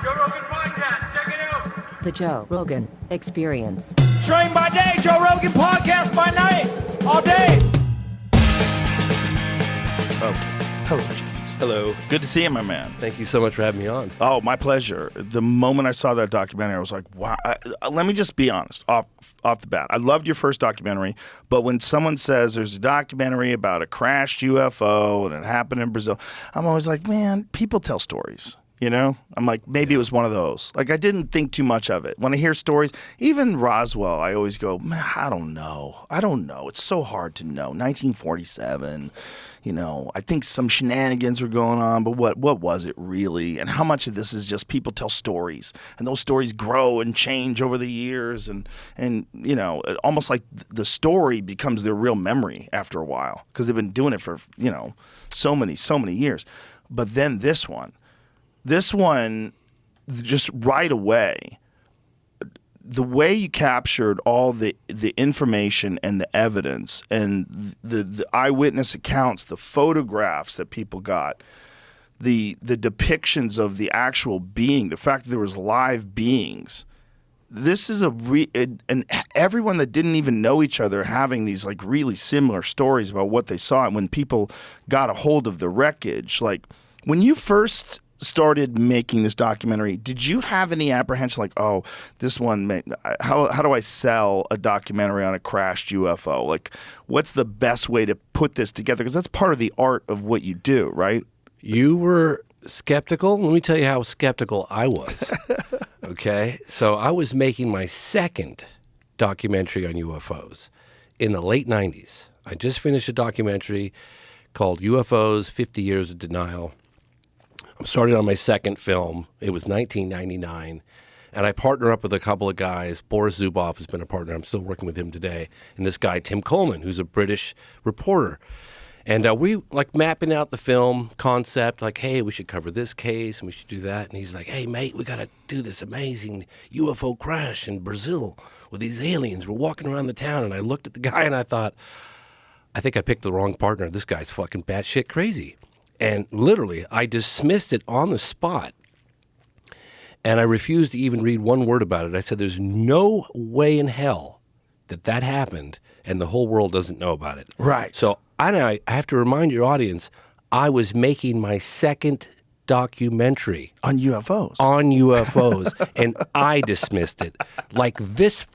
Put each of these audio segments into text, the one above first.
Joe Rogan Podcast. Check it out. The Joe Rogan Experience. Train by day, Joe Rogan Podcast by night, all day. Okay. Hello, James. Hello. Good to see you, my man. Thank you so much for having me on. Oh, my pleasure. The moment I saw that documentary, I was like, wow. Let me just be honest off the bat. I loved your first documentary, but when someone says there's a documentary about a crashed UFO and it happened in Brazil, I'm always like, man, people tell stories. You know, I'm like, maybe it was one of those. Like, I didn't think too much of it. When I hear stories, even Roswell, I always go, man, I don't know. It's so hard to know. 1947, you know, I think some shenanigans were going on, but what was it really? And how much of this is just people tell stories, and those stories grow and change over the years, and you know, almost like the story becomes their real memory after a while because they've been doing it for, you know, so many years. But then this one, just right away, the way you captured all the information and the evidence and the eyewitness accounts, the photographs that people got, the depictions of the actual being, the fact that there was live beings. This is and everyone that didn't even know each other having these like really similar stories about what they saw. And when people got a hold of the wreckage, like when you first started making this documentary, did you have any apprehension like, oh, this one, how do I sell a documentary on a crashed UFO? Like, what's the best way to put this together? Because that's part of the art of what you do, right? You were skeptical. Let me tell you how skeptical I was. Okay? So I was making my second documentary on UFOs in the late 90s. I just finished a documentary called UFOs, 50 Years of Denial. I started on my second film. It was 1999, and I partner up with a couple of guys. Boris Zuboff has been a partner. I'm still working with him today. And this guy, Tim Coleman, who's a British reporter. And we like mapping out the film concept, like, hey, we should cover this case, and we should do that. And he's like, hey, mate, we got to do this amazing UFO crash in Brazil with these aliens. We're walking around the town. And I looked at the guy, and I thought, I think I picked the wrong partner. This guy's fucking batshit crazy. And literally, I dismissed it on the spot, and I refused to even read one word about it. I said, there's no way in hell that happened, and the whole world doesn't know about it. Right. So I have to remind your audience, I was making my second documentary. On UFOs. On UFOs, and I dismissed it. Like this.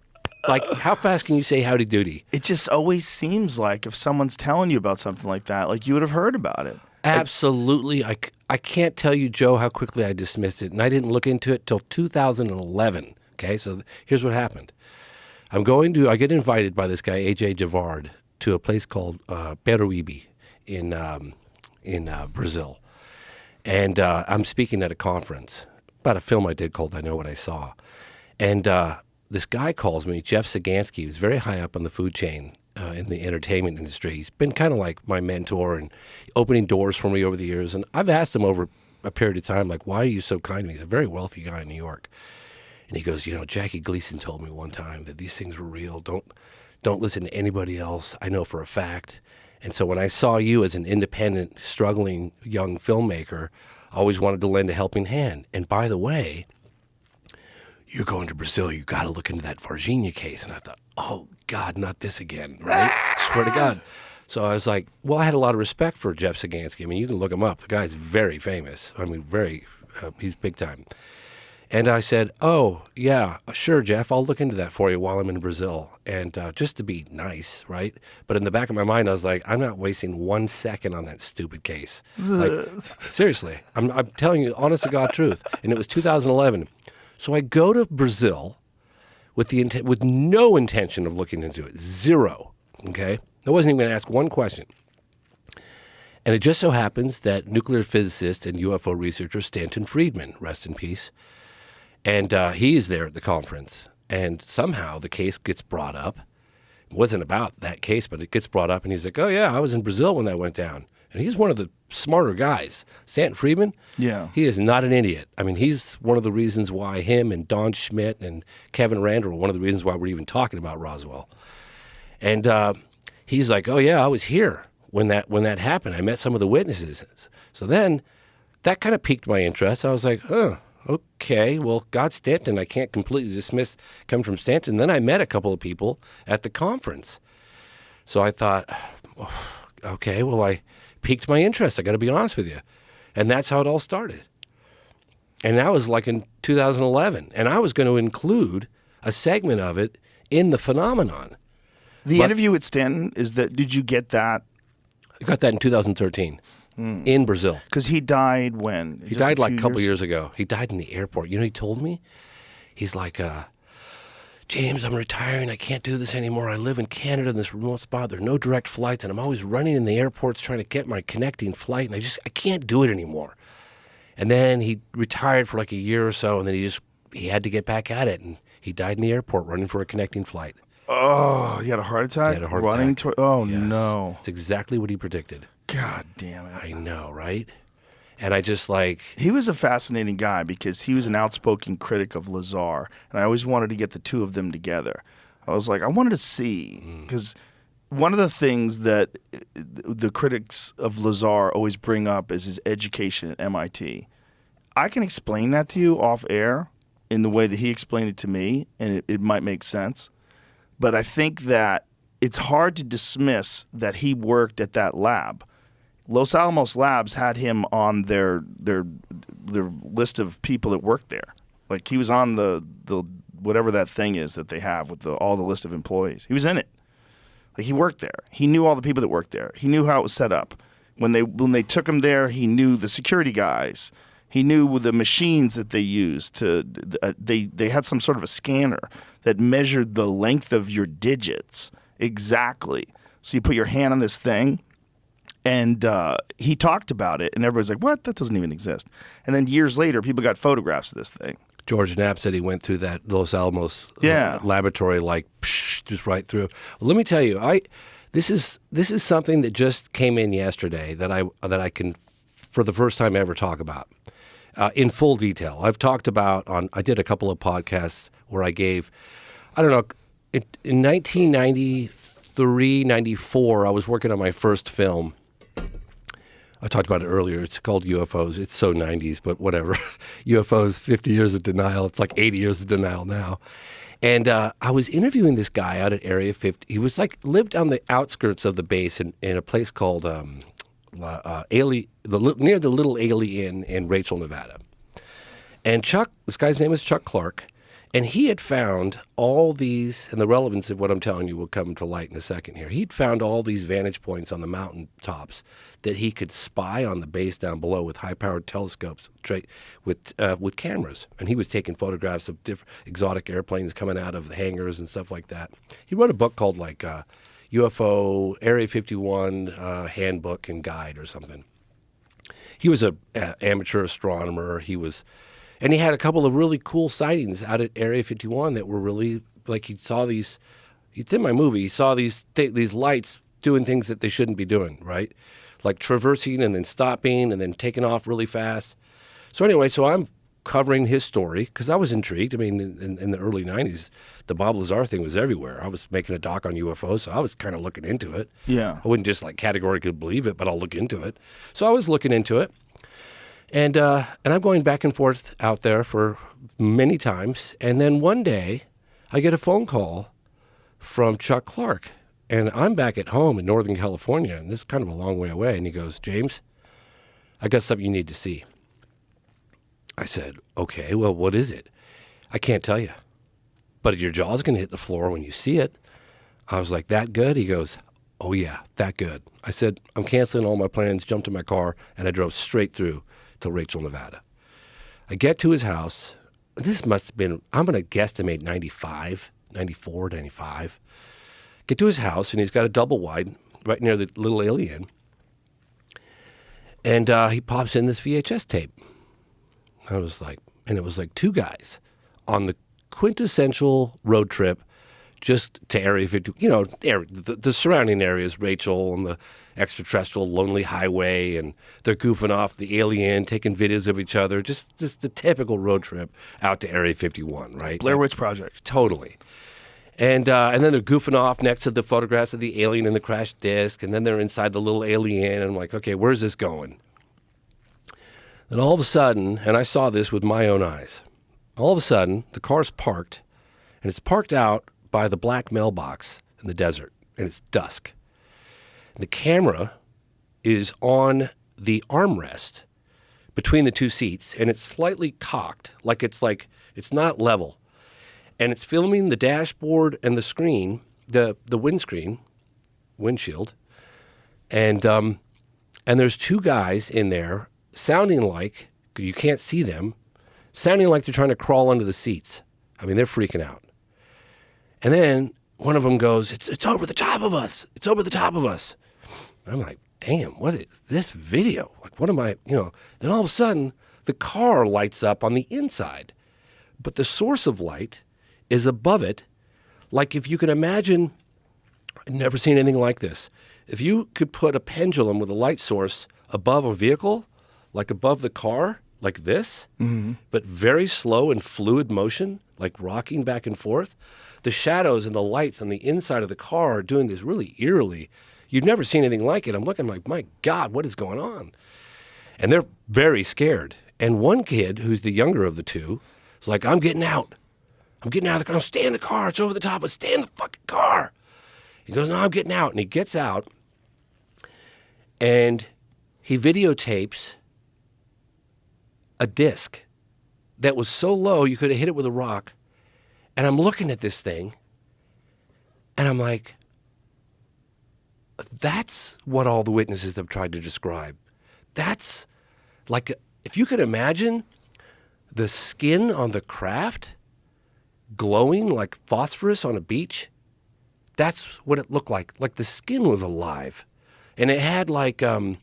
Like, how fast can you say howdy doody? It just always seems like if someone's telling you about something like that, like you would have heard about it. Absolutely. I can't tell you, Joe, how quickly I dismissed it. And I didn't look into it till 2011. Okay, so here's what happened. I get invited by this guy, A.J. Javard, to a place called Peruíbe in Brazil. And I'm speaking at a conference about a film I did called I Know What I Saw. And this guy calls me, Jeff Sagansky, who's very high up on the food chain in the entertainment industry. He's been kind of like my mentor and opening doors for me over the years. And I've asked him over a period of time, like, why are you so kind to me? He's a very wealthy guy in New York. And he goes, you know, Jackie Gleason told me one time that these things were real. Don't listen to anybody else. I know for a fact. And so when I saw you as an independent, struggling young filmmaker, I always wanted to lend a helping hand. And by the way, you're going to Brazil, you got to look into that Varginha case. And I thought, oh, God, not this again, right? Swear to God. So I was like, well, I had a lot of respect for Jeff Sagansky. I mean, you can look him up. The guy's very famous. I mean, he's big time. And I said, oh, yeah, sure, Jeff, I'll look into that for you while I'm in Brazil. And just to be nice, right? But in the back of my mind, I was like, I'm not wasting 1 second on that stupid case. Like, seriously, I'm telling you, honest to God truth. And it was 2011. So I go to Brazil with no intention of looking into it. Zero, okay? I wasn't even going to ask one question. And it just so happens that nuclear physicist and UFO researcher Stanton Friedman, rest in peace, and he is there at the conference. And somehow the case gets brought up. It wasn't about that case, but it gets brought up. And he's like, oh, yeah, I was in Brazil when that went down. And he's one of the smarter guys. Stanton Friedman, yeah, he is not an idiot. I mean, he's one of the reasons why him and Don Schmidt and Kevin Randall are one of the reasons why we're even talking about Roswell. And he's like, oh, yeah, I was here when that happened. I met some of the witnesses. So then that kind of piqued my interest. I was like, okay, well, God's Stanton, I can't completely dismiss coming from Stanton. Then I met a couple of people at the conference. So I thought, okay, well, I piqued my interest. I got to be honest with you. And that's how it all started. And that was like in 2011. And I was going to include a segment of it in the phenomenon. The interview with Stanton, did you get that? I got that in 2013 in Brazil. Because he died when? He died like a couple years ago. He died in the airport. You know, he told me, he's like, James, I'm retiring. I can't do this anymore. I live in Canada in this remote spot. There are no direct flights, and I'm always running in the airports trying to get my connecting flight, and I can't do it anymore. And then he retired for like a year or so, and then he had to get back at it, and he died in the airport running for a connecting flight. Oh, he had a heart attack? He had a heart attack. Oh, yes. no. It's exactly what he predicted. God damn it. I know, right? And I just like... He was a fascinating guy because he was an outspoken critic of Lazar, and I always wanted to get the two of them together. I was like, I wanted to see, because one of the things that the critics of Lazar always bring up is his education at MIT. I can explain that to you off air in the way that he explained it to me, and it might make sense. But I think that it's hard to dismiss that he worked at that lab. Los Alamos Labs had him on their list of people that worked there. Like he was on the whatever that thing is that they have with all the list of employees. He was in it. Like he worked there. He knew all the people that worked there. He knew how it was set up. When they took him there, he knew the security guys. He knew the machines that they used they had some sort of a scanner that measured the length of your digits exactly. So you put your hand on this thing, and he talked about it, and everybody's like, what? That doesn't even exist. And then years later, people got photographs of this thing. George Knapp said he went through that Los Alamos laboratory just right through. Well, let me tell you, this is something that just came in yesterday that I can, for the first time ever, talk about in full detail. I've talked about I did a couple of podcasts where I gave, I don't know, in 1993, 94, I was working on my first film. I talked about it earlier. It's called UFOs. It's so 90s, but whatever. UFOs, 50 years of denial. It's like 80 years of denial now. And I was interviewing this guy out at Area 50. He was lived on the outskirts of the base in a place called near the Little Alien in Rachel, Nevada. And this guy's name is Chuck Clark, and he had found all these, and the relevance of what I'm telling you will come to light in a second here. He'd found all these vantage points on the mountaintops that he could spy on the base down below with high-powered telescopes with cameras. And he was taking photographs of different exotic airplanes coming out of the hangars and stuff like that. He wrote a book called UFO Area 51 Handbook and Guide or something. He was an amateur astronomer. And he had a couple of really cool sightings out at Area 51 that were really, he saw these, it's in my movie, he saw these lights doing things that they shouldn't be doing, right? Like traversing and then stopping and then taking off really fast. So anyway, I'm covering his story because I was intrigued. I mean, in the early 90s, the Bob Lazar thing was everywhere. I was making a doc on UFOs, so I was kind of looking into it. Yeah. I wouldn't just categorically believe it, but I'll look into it. So I was looking into it. And I'm going back and forth out there for many times. And then one day, I get a phone call from Chuck Clark. And I'm back at home in Northern California, and this is kind of a long way away. And he goes, James, I got something you need to see. I said, okay, well, what is it? I can't tell you. But your jaw's going to hit the floor when you see it. I was like, that good? He goes, oh, yeah, that good. I said, I'm canceling all my plans, jumped in my car, and I drove straight through to Rachel, Nevada. I get to his house. This must have been, I'm going to guesstimate 95, 94, 95. Get to his house, and he's got a double wide right near the Little Alien. And he pops in this VHS tape. I was like, and it was two guys on the quintessential road trip just to Area 50, the surrounding areas, Rachel and the extraterrestrial lonely highway, and they're goofing off the alien, taking videos of each other, just the typical road trip out to Area 51, right? Blair Witch Project. Totally. And then they're goofing off next to the photographs of the alien and the crashed disc, and then they're inside the Little Alien, and I'm like, okay, where's this going? Then all of a sudden, and I saw this with my own eyes, all of a sudden, the car's parked, and it's parked out by the black mailbox in the desert, and it's dusk. And the camera is on the armrest between the two seats, and it's slightly cocked, like it's not level. And it's filming the dashboard and the screen, the windshield, and there's two guys in there sounding like, you can't see them, sounding like they're trying to crawl under the seats. I mean, they're freaking out. And then one of them goes, it's over the top of us. It's over the top of us. And I'm like, damn, what is this video? Like, what am I, Then all of a sudden, the car lights up on the inside. But the source of light is above it. Like, if you can imagine, I've never seen anything like this. If you could put a pendulum with a light source above a vehicle, like above the car, like this, but very slow and fluid motion, like rocking back and forth, the shadows and the lights on the inside of the car are doing this really eerily. You've never seen anything like it. I'm looking like, my God, what is going on? And they're very scared. And one kid, who's the younger of the two, is like, I'm getting out. I'm getting out of the car. Stay in the car. It's over the top. Stay in the fucking car. He goes, no, I'm getting out. And he gets out, and he videotapes a disc that was so low you could have hit it with a rock. And I'm looking at this thing, and I'm like, that's what all the witnesses have tried to describe. That's like, if you could imagine the skin on the craft glowing like phosphorus on a beach, that's what it looked like. Like the skin was alive. And it had like a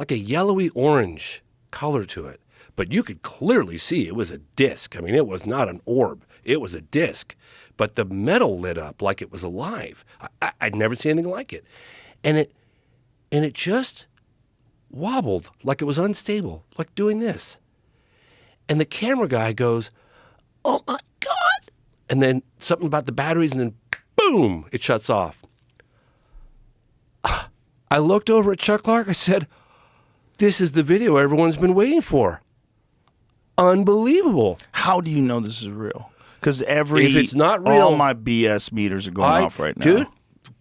yellowy orange color to it. But you could clearly see it was a disc. I mean, it was not an orb. It was a disc. But the metal lit up like it was alive. I'd never seen anything like it. And it just wobbled like it was unstable, like doing this. And the camera guy goes, oh my God. And then something about the batteries, and then boom, it shuts off. I looked over at Chuck Clark. I said, this is the video everyone's been waiting for. Unbelievable. How do you know this is real? Because if it's not real, all my BS meters are going off right now. Dude,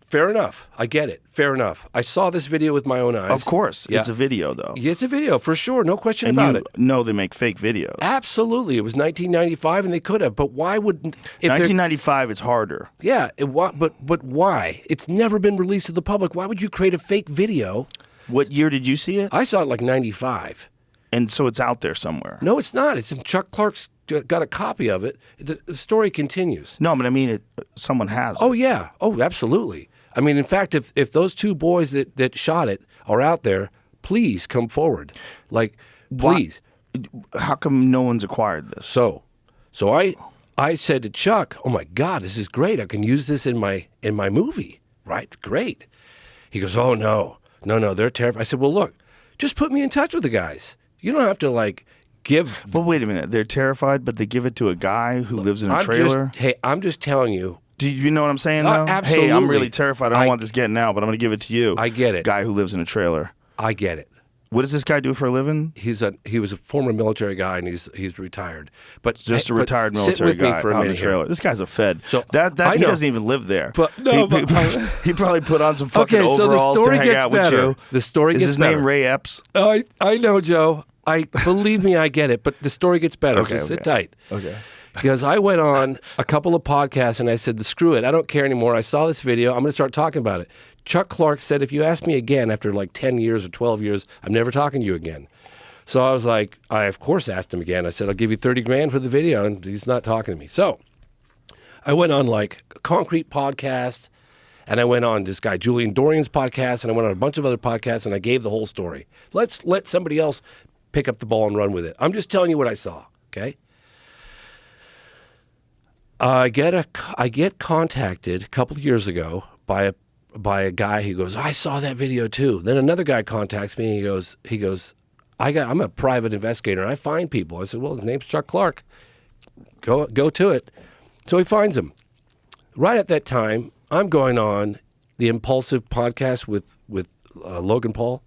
fair enough. I get it. Fair enough. I saw this video with my own eyes. Of course. Yeah. It's a video, though. Yeah, it's a video, for sure. No question and about you it. know they make fake videos. Absolutely. It was 1995, and they could have. But why wouldn't... 1995 is harder. Yeah, but why? It's never been released to the public. Why would you create a fake video? What year did you see it? I saw it like 95. And so it's out there somewhere. No, it's not. It's in Chuck Clark's got a copy of it. The story continues. No, but I mean, someone has it. Oh, yeah. Oh, absolutely. I mean, in fact, if those two boys that shot it are out there, please come forward. Like, please. How come no one's acquired this? So I said to Chuck, oh, my God, this is great. I can use this in my movie. Right? Great. He goes, oh, no, they're terrified. I said, well, look, just put me in touch with the guys. You don't have to, give... But wait a minute. They're terrified, but they give it to a guy who lives in a trailer? I'm just telling you. Do you know what I'm saying, though? Absolutely. Hey, I'm really terrified. I don't want this getting out, but I'm going to give it to you. I get it. Guy who lives in a trailer. I get it. What does this guy do for a living? He was a former military guy, and he's retired. But just a retired military guy for a out in minute a trailer. Here. This guy's a Fed. So that he doesn't even live there. But no, he probably put on some fucking overalls so the story to hang gets out better. with you. The story Is gets his better. name Ray Epps? I know, Joe. Believe me, I get it. But the story gets better. Okay, so sit tight. Okay. Because I went on a couple of podcasts and I said, screw it. I don't care anymore. I saw this video. I'm going to start talking about it. Chuck Clark said, if you ask me again after 10 years or 12 years, I'm never talking to you again. So I was like, I of course asked him again. I said, I'll give you $30,000 for the video. And he's not talking to me. So I went on a Concrete podcast, and I went on this guy, Julian Dorian's podcast, and I went on a bunch of other podcasts, and I gave the whole story. Let's let somebody else pick up the ball and run with it. I'm just telling you what I saw, okay? I get contacted a couple of years ago by a guy who goes, I saw that video too. Then another guy contacts me and he goes, I'm a private investigator and I find people. I said, well, his name's Chuck Clark. Go to it. So he finds him. Right at that time, I'm going on the Impulsive podcast with Logan Paul.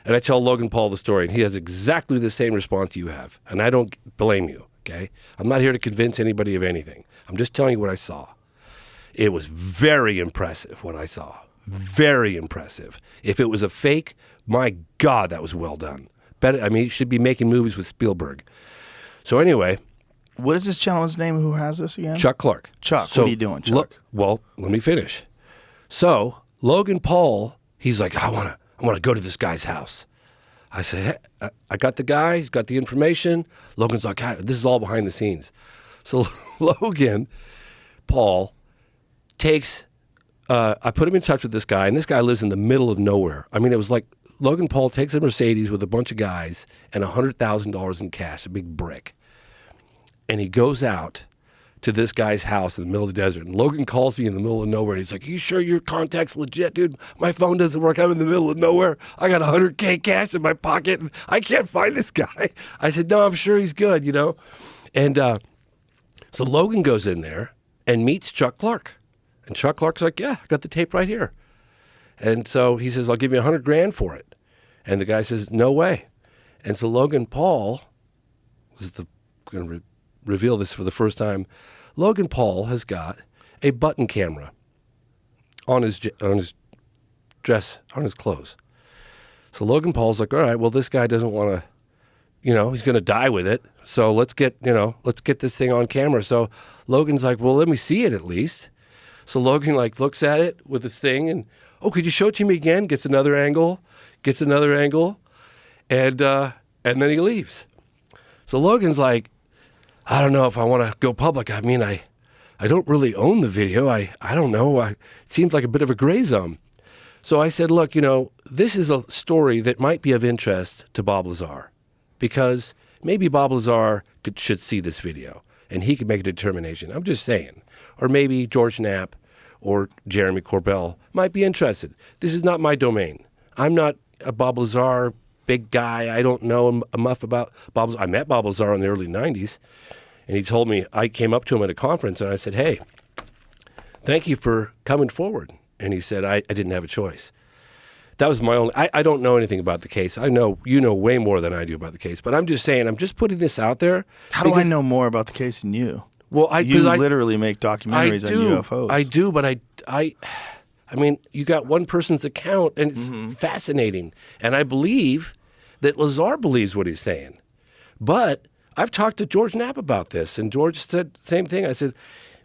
And I tell Logan Paul the story, and he has exactly the same response you have. And I don't blame you, okay? I'm not here to convince anybody of anything. I'm just telling you what I saw. It was very impressive what I saw. Very impressive. If it was a fake, my God, that was well done. He should be making movies with Spielberg. So anyway. What is this gentleman's name who has this again? Chuck Clark. Chuck, what are you doing, Chuck? Well, let me finish. So Logan Paul, he's like, I want to go to this guy's house. I said, hey, I got the guy. He's got the information. Logan's like, this is all behind the scenes. So Logan Paul takes, I put him in touch with this guy, and this guy lives in the middle of nowhere. I mean, it was like Logan Paul takes a Mercedes with a bunch of guys and $100,000 in cash, a big brick. And he goes out to this guy's house in the middle of the desert. And Logan calls me in the middle of nowhere. And he's like, you sure your contact's legit, dude? My phone doesn't work. I'm in the middle of nowhere. I got $100K cash in my pocket, and I can't find this guy. I said, no, I'm sure he's good, you know? And so Logan goes in there and meets Chuck Clark. And Chuck Clark's like, yeah, I got the tape right here. And so he says, I'll give you $100,000 for it. And the guy says, no way. And so Logan Paul, going to reveal this for the first time, Logan Paul has got a button camera on his dress, on his clothes. So Logan Paul's like, all right, well, this guy doesn't want to, he's going to die with it. So let's get this thing on camera. So Logan's like, well, let me see it at least. So Logan looks at it with this thing and, oh, could you show it to me again? Gets another angle, and then he leaves. So Logan's like, I don't know if I want to go public. I mean, I don't really own the video. I don't know. It seems like a bit of a gray zone. So I said, look, this is a story that might be of interest to Bob Lazar, because maybe Bob Lazar should see this video and he could make a determination. I'm just saying. Or maybe George Knapp or Jeremy Corbell might be interested. This is not my domain. I'm not a Bob Lazar big guy. I don't know enough about Bob Lazar. I met Bob Lazar in the early 90s, and he told me, I came up to him at a conference, and I said, hey, thank you for coming forward. And he said, I didn't have a choice. That was my only, I don't know anything about the case. I know you know way more than I do about the case, but I'm just saying, I'm just putting this out there. How do I know more about the case than you? Well, you literally make documentaries on UFOs. I do, but I mean, you got one person's account, and it's fascinating. And I believe that Lazar believes what he's saying. But I've talked to George Knapp about this, and George said the same thing. I said,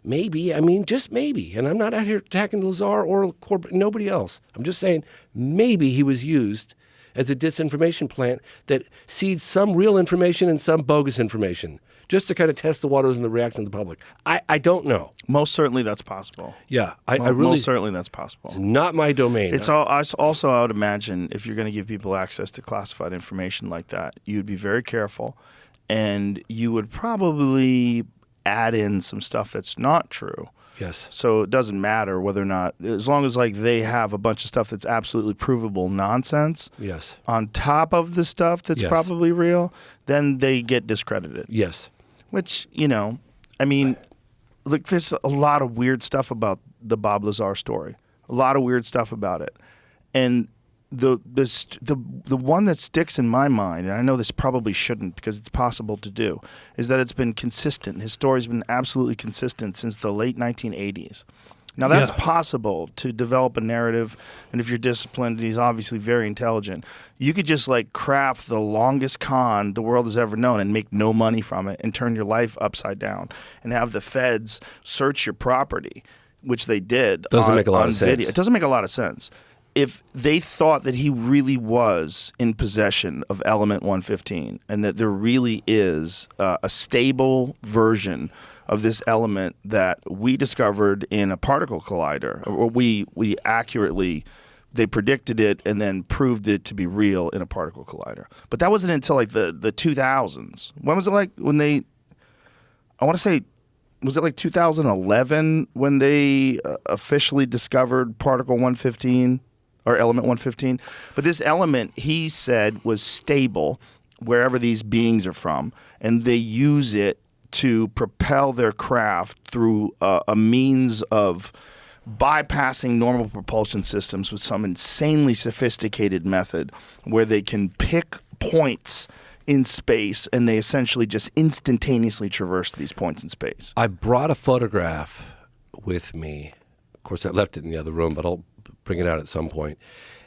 maybe, just maybe. And I'm not out here attacking Lazar or nobody else. I'm just saying maybe he was used as a disinformation plant that seeds some real information and some bogus information, just to kind of test the waters and the reaction of the public. I don't know. Most certainly that's possible. Yeah, I really... Most certainly that's possible. It's not my domain. It's also, I would imagine, if you're going to give people access to classified information like that, you'd be very careful, and you would probably add in some stuff that's not true. Yes. So it doesn't matter whether or not, as long as they have a bunch of stuff that's absolutely provable nonsense. Yes. On top of the stuff that's probably real, then they get discredited. Yes. Which, look, there's a lot of weird stuff about the Bob Lazar story. A lot of weird stuff about it. And the one that sticks in my mind, and I know this probably shouldn't because it's possible to do, is that it's been consistent. His story's been absolutely consistent since the late 1980s. Now, that's possible to develop a narrative, and if you're disciplined, and he's obviously very intelligent, you could just craft the longest con the world has ever known and make no money from it and turn your life upside down and have the feds search your property, which they did. Doesn't make a lot of sense. It doesn't make a lot of sense. If they thought that he really was in possession of element 115 and that there really is a stable version of this element that we discovered in a particle collider, or we accurately, they predicted it and then proved it to be real in a particle collider. But that wasn't until the 2000s. When was it when they, I want to say, was it 2011 when they officially discovered particle 115? Or element 115. But this element, he said, was stable wherever these beings are from, and they use it to propel their craft through a means of bypassing normal propulsion systems with some insanely sophisticated method where they can pick points in space and they essentially just instantaneously traverse these points in space. I brought a photograph with me. Of course, I left it in the other room, but I'll bring it out at some point.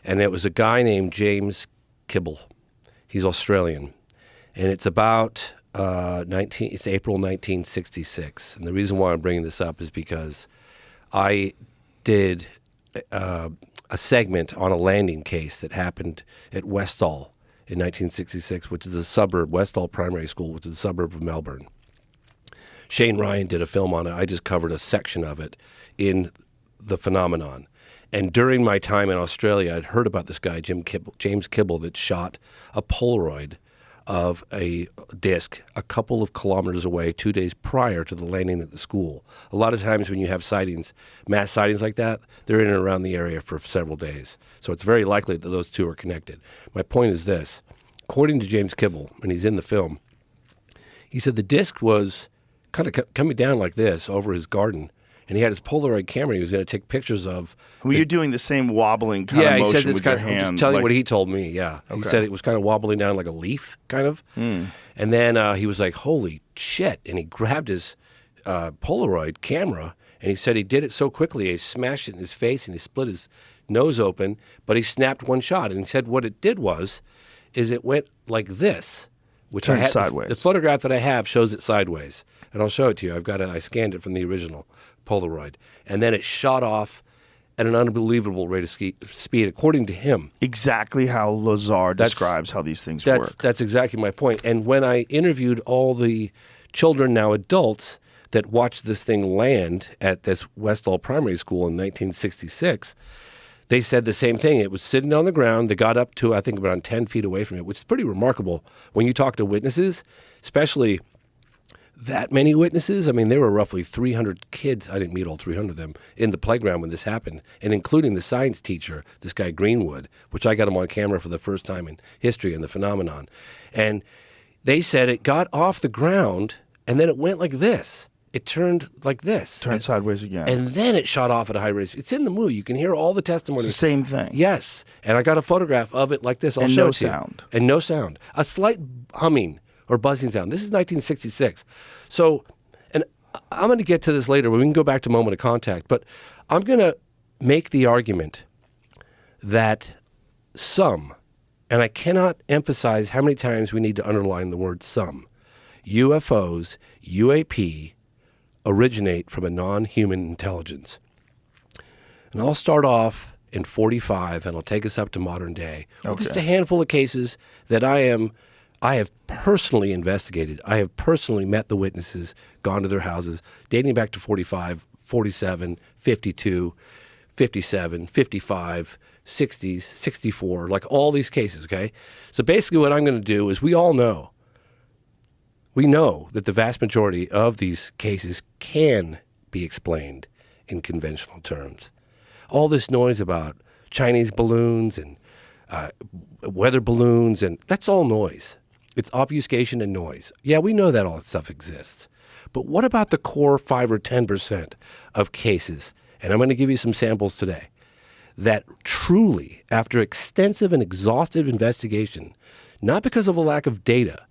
And it was a guy named James Kibble. He's Australian. And it's about it's April 1966. And the reason why I'm bringing this up is because I did a segment on a landing case that happened at Westall in 1966, which is a suburb, Westall Primary School, which is a suburb of Melbourne. Shane Ryan did a film on it. I just covered a section of it in The Phenomenon. And during my time in Australia, I'd heard about this guy, James Kibble, that shot a Polaroid of a disc a couple of kilometers away 2 days prior to the landing at the school. A lot of times when you have sightings, mass sightings like that, they're in and around the area for several days. So it's very likely that those two are connected. My point is this. According to James Kibble, and he's in the film, he said the disc was kind of coming down like this over his garden, and he had his Polaroid camera he was going to take pictures of. Were you doing the same wobbling kind of motion with your hand? I'm just telling you what he told me, yeah. Okay. He said it was kind of wobbling down like a leaf, kind of. And then he was like, holy shit. And he grabbed his Polaroid camera, and he said he did it so quickly, he smashed it in his face, and he split his nose open, but he snapped one shot. And he said what it did is it went like this. Which Turned I had, sideways. The photograph that I have shows it sideways. And I'll show it to you. I scanned it from the original Polaroid. And then it shot off at an unbelievable rate of speed, according to him. Exactly how Lazar describes how these things work. That's exactly my point. And when I interviewed all the children, now adults, that watched this thing land at this Westall Primary School in 1966, they said the same thing. It was sitting on the ground. They got up to, I think, around 10 feet away from it, which is pretty remarkable. When you talk to witnesses, especially that many witnesses, I mean, there were roughly 300 kids. I didn't meet all 300 of them in the playground when this happened, and including the science teacher, this guy Greenwood, which I got him on camera for the first time in history in The Phenomenon. And they said it got off the ground, and then it went like this. It turned like this. Turned sideways again. And then it shot off at a high rate. It's in the movie. You can hear all the testimony. It's the same thing. Yes. And I got a photograph of it like this. I'll and show no it to you. sound. And no sound. A slight humming or buzzing sound. This is 1966. So, and I'm going to get to this later, but we can go back to moment of contact. But I'm going to make the argument that some, and I cannot emphasize how many times we need to underline the word some, UFOs, UAP, originate from a non-human intelligence. And I'll start off in 45, and I'll take us up to modern day. Okay. Just a handful of cases that I have personally investigated. I have personally met the witnesses, gone to their houses, dating back to 45, 47, 52, 57, 55, 60s, 64, like all these cases, okay? So basically what I'm going to do is we know that the vast majority of these cases can be explained in conventional terms. All this noise about Chinese balloons and weather balloons, and that's all noise. It's obfuscation and noise. Yeah, we know that all that stuff exists. But what about the core 5 or 10% of cases, and I'm going to give you some samples today, that truly, after extensive and exhaustive investigation, not because of a lack of data,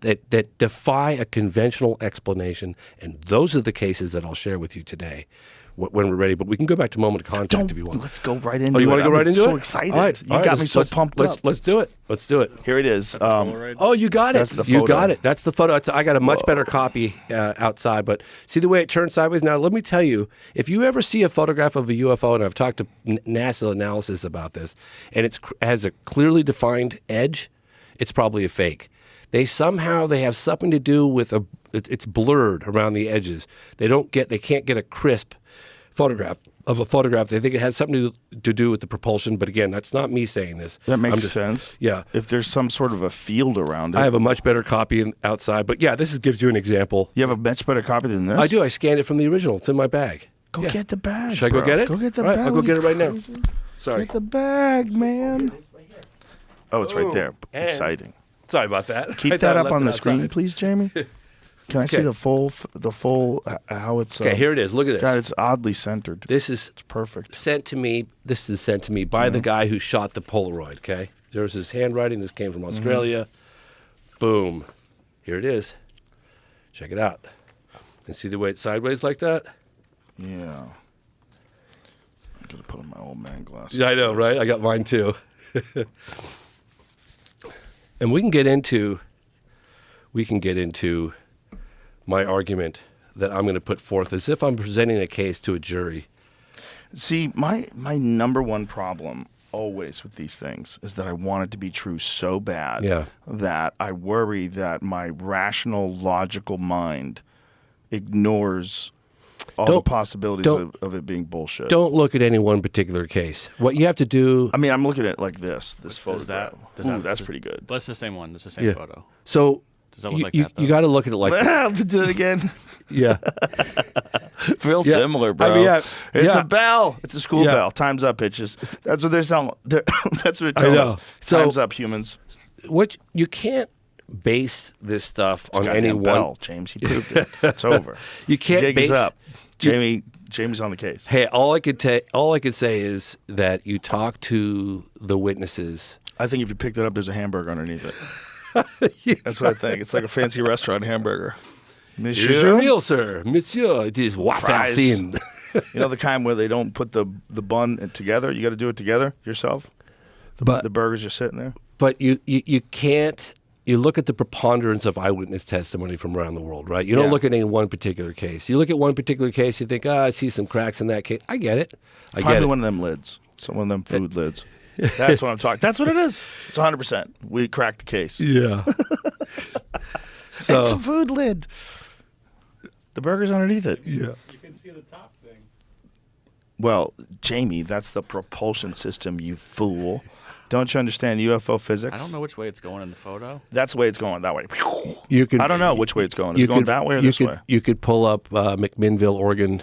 that defy a conventional explanation, and those are the cases that I'll share with you today when we're ready. But we can go back to moment of contact if you want. Let's go right into it. Oh, you want to go right into it? I'm so excited. All right. You got me so pumped up. Let's do it. Let's do it. Here it is. Oh, you got it. That's the You photo. got it. That's the photo. I got a much better copy outside, but see the way it turns sideways? Now, let me tell you, if you ever see a photograph of a UFO, and I've talked to NASA analysis about this, and it has a clearly defined edge, it's probably a fake. They have something to do with it's blurred around the edges. They can't get a crisp photograph of a photograph. They think it has something to do with the propulsion, but again, that's not me saying this. That makes sense. Yeah. If there's some sort of a field around it. I have a much better copy outside, but yeah, this gives you an example. You have a much better copy than this? I do. I scanned it from the original. It's in my bag. Go get the bag. Should I go get it? Go get the All right, bag. I'll go get it right now. Crazy? Sorry. Get the bag, man. Oh, it's right there. And- Exciting. Sorry about that. Keep I that thought I up left on it the screen, outside. please, Jamie. Can I see the full how it's? Okay, here it is. Look at this. God, it's oddly centered. This is perfect. Sent to me. This is sent to me by the guy who shot the Polaroid. Okay, there's his handwriting. This came from Australia. Boom. Here it is. Check it out. And see the way it's sideways like that? Yeah. I'm gonna put on my old man glasses. Yeah, I know, right? I got mine too. And we can get into my argument that I'm going to put forth as if I'm presenting a case to a jury. See, my number one problem always with these things is that I want it to be true so bad that I worry that my rational, logical mind ignores all the possibilities of it being bullshit. Don't look at any one particular case. What you have to do... I mean, I'm looking at it like this photograph. That's pretty good. That's the same one. It's the same photo. So does that look like that, though? You got to look at it like that. Do it again. Yeah. Feels similar, bro. I mean, it's a bell. It's a school bell. Time's up, bitches. That's what they're telling. That's what they're telling us. So, time's up, humans. What you can't base this stuff on any one. Bell, James, he proved it. It's over. You can't base up. Jamie's on the case. Hey, all I could say is that you talk to the witnesses. I think if you picked it up, there's a hamburger underneath it. That's what I think. It's like a fancy restaurant hamburger. Monsieur? Here's your meal, sir. Monsieur, it is waffle thin. You know the kind where they don't put the bun together? You got to do it together yourself? The burger's just sitting there? But you can't... You look at the preponderance of eyewitness testimony from around the world, right? You don't look at any one particular case. You look at one particular case, you think, I see some cracks in that case. I get it. Find me one of them lids. One of them food lids. That's what I'm talking. That's what it is. It's 100%. We cracked the case. Yeah. It's a food lid. The burger's underneath it. Yeah. You can see the top thing. Well, Jamie, that's the propulsion system, you fool. Don't you understand UFO physics? I don't know which way it's going in the photo. That's the way it's going, that way. I don't know which way it's going. Is it going that way or this way? You could pull up McMinnville, Oregon,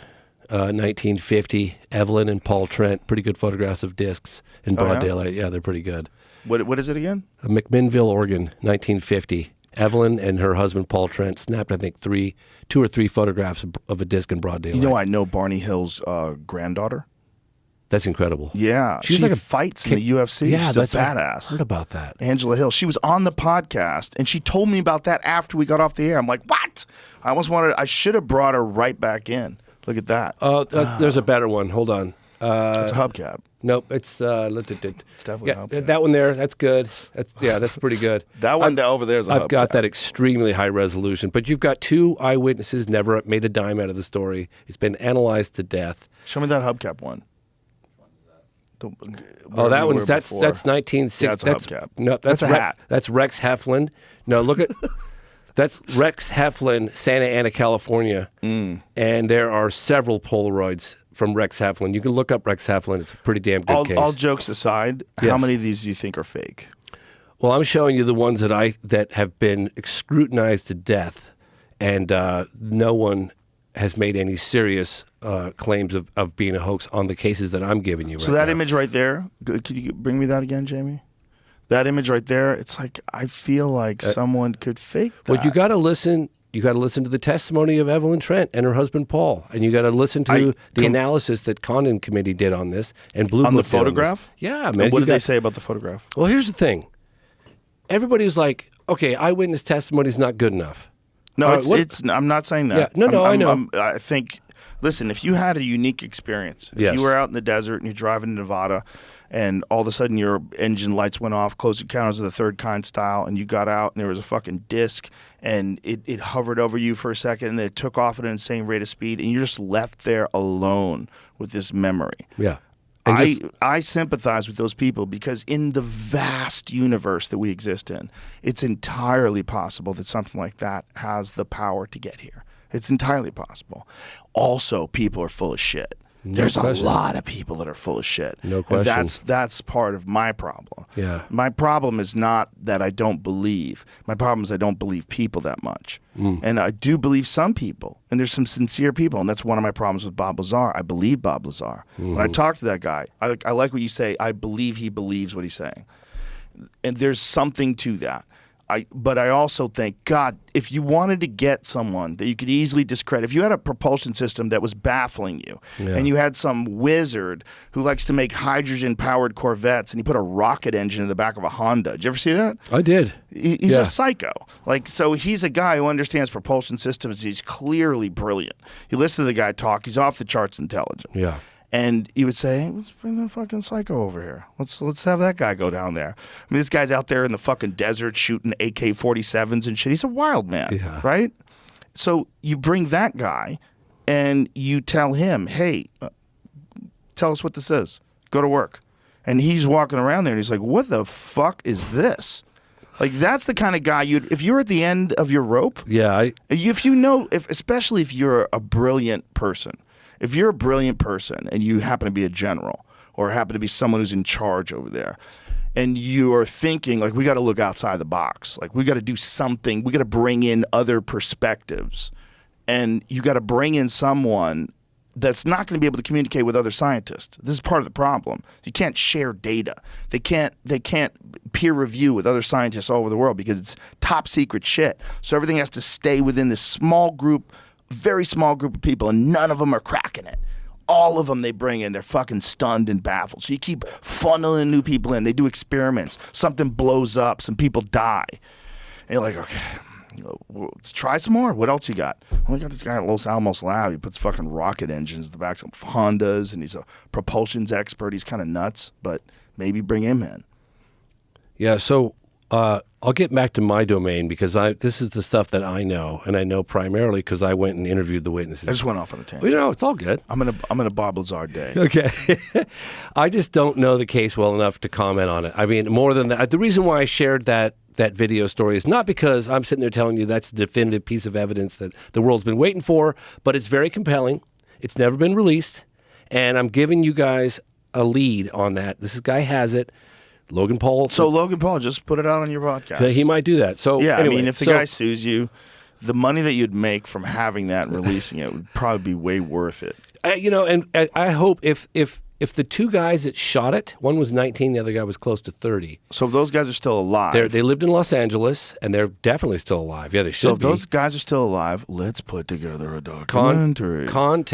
1950, Evelyn and Paul Trent. Pretty good photographs of discs in broad daylight. Yeah, they're pretty good. What is it again? McMinnville, Oregon, 1950. Evelyn and her husband, Paul Trent, snapped, I think, 2 or 3 photographs of a disc in broad daylight. You know, I know Barney Hill's granddaughter. That's incredible. Yeah. She like fights in the UFC. Yeah, she's that's a badass. I heard about that. Angela Hill. She was on the podcast, and she told me about that after we got off the air. I'm like, what? I should have brought her right back in. Look at that. There's a better one. Hold on. It's a hubcap. Nope, it's definitely a hubcap. That one there. That's good. That's pretty good. That one over there is a hubcap. I've got that extremely high resolution. But you've got 2 eyewitnesses, never made a dime out of the story. It's been analyzed to death. Show me that hubcap one. That one's that's 1960. Yeah, it's a hubcap. No, that's a hat. That's Rex Heflin. No, look at that's Rex Heflin, Santa Ana, California, and there are several Polaroids from Rex Heflin. You can look up Rex Heflin. It's a pretty damn good case. All jokes aside, how many of these do you think are fake? Well, I'm showing you the ones that have been scrutinized to death, and no one has made any serious claims of being a hoax on the cases that I'm giving you right now. So that image right there, could you bring me that again, Jamie? That image right there, it's like, I feel like someone could fake that. Well, you got to listen to the testimony of Evelyn Trent and her husband Paul, and you got to listen to the analysis that Condon Committee did on this and Blue Book on the photograph. Yeah, man. What did they say about the photograph? Well, here's the thing. Everybody's like, okay, eyewitness testimony is not good enough. No, I'm not saying that. Yeah, I know. I think, listen, if you had a unique experience, if you were out in the desert and you're driving in Nevada and all of a sudden your engine lights went off, Close Encounters of the Third Kind style, and you got out and there was a fucking disc and it hovered over you for a second and then it took off at an insane rate of speed and you're just left there alone with this memory. Yeah. I sympathize with those people because in the vast universe that we exist in, it's entirely possible that something like that has the power to get here. It's entirely possible. Also, people are full of shit. There's a lot of people that are full of shit. No question. And that's part of my problem. Yeah. My problem is not that I don't believe. My problem is I don't believe people that much. And I do believe some people. And there's some sincere people. And that's one of my problems with Bob Lazar. I believe Bob Lazar. When I talk to that guy, I like what you say. I believe he believes what he's saying. And there's something to that. But I also think, God, if you wanted to get someone that you could easily discredit, if you had a propulsion system that was baffling you, and you had some wizard who likes to make hydrogen-powered Corvettes, and he put a rocket engine in the back of a Honda. Did you ever see that? I did. He's a psycho. Like, so he's a guy who understands propulsion systems. He's clearly brilliant. You listen to the guy talk. He's off the charts intelligent. Yeah. And you would say, hey, let's bring the fucking psycho over here. Let's have that guy go down there. I mean, this guy's out there in the fucking desert shooting AK-47s and shit. He's a wild man, right? So you bring that guy and you tell him, hey, tell us what this is. Go to work. And he's walking around there and he's like, what the fuck is this? Like, that's the kind of guy if you're at the end of your rope. Yeah. Especially if you're a brilliant person. If you're a brilliant person and you happen to be a general or happen to be someone who's in charge over there, and you are thinking, like, we got to look outside the box. Like, we got to do something. We got to bring in other perspectives. And you got to bring in someone that's not going to be able to communicate with other scientists. This is part of the problem. You can't share data. They can't peer review with other scientists all over the world because it's top secret shit. So everything has to stay within this small group, very small group of people, and none of them are cracking it. All of them they bring in, they're fucking stunned and baffled. So you keep funneling new people in. They do experiments. Something blows up. Some people die. And you're like, okay, let's try some more. What else you got? Well, we got this guy at Los Alamos Lab. He puts fucking rocket engines in the back of Hondas, and he's a propulsions expert. He's kind of nuts, but maybe bring him in. Yeah, so I'll get back to my domain because this is the stuff that I know, and I know primarily because I went and interviewed the witnesses. I just went off on a tangent. Well, it's all good. I'm in a Bob Lazar day. Okay. I just don't know the case well enough to comment on it. I mean, more than that, the reason why I shared that video story is not because I'm sitting there telling you that's a definitive piece of evidence that the world's been waiting for, but it's very compelling. It's never been released, and I'm giving you guys a lead on that. This guy has it. Logan Paul. So Logan Paul, just put it out on your podcast. He might do that. So yeah, anyway, I mean, if the guy sues you, the money that you'd make from having that and releasing it would probably be way worth it. And I hope if the two guys that shot it, one was 19, the other guy was close to 30. So if those guys are still alive. They lived in Los Angeles, and they're definitely still alive. Yeah, they should be. So if those guys are still alive, let's put together a documentary.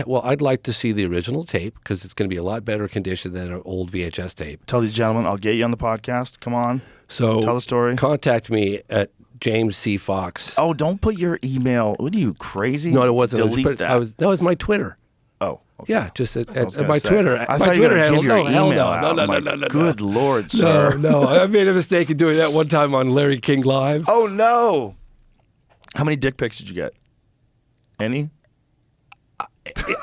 Well, I'd like to see the original tape because it's going to be a lot better condition than an old VHS tape. Tell these gentlemen, I'll get you on the podcast. Come on. So tell the story. Contact me at James C. Fox. Oh, don't put your email. What are you, crazy? No, it wasn't. Delete that. That was my Twitter. Oh. Okay. Yeah, just at my Twitter. I my thought you Twitter were handle. give your No, email hell no. out. No. Good Lord, sir. No, I made a mistake in doing that one time on Larry King Live. Oh, no. How many dick pics did you get? Any?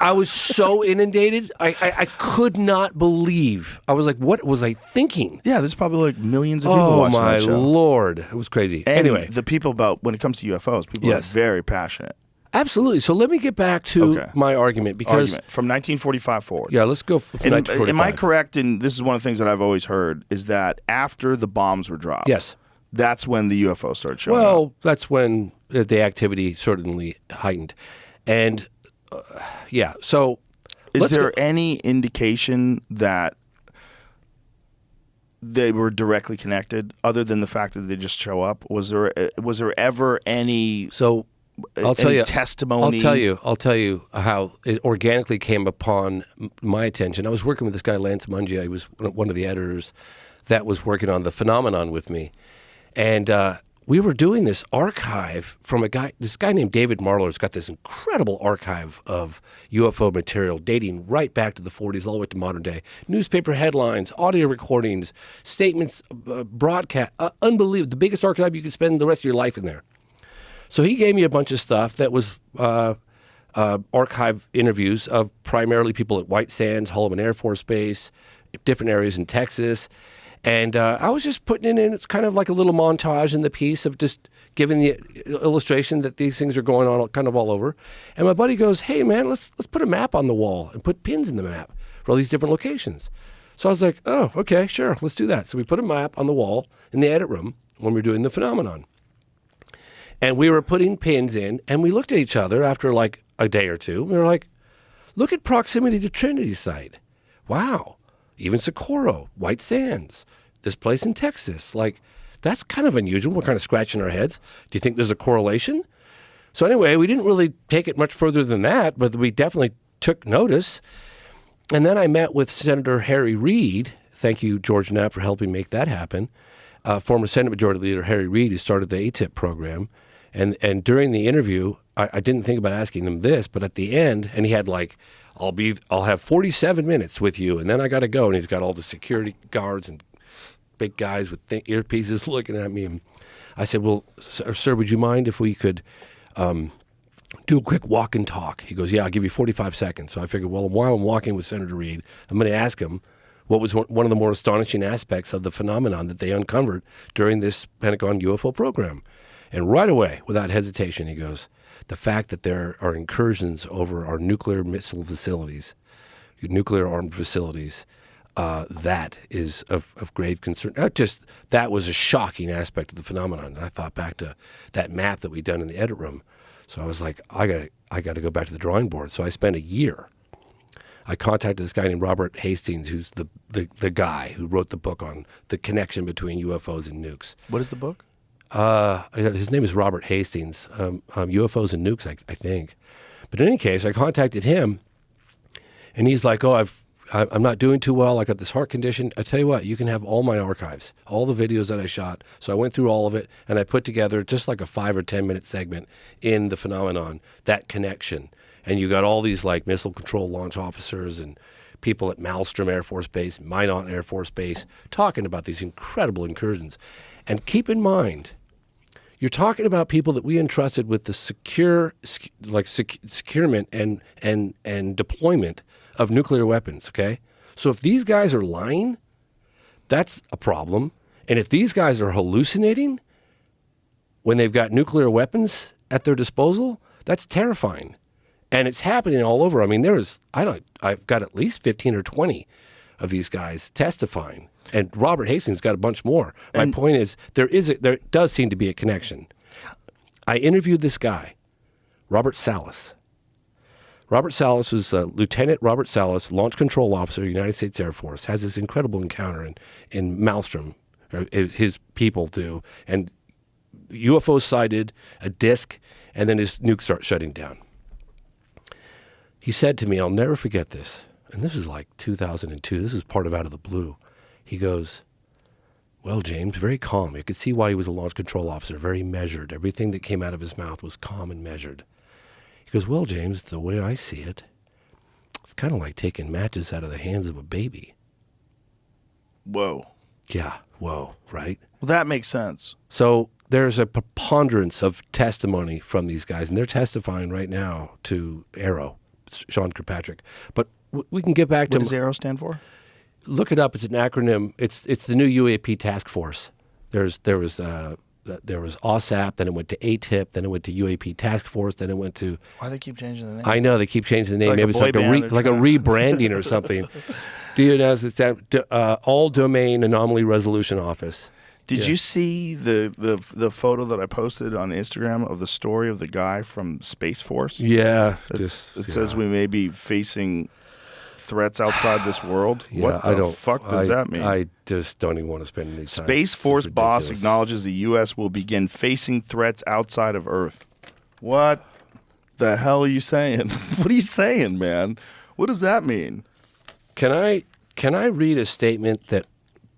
I was so inundated. I could not believe. I was like, what was I thinking? Yeah, there's probably like millions of people watching that show. Oh, my Lord. It was crazy. And anyway. the people when it comes to UFOs, people are very passionate. Absolutely. So let me get back to my argument because from 1945 forward. Yeah, let's go from 1945. Am I correct? And this is one of the things that I've always heard is that after the bombs were dropped, yes, that's when the UFO started showing up. Well, that's when the activity certainly heightened, and So, is there any indication that they were directly connected, other than the fact that they just show up? Was there ever any? So. I'll tell you testimony. I'll tell you how it organically came upon my attention. I was working with this guy Lance Mungia. He was one of the editors that was working on the phenomenon with me, and we were doing this archive from this guy named David Marler's got this incredible archive of UFO material dating right back to the 40s, all the way to modern day. Newspaper headlines, audio recordings, statements, broadcast. Unbelievable. The biggest archive you could spend the rest of your life in there. So he gave me a bunch of stuff that was archive interviews of primarily people at White Sands, Holloman Air Force Base, different areas in Texas. And I was just putting it in. It's kind of like a little montage in the piece of just giving the illustration that these things are going on kind of all over. And my buddy goes, hey, man, let's put a map on the wall and put pins in the map for all these different locations. So I was like, oh, okay, sure, let's do that. So we put a map on the wall in the edit room when we were doing the phenomenon. And we were putting pins in, and we looked at each other after like a day or two. We were like, look at proximity to Trinity Site. Wow. Even Socorro, White Sands, this place in Texas. Like, that's kind of unusual. We're kind of scratching our heads. Do you think there's a correlation? So anyway, we didn't really take it much further than that, but we definitely took notice. And then I met with Senator Harry Reid. Thank you, George Knapp, for helping make that happen. Former Senate Majority Leader Harry Reid, who started the ATIP program. And during the interview, I didn't think about asking him this, but at the end, and he had like, I'll have 47 minutes with you, and then I got to go. And he's got all the security guards and big guys with earpieces looking at me. And I said, well, sir, would you mind if we could do a quick walk and talk? He goes, yeah, I'll give you 45 seconds. So I figured, well, while I'm walking with Senator Reid, I'm going to ask him what was one of the more astonishing aspects of the phenomenon that they uncovered during this Pentagon UFO program. And right away, without hesitation, he goes, the fact that there are incursions over our nuclear missile facilities, nuclear armed facilities, that is of grave concern. That was a shocking aspect of the phenomenon. And I thought back to that map that we'd done in the edit room. So I was like, I got to go back to the drawing board. So I spent a year. I contacted this guy named Robert Hastings, who's the guy who wrote the book on the connection between UFOs and nukes. What is the book? His name is Robert Hastings, UFOs and Nukes, I think. But in any case, I contacted him, and he's like, oh, I'm not doing too well. I got this heart condition. I tell you what, you can have all my archives, all the videos that I shot. So I went through all of it, and I put together just like a 5 or 10 minute segment in the phenomenon, that connection. And you got all these like missile control launch officers and people at Malmstrom Air Force Base, Minot Air Force Base, talking about these incredible incursions. And keep in mind, you're talking about people that we entrusted with the securement and deployment of nuclear weapons, okay? So if these guys are lying, that's a problem. And if these guys are hallucinating when they've got nuclear weapons at their disposal, that's terrifying. And it's happening all over. I mean, I've got at least 15 or 20 of these guys testifying. And Robert Hastings got a bunch more. My point is, there does seem to be a connection. I interviewed this guy, Robert Salas. Robert Salas was Lieutenant Robert Salas, Launch Control Officer, United States Air Force, has this incredible encounter in Malmstrom, or his people do, and UFO sighted, a disc, and then his nuke starts shutting down. He said to me, I'll never forget this, and this is like 2002, this is part of Out of the Blue. He goes, well, James, very calm. You could see why he was a launch control officer, very measured. Everything that came out of his mouth was calm and measured. He goes, well, James, the way I see it, it's kind of like taking matches out of the hands of a baby. Whoa. Yeah, whoa, right? Well, that makes sense. So there's a preponderance of testimony from these guys, and they're testifying right now to AARO, Sean Kirkpatrick. But we can get back to... What does AARO stand for? Look it up. It's an acronym. It's the new UAP task force. There was OSAP, then it went to ATIP, then it went to UAP task force, then it went to... Why do they keep changing the name? I know they keep changing the name. Like maybe it's like a rebranding or something. DNS, All Domain Anomaly Resolution Office. Did you see the photo that I posted on Instagram of the story of the guy from Space Force? Yeah. It says we may be facing threats outside this world. Yeah, what the fuck does that mean? I just don't even want to spend any time. Space Force boss acknowledges the U.S. will begin facing threats outside of Earth. What the hell are you saying? What are you saying, man? What does that mean? Can I read a statement that...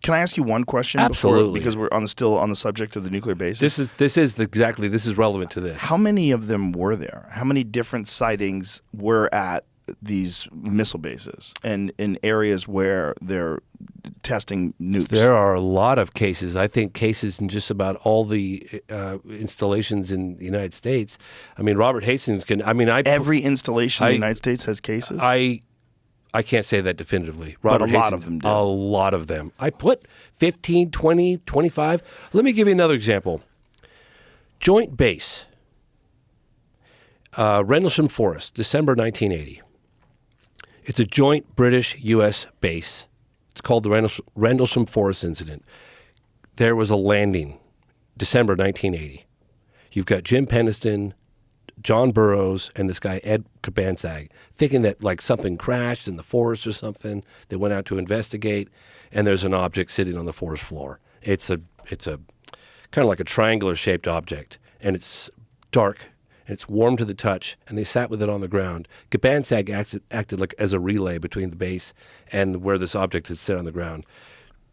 Can I ask you one question? Absolutely. Because we're still on the subject of the nuclear bases. This is relevant to this. How many of them were there? How many different sightings were at these missile bases and in areas where they're testing nukes? There are a lot of cases. I think cases in just about all the installations in the United States. I mean, Robert Hastings can... Every installation in the United States has cases? I can't say that definitively. But a lot of them do. A lot of them. I put 15, 20, 25. Let me give you another example. Joint Base, Rendlesham Forest, December 1980. It's a joint British-U.S. base. It's called the Rendlesham Forest Incident. There was a landing, December 1980. You've got Jim Peniston, John Burroughs, and this guy Ed Kabansag, thinking that like something crashed in the forest or something. They went out to investigate, and there's an object sitting on the forest floor. It's a kind of like a triangular-shaped object, and it's dark, and it's warm to the touch, and they sat with it on the ground. Gabansag acted like as a relay between the base and where this object had sit on the ground.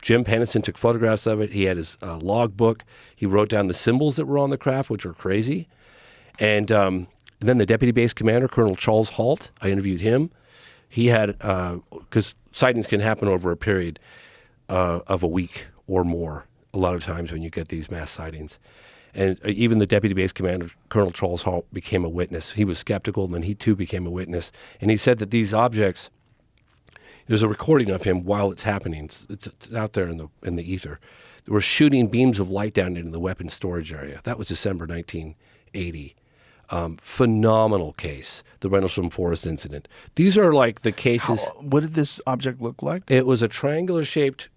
Jim Pennison took photographs of it. He had his log book. He wrote down the symbols that were on the craft, which were crazy. And then the deputy base commander, Colonel Charles Halt, I interviewed him. He had, because sightings can happen over a period of a week or more, a lot of times when you get these mass sightings. And even the deputy base commander, Colonel Charles Halt, became a witness. He was skeptical, and then he too became a witness. And he said that these objects, there's a recording of him while it's happening. It's out there in the ether. They were shooting beams of light down into the weapons storage area. That was December 1980. Phenomenal case, the Rendlesham Forest incident. These are like the cases. What did this object look like? It was a triangular-shaped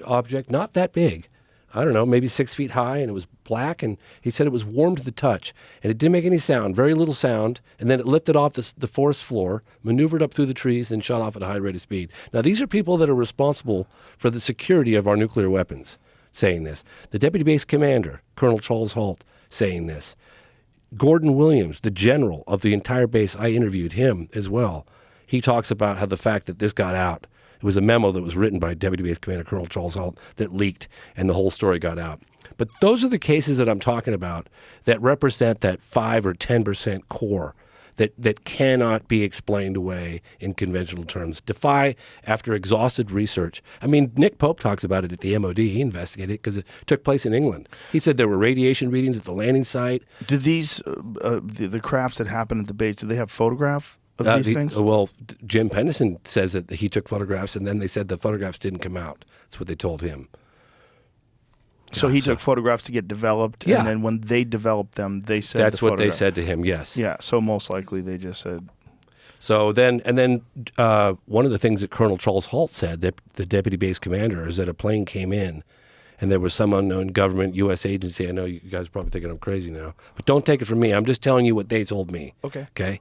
object, not that big. I don't know, maybe 6 feet high, and it was black, and he said it was warm to the touch, and it didn't make any sound, very little sound, and then it lifted off the forest floor, maneuvered up through the trees, and shot off at a high rate of speed. Now, these are people that are responsible for the security of our nuclear weapons saying this. The deputy base commander, Colonel Charles Halt, saying this. Gordon Williams, the general of the entire base, I interviewed him as well. He talks about how the fact that this got out, it was a memo that was written by Deputy Base Commander Colonel Charles Halt that leaked, and the whole story got out. But those are the cases that I'm talking about that represent that 5 or 10% core that cannot be explained away in conventional terms. Defy, after exhaustive research. I mean, Nick Pope talks about it at the MOD. He investigated it because it took place in England. He said there were radiation readings at the landing site. Do these, the crafts that happened at the base, do they have photograph of these things? Well, Jim Pennison says that he took photographs, and then they said the photographs didn't come out. That's what they told him. So he took photographs to get developed, Yeah. and then when they developed them, they said That's the what they photograph. said to him, yes. Yeah, so most likely they just said. So then one of the things that Colonel Charles Halt said, that the deputy base commander, is that a plane came in, and there was some unknown government U.S. agency. I know you guys are probably thinking I'm crazy now, but don't take it from me. I'm just telling you what they told me. Okay. Okay.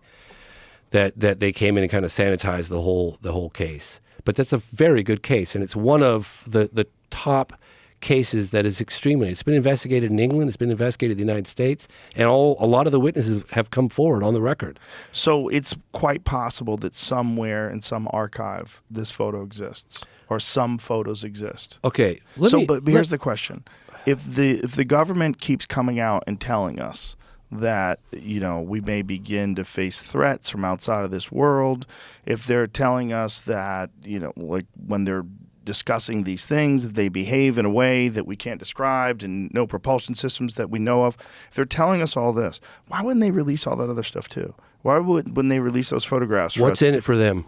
That they came in and kind of sanitized the whole case. But that's a very good case, and it's one of the top cases that is extremely. It's been investigated in England. It's been investigated in the United States, and a lot of the witnesses have come forward on the record. So it's quite possible that somewhere in some archive this photo exists, or some photos exist. Okay. But here's the question: if the government keeps coming out and telling us that we may begin to face threats from outside of this world, if they're telling us that like when they're discussing these things, that they behave in a way that we can't describe and no propulsion systems that we know of. If they're telling us all this, why wouldn't they release all that other stuff too? Why wouldn't they release those photographs? What's in it for them?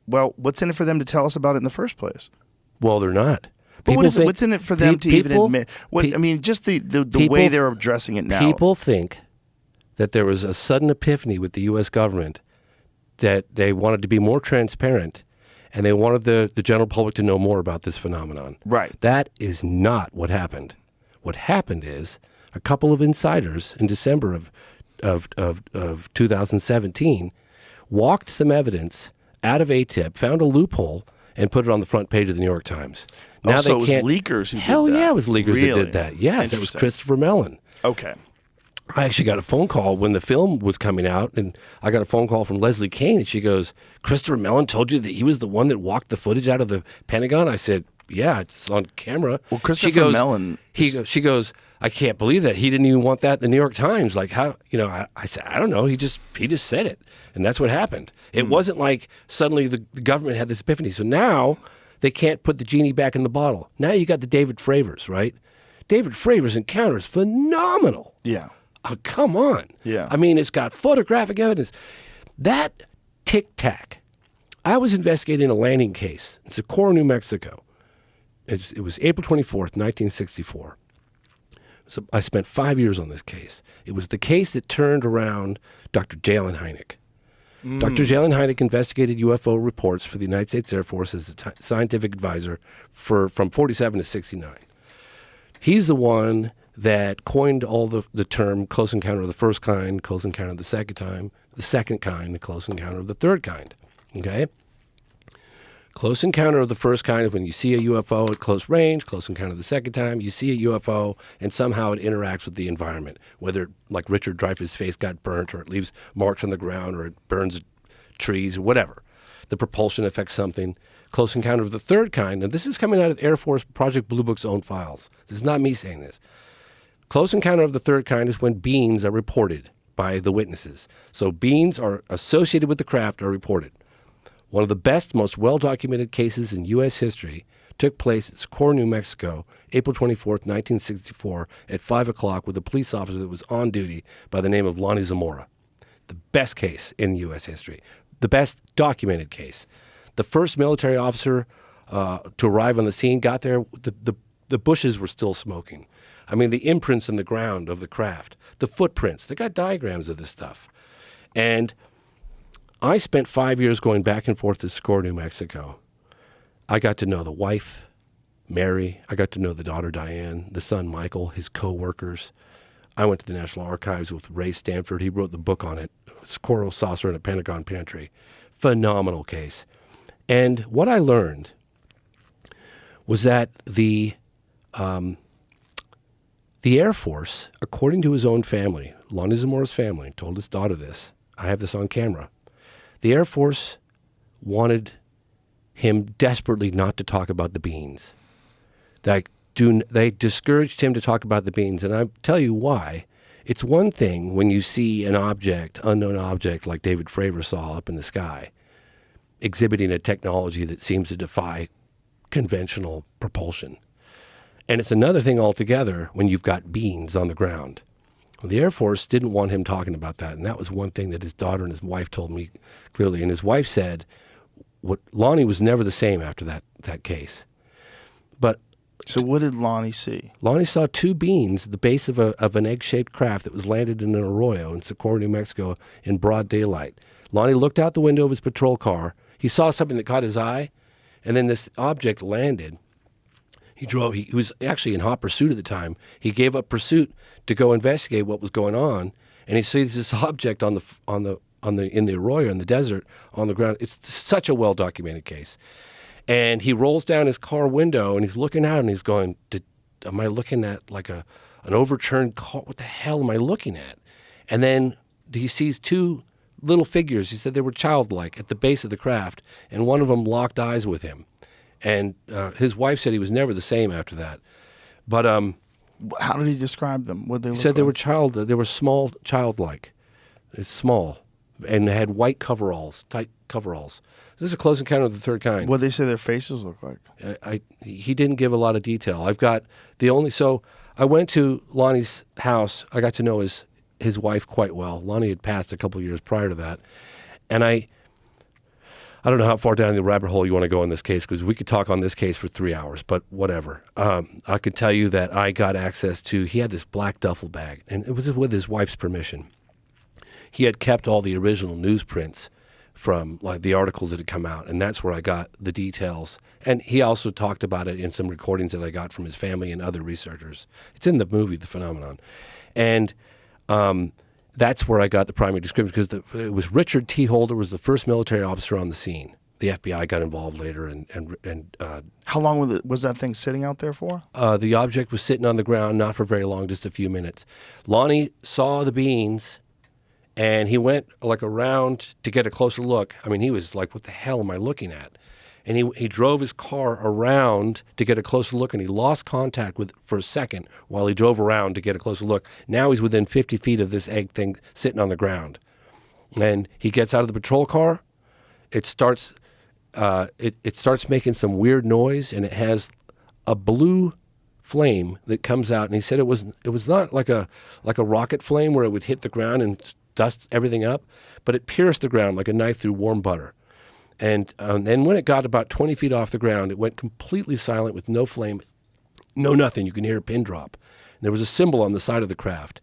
Well, what's in it for them to tell us about it in the first place? Well, they're not. But what's in it for them to even admit? Just the way they're addressing it now. People think that there was a sudden epiphany with the U.S. government that they wanted to be more transparent, and they wanted the general public to know more about this phenomenon. Right. That is not what happened. What happened is a couple of insiders in December of 2017 walked some evidence out of ATIP, found a loophole, and put it on the front page of the New York Times. Now so it was leakers who Hell did that. yeah, it was leakers Really? that did that. Yes, it was Interesting. Christopher Mellon. Okay. I actually got a phone call when the film was coming out, and I got a phone call from Leslie Kane, and she goes, Christopher Mellon told you that he was the one that walked the footage out of the Pentagon? I said, yeah, it's on camera. Well, Christopher Mellon... She goes, I can't believe that. He didn't even want that in the New York Times. Like, how, I said, I don't know. He just said it, and that's what happened. It wasn't like suddenly the government had this epiphany. So now they can't put the genie back in the bottle. Now you got the David Fravors, right? David Fravors' encounter is phenomenal. Yeah. Oh, come on. Yeah. I mean, it's got photographic evidence. That tic-tac. I was investigating a landing case in Socorro, New Mexico. It was April 24th, 1964. So I spent 5 years on this case. It was the case that turned around Dr. Jalen Hynek. Dr. Jalen Hynek investigated UFO reports for the United States Air Force as a scientific advisor from 47 to 69. He's the one that coined all the term close encounter of the first kind, close encounter of the second kind, the close encounter of the third kind. Okay? Close encounter of the first kind is when you see a UFO at close range. Close encounter the second time, you see a UFO and somehow it interacts with the environment, whether like Richard Dreyfuss' face got burnt or it leaves marks on the ground or it burns trees or whatever. The propulsion affects something. Close encounter of the third kind, and this is coming out of Air Force Project Blue Book's own files. This is not me saying this. Close encounter of the third kind is when beings are reported by the witnesses. So beings are associated with the craft are reported. One of the best, most well-documented cases in U.S. history took place at Socorro, New Mexico, April 24th, 1964, at 5 o'clock with a police officer that was on duty by the name of Lonnie Zamora. The best case in U.S. history. The best documented case. The first military officer to arrive on the scene got there, the bushes were still smoking. I mean, the imprints in the ground of the craft, the footprints, they got diagrams of this stuff. And I spent 5 years going back and forth to Socorro, New Mexico. I got to know the wife, Mary. I got to know the daughter, Diane, the son, Michael, his co-workers. I went to the National Archives with Ray Stanford. He wrote the book on it, Socorro Saucer in a Pentagon Pantry. Phenomenal case. And what I learned was that the Air Force, according to his own family, Lonnie Zamora's family, told his daughter this. I have this on camera. The Air Force wanted him desperately not to talk about the beans. They discouraged him to talk about the beans, and I tell you why. It's one thing when you see an object, unknown object like David Fravor saw up in the sky, exhibiting a technology that seems to defy conventional propulsion. And it's another thing altogether when you've got beans on the ground. Well, the Air Force didn't want him talking about that, and that was one thing that his daughter and his wife told me clearly. And his wife said, Lonnie was never the same after that case. But So what did Lonnie see? Lonnie saw two beans at the base of an egg-shaped craft that was landed in an arroyo in Socorro, New Mexico in broad daylight. Lonnie looked out the window of his patrol car. He saw something that caught his eye, and then this object landed. He drove. He was actually in hot pursuit at the time. He gave up pursuit to go investigate what was going on, and he sees this object in the arroyo in the desert on the ground. It's such a well-documented case. And he rolls down his car window and he's looking out and he's going, am I looking at like an overturned car? What the hell am I looking at? And then he sees two little figures. He said they were childlike at the base of the craft, and one of them locked eyes with him. And his wife said he was never the same after that. But How did he describe them? What they he look said like? they were small, childlike. It's small, and they had white coveralls, tight coveralls. This is a close encounter of the third kind. What they say their faces look like? He didn't give a lot of detail. So I went to Lonnie's house. I got to know his wife quite well. Lonnie had passed a couple of years prior to that, and I don't know how far down the rabbit hole you want to go in this case, because we could talk on this case for 3 hours, but whatever. I could tell you that I got access to, he had this black duffel bag, and it was with his wife's permission. He had kept all the original newsprints from like the articles that had come out, and that's where I got the details. And he also talked about it in some recordings that I got from his family and other researchers. It's in the movie, The Phenomenon. And that's where I got the primary description, because it was Richard T. Holder was the first military officer on the scene. The FBI got involved later, and How long was that thing sitting out there for? the object was sitting on the ground, not for very long, just a few minutes. Lonnie saw the beans, and he went like around to get a closer look. I mean, he was like, what the hell am I looking at? And he drove his car around to get a closer look, and he lost contact with it for a second while he drove around to get a closer look. Now he's within 50 feet of this egg thing sitting on the ground. And he gets out of the patrol car. It starts making some weird noise, and it has a blue flame that comes out. And he said it was not like a rocket flame where it would hit the ground and dust everything up, but it pierced the ground like a knife through warm butter. And then when it got about 20 feet off the ground, it went completely silent with no flame, no nothing. You can hear a pin drop. And there was a symbol on the side of the craft.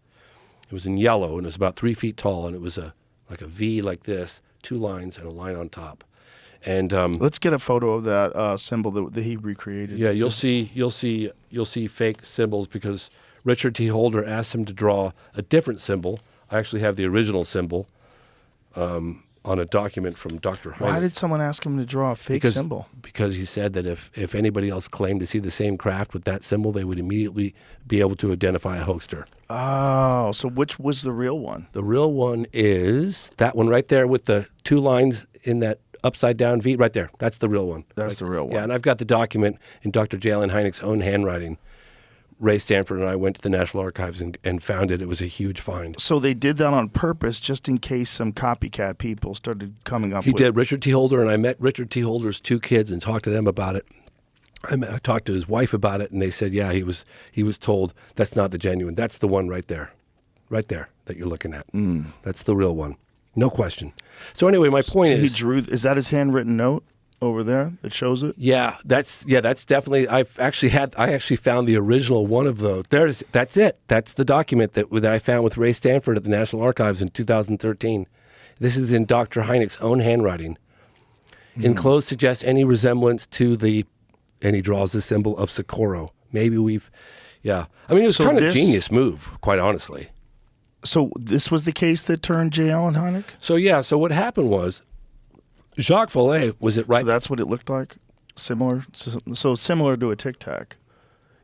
It was in yellow, and it was about 3 feet tall, and it was like a V like this, 2 lines and a line on top. And Let's get a photo of that symbol that he recreated. yeah, you'll see fake symbols, because Richard T. Holder asked him to draw a different symbol. I actually have the original symbol. on a document from Dr. Why Hynek. did someone ask him to draw a fake symbol? Because he said that if anybody else claimed to see the same craft with that symbol, they would immediately be able to identify a hoaxer. Oh, so which was the real one? The real one is that one right there with the two lines in that upside down V right there. That's the real one. That's the real one. Yeah, and I've got the document in Dr. Jalen Hynek's own handwriting. Ray Stanford and I went to the National Archives and found it. It was a huge find. So they did that on purpose just in case some copycat people started coming up He with did. Richard T. Holder, and I met Richard T. Holder's two kids and talked to them about it. I talked to his wife about it, and they said, yeah, he was told that's not the genuine. That's the one right there that you're looking at. That's the real one. No question. So anyway, my point So is... he drew, is that his handwritten note over there that shows it? Yeah, that's definitely. I actually found the original one of those. That's it. That's the document that I found with Ray Stanford at the National Archives in 2013. This is in Dr. Hynek's own handwriting. Enclosed suggests any resemblance to and he draws the symbol of Socorro. Maybe yeah. I mean, it was So kind of a this- genius move, quite honestly. So this was the case that turned J. Allen Hynek? So yeah, so what happened was Jacques Vallée was it right? So that's what it looked like? Similar? So similar to a Tic Tac.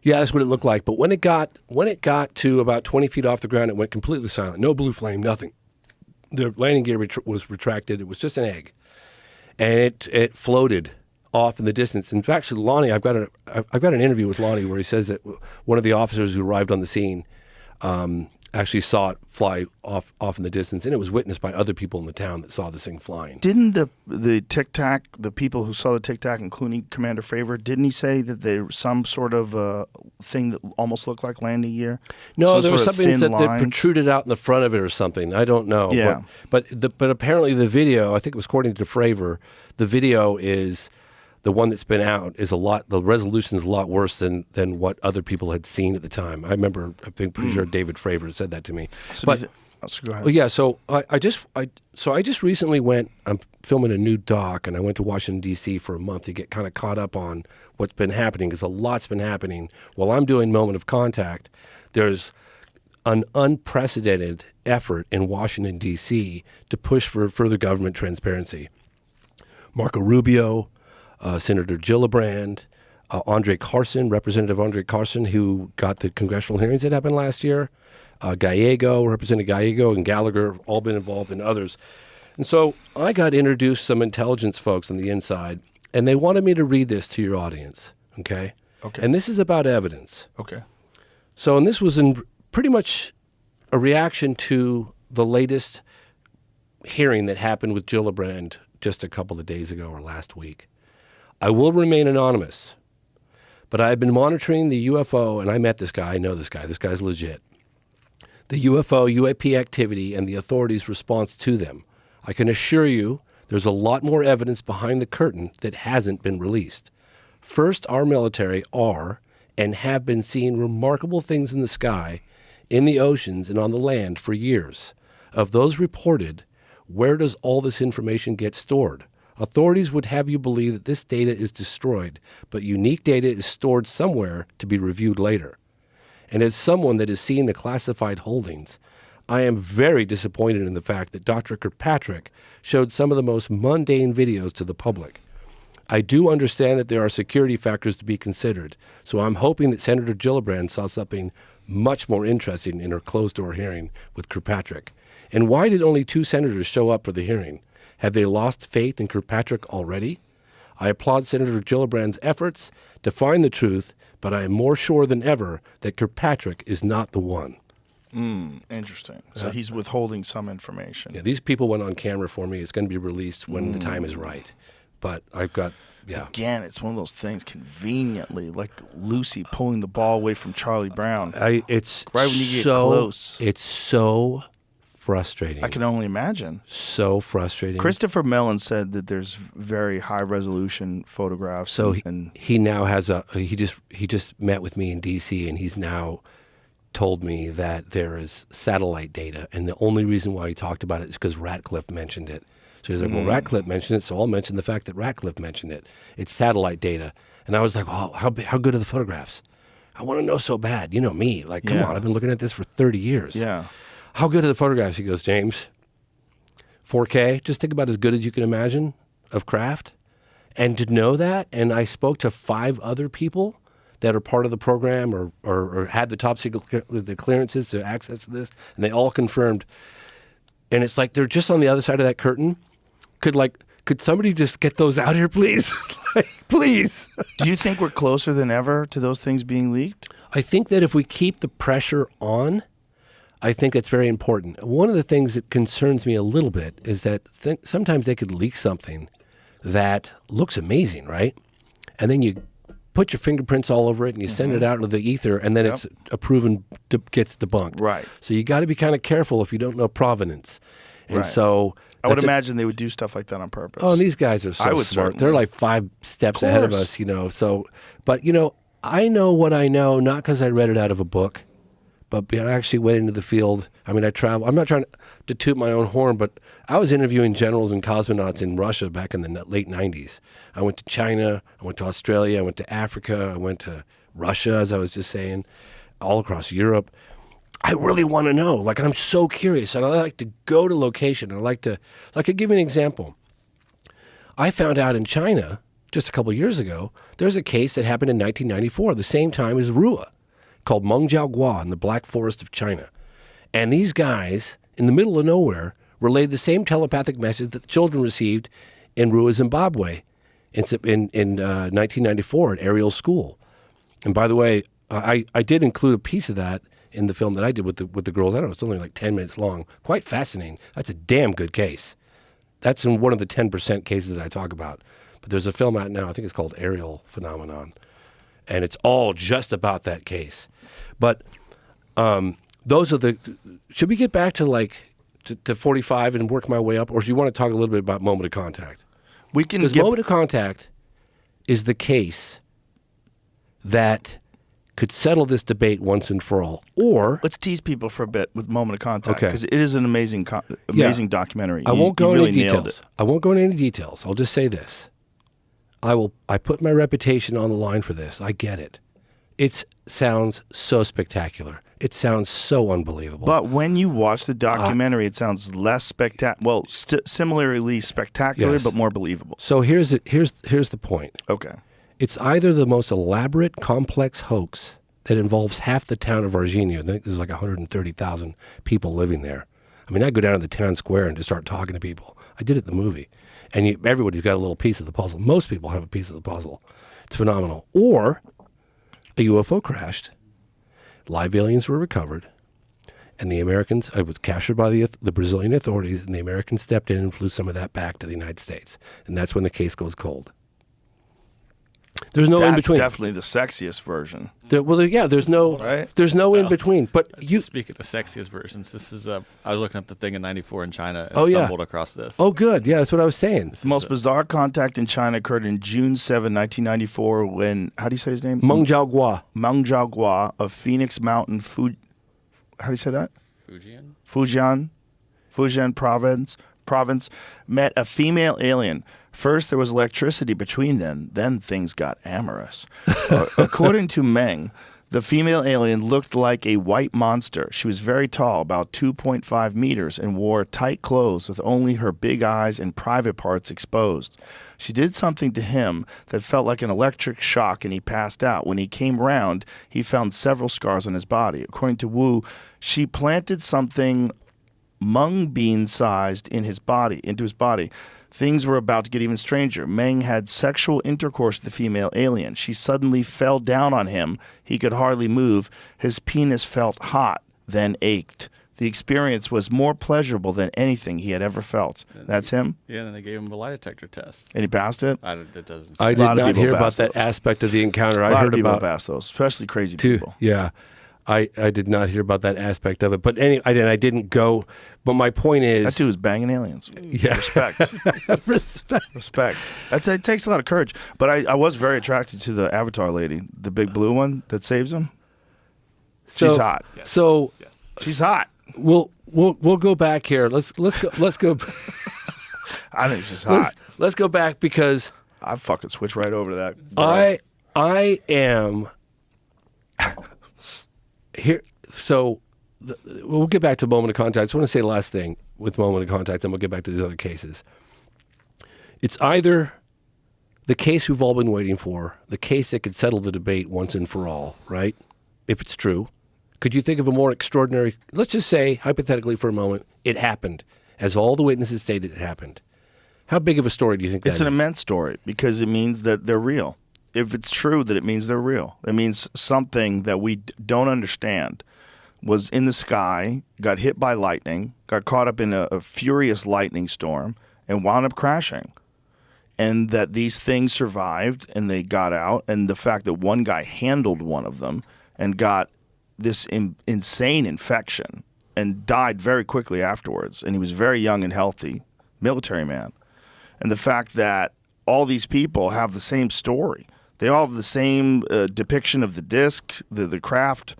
Yeah, that's what it looked like. But when it got to about 20 feet off the ground, it went completely silent. No blue flame, nothing. The landing gear was retracted. It was just an egg, and it floated off in the distance. In fact, Lonnie, I've got an interview with Lonnie where he says that one of the officers who arrived on the scene actually saw it fly off in the distance, and it was witnessed by other people in the town that saw this thing flying. Didn't the Tic Tac, the people who saw the Tic Tac, including Commander Fravor, didn't he say that there was some sort of thing that almost looked like landing gear? No, Some there was sort of something thin that lines? protruded out in the front of it or something. I don't know. Yeah. But apparently the video, I think it was according to Fravor, the video is the one that's been out is the resolution is a lot worse than what other people had seen at the time. I remember, I think, pretty sure David Fravor said that to me. So But go ahead. well, yeah, so I just recently went. I'm filming a new doc, and I went to Washington D.C. for a month to get kind of caught up on what's been happening because a lot's been happening while I'm doing Moment of Contact. There's an unprecedented effort in Washington D.C. to push for further government transparency. Marco Rubio, Senator Gillibrand, Representative Andre Carson, who got the congressional hearings that happened last year. Representative Gallego and Gallagher, all been involved, and others. And so I got introduced some intelligence folks on the inside, and they wanted me to read this to your audience, okay? Okay. And this is about evidence. Okay. So, and this was in pretty much a reaction to the latest hearing that happened with Gillibrand just a couple of days ago or last week. I will remain anonymous, but I've been monitoring the UFO, and I met this guy. I know this guy. This guy's legit. The UFO, UAP activity, and the authorities' response to them. I can assure you there's a lot more evidence behind the curtain that hasn't been released. First, our military are and have been seeing remarkable things in the sky, in the oceans, and on the land for years. Of those reported, where does all this information get stored? Authorities would have you believe that this data is destroyed, but unique data is stored somewhere to be reviewed later. And as someone that has seen the classified holdings, I am very disappointed in the fact that Dr. Kirkpatrick showed some of the most mundane videos to the public. I do understand that there are security factors to be considered, so I'm hoping that Senator Gillibrand saw something much more interesting in her closed-door hearing with Kirkpatrick. And why did only 2 senators show up for the hearing? Have they lost faith in Kirkpatrick already? I applaud Senator Gillibrand's efforts to find the truth, but I am more sure than ever that Kirkpatrick is not the one. Interesting. So he's withholding some information. Yeah, these people went on camera for me. It's going to be released when the time is right. But I've got, yeah. Again, it's one of those things conveniently, like Lucy pulling the ball away from Charlie Brown. It's Right when you get so close. It's so frustrating. I can only imagine. So frustrating. Christopher Mellon said that there's very high resolution photographs. So and he now has he just met with me in D.C. and he's now told me that there is satellite data, and the only reason why he talked about it is because Ratcliffe mentioned it. So he's like, well, Ratcliffe mentioned it, so I'll mention the fact that Ratcliffe mentioned it. It's satellite data. And I was like, well, how good are the photographs? I want to know so bad. You know me. Like, come Yeah. on, I've been looking at this for 30 years. yeah. How good are the photographs? He goes, James, 4K. Just think about as good as you can imagine of craft. And to know that, and I spoke to 5 other people that are part of the program or had the top secret the clearances to access to this, and they all confirmed. And it's like they're just on the other side of that curtain. Could somebody just get those out here, please? Please. Do you think we're closer than ever to those things being leaked? I think that if we keep the pressure on, I think it's very important. One of the things that concerns me a little bit is that sometimes they could leak something that looks amazing, right? And then you put your fingerprints all over it and you send it out into the ether, and then it's gets debunked. Right. So you got to be kind of careful if you don't know provenance. And Right. so I would imagine they would do stuff like that on purpose. Oh, and these guys are I so would smart. certainly. They're like 5 steps ahead of us, So, but I know what I know not because I read it out of a book, but I actually went into the field. I mean, I travel. I'm not trying to toot my own horn, but I was interviewing generals and cosmonauts in Russia back in the late 90s. I went to China. I went to Australia. I went to Africa. I went to Russia, as I was just saying, all across Europe. I really want to know. Like, I'm so curious, and I like to go to location. I like to, I'll give you an example. I found out in China just a couple of years ago, there's a case that happened in 1994, the same time as Rua, called Mengjiaogua in the Black Forest of China. And these guys, in the middle of nowhere, relayed the same telepathic message that the children received in Rua, Zimbabwe in 1994 at Ariel School. And by the way, I did include a piece of that in the film that I did with the girls. I don't know, it's only like 10 minutes long. Quite fascinating. That's a damn good case. That's in one of the 10% cases that I talk about. But there's a film out now, I think it's called Ariel Phenomenon. And it's all just about that case. But those are should we get back to to 45 and work my way up? Or do you want to talk a little bit about moment of contact? We can Because moment of contact is the case that could settle this debate once and for all. Or let's tease people for a bit with moment of contact, Okay. because it is an amazing documentary. I won't go you really into nailed details. it. I won't go into any details. I'll just say this. I put my reputation on the line for this. I get it. It sounds so spectacular. It sounds so unbelievable. But when you watch the documentary, it sounds less spectacular. Well, similarly spectacular, Yes. but more believable. So here's the point. Okay. It's either the most elaborate, complex hoax that involves half the town of Virginia. I think there's like 130,000 people living there. I mean, I go down to the town square and just start talking to people. I did it in the movie. And everybody's got a little piece of the puzzle. Most people have a piece of the puzzle. It's phenomenal. Or a UFO crashed, live aliens were recovered, and the Americans, it was captured by the Brazilian authorities, and the Americans stepped in and flew some of that back to the United States. And that's when the case goes cold. There's no in between. That's definitely the sexiest version. There's no Right? there's no in between. But Speaking of sexiest versions, this is I was looking up the thing in '94 in China and Oh, yeah. stumbled across this. oh, good, yeah, that's what I was saying. The most bizarre contact in China occurred in June 7, 1994, when, how do you say his name? Mengjiaogua. Mengjiaogua of Phoenix Mountain, how do you say that? Fujian province met a female alien. First, there was electricity between them. Then things got amorous. According to Meng, the female alien looked like a white monster. She was very tall, about 2.5 meters, and wore tight clothes with only her big eyes and private parts exposed. She did something to him that felt like an electric shock, and he passed out. When he came round, he found several scars on his body. According to Wu, she planted something mung bean sized into his body. Things were about to get even stranger. Meng had sexual intercourse with the female alien. She suddenly fell down on him. He could hardly move. His penis felt hot, then ached. The experience was more pleasurable than anything he had ever felt. That's him? Yeah, and then they gave him a lie detector test. And he passed it? It doesn't. I did lot of not people hear about pass that those. aspect of the encounter. A I lot heard of people about pass those, especially crazy too. people. Yeah, I did not hear about that aspect of it. But I didn't go. But my point is, That dude was banging aliens. Yeah. Respect. respect. It takes a lot of courage. But I was very attracted to the Avatar lady, the big blue one that saves him. She's hot. So She's hot. we'll go back here. Let's go. I think she's hot. Let's go back because I fucking switch right over to that. girl. I am here. So we'll get back to moment of contact. I just want to say the last thing. with Moment of Contact, and we'll get back to these other cases. It's either the case we've all been waiting for, the case that could settle the debate once and for all, right? If it's true. Could you think of a more extraordinary, let's just say, hypothetically for a moment, it happened, as all the witnesses stated it happened. How big of a story do you think that is? It's an immense story because it means that they're real. If it's true, that it means they're real. It means something that we don't understand was in the sky, got hit by lightning, got caught up in a furious lightning storm, and wound up crashing. And that these things survived and they got out, and the fact that one guy handled one of them and got this insane infection and died very quickly afterwards, and he was very young and healthy, military man. And the fact that all these people have the same story. They all have the same depiction of the disc, the craft.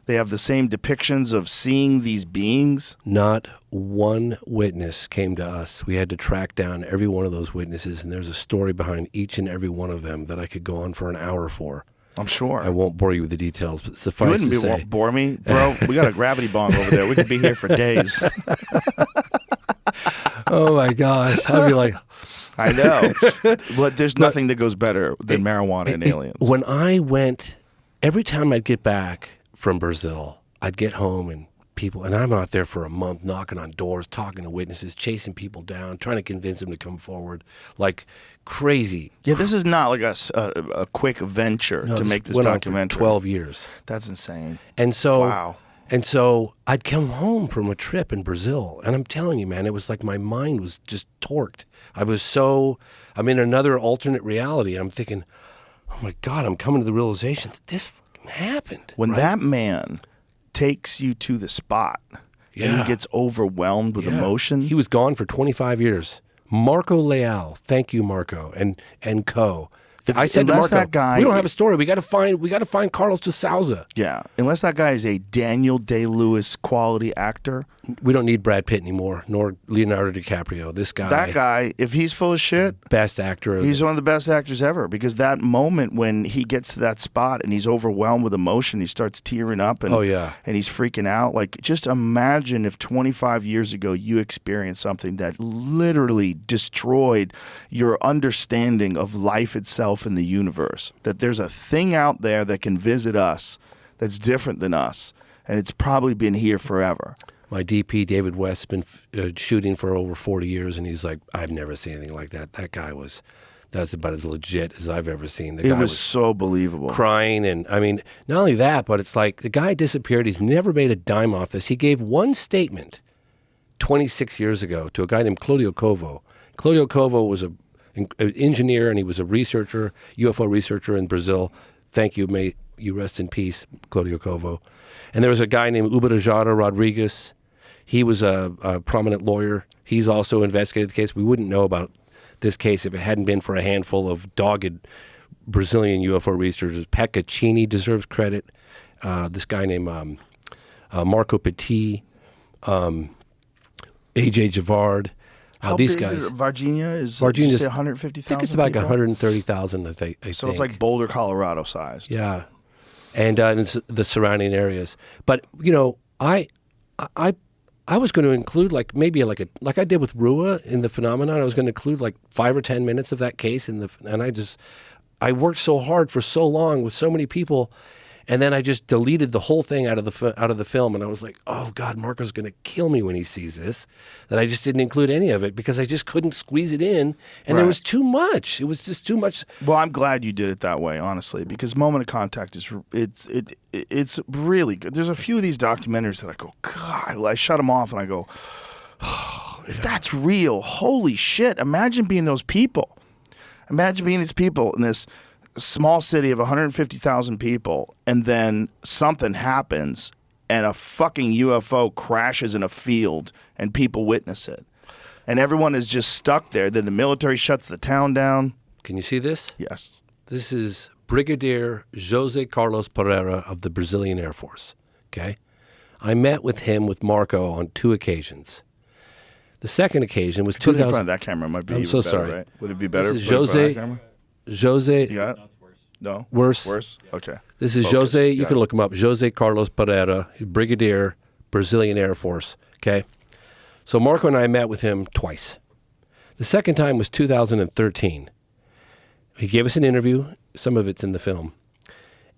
They have the same depictions of seeing these beings. Not one witness came to us. We had to track down every one of those witnesses, and there's a story behind each and every one of them that I could go on for an hour for. I'm sure. I won't bore you with the details, but You suffice to wouldn't say. bore me, bro. We got a gravity bong over there. We could be here for days. Oh my gosh. I'd be like, I know. But there's nothing that goes better than marijuana and aliens. When I went, every time I'd get back from Brazil, I'd get home and people, and I'm out there for a month knocking on doors, talking to witnesses, chasing people down, trying to convince them to come forward, like crazy. Yeah, this is not like a quick venture to make this went on for documentary. 12 years. That's insane. And so, Wow. And so I'd come home from a trip in Brazil, and I'm telling you, man, it was like my mind was just torqued. I'm in another alternate reality. I'm thinking, oh my God, I'm coming to the realization that this fucking happened. When right? that man takes you to the spot and Yeah. he gets overwhelmed with Yeah. emotion. He was gone for 25 years. Marco Leal, thank you, Marco, and co. I said to unless Marco, that guy- we don't have a story. We got to find Carlos de Souza. Yeah, unless that guy is a Daniel Day-Lewis quality actor. We don't need Brad Pitt anymore, nor Leonardo DiCaprio. This guy, That guy, if he's full of shit, best actor. he's one of the best actors ever, because that moment when he gets to that spot and he's overwhelmed with emotion, he starts tearing up and, Oh, yeah. and he's freaking out. Like, just imagine if 25 years ago you experienced something that literally destroyed your understanding of life itself in the universe. That there's a thing out there that can visit us that's different than us, and it's probably been here forever. My DP, David West, has been shooting for over 40 years, and he's like, I've never seen anything like that. That's about as legit as I've ever seen. The It guy was so believable. crying, and I mean, not only that, but it's like the guy disappeared. He's never made a dime off this. He gave one statement 26 years ago to a guy named Claudio Covo. Claudio Covo was an engineer, and he was a researcher, UFO researcher in Brazil. Thank you. May you rest in peace, Claudio Covo. And there was a guy named Uberajara Rodriguez. He was a prominent lawyer. He's also investigated the case. We wouldn't know about this case if it hadn't been for a handful of dogged Brazilian UFO researchers. Pekka Cini deserves credit. This guy named Marco Petit, AJ Javard. How These big guys. is Virginia? Is Virginia's- 150,000? I think it's about people? 130,000. I think. So it's like Boulder, Colorado sized. Yeah, and the surrounding areas. But you know, I was going to include like I did with Rua in the phenomenon. I was going to include like 5 or 10 minutes of that case and I worked so hard for so long with so many people, and then I just deleted the whole thing out of the film. And I was like, oh God, Marco's going to kill me when he sees this. That I just didn't include any of it because I just couldn't squeeze it in, and there Right. was too much. It was just too much. Well, I'm glad you did it that way, honestly, because Moment of Contact is it's really good. There's a few of these documentaries that I go, God, I shut them off and I go, if that's real, holy shit! Imagine being those people. Imagine being these people in this small city of 150,000 people, and then something happens, and a fucking UFO crashes in a field, and people witness it, and everyone is just stuck there. Then the military shuts the town down. Can you see this? Yes. This is Brigadier Jose Carlos Pereira of the Brazilian Air Force. Okay, I met with him with Marco on 2 occasions. The second occasion was Put it in 2000. front of that camera. Might be I'm even so better, sorry. right? Would it be better? This is if we put it in front of Jose. that camera? Jose. You got it? No. Worse. Worse. Okay. This is Focus. Jose. You Got can it. look him up. Jose Carlos Pereira, Brigadier, Brazilian Air Force. Okay. So Marco and I met with him twice. The second time was 2013. He gave us an interview. Some of it's in the film.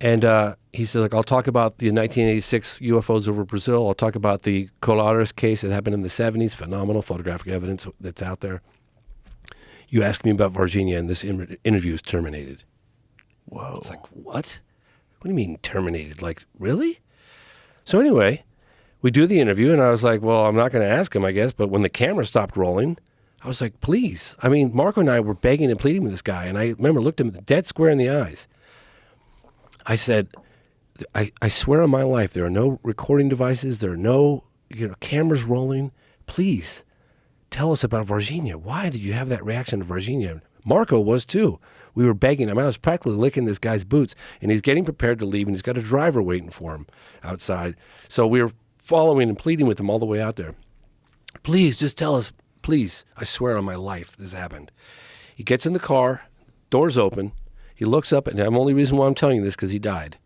And he said, like, I'll talk about the 1986 UFOs over Brazil. I'll talk about the Colares case that happened in the 70s. Phenomenal photographic evidence that's out there. You asked me about Varginha, and this interview is terminated. Whoa. It's like, what? What do you mean terminated? Like, really? So anyway, we do the interview, and I was like, well, I'm not going to ask him, I guess. But when the camera stopped rolling, I was like, please. I mean, Marco and I were begging and pleading with this guy, and I remember looked him dead square in the eyes. I said, I swear on my life, there are no recording devices. There are no cameras rolling. Please tell us about Varginha. Why did you have that reaction to Varginha? Marco was too. We were begging him. I was practically licking this guy's boots, and he's getting prepared to leave, and he's got a driver waiting for him outside. So we were following and pleading with him all the way out there. Please, just tell us, please. I swear on my life this happened. He gets in the car, doors open. He looks up, and the only reason why I'm telling you this because he died.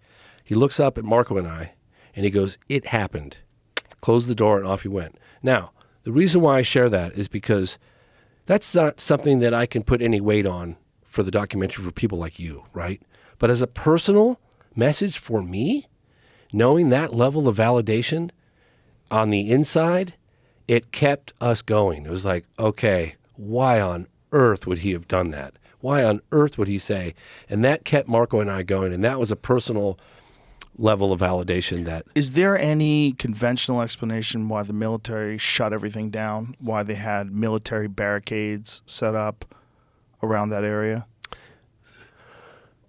He looks up at Marco and I, and he goes, it happened. Closed the door, and off he went. Now, the reason why I share that is because that's not something that I can put any weight on for the documentary for people like you, right? But as a personal message for me, knowing that level of validation on the inside, it kept us going. It was like, okay, why on earth would he have done that? Why on earth would he say? And that kept Marco and I going, and that was a personal level of validation. That is there any conventional explanation why the military shut everything down? Why they had military barricades set up around that area?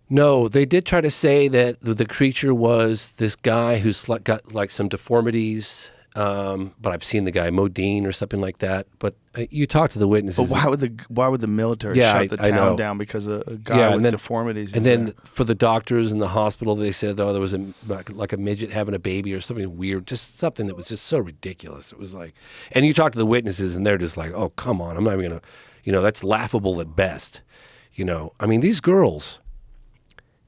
No, they did try to say that the creature was this guy who's got like some deformities. But I've seen the guy Modine or something like that. But you talk to the witnesses. But why would the military shut the town down because a guy with deformities? And then for the doctors in the hospital, they said, oh, there was like a midget having a baby or something weird, just something that was just so ridiculous. It was like, and you talk to the witnesses, and they're just like, oh, come on, I'm not even gonna, that's laughable at best. I mean, these girls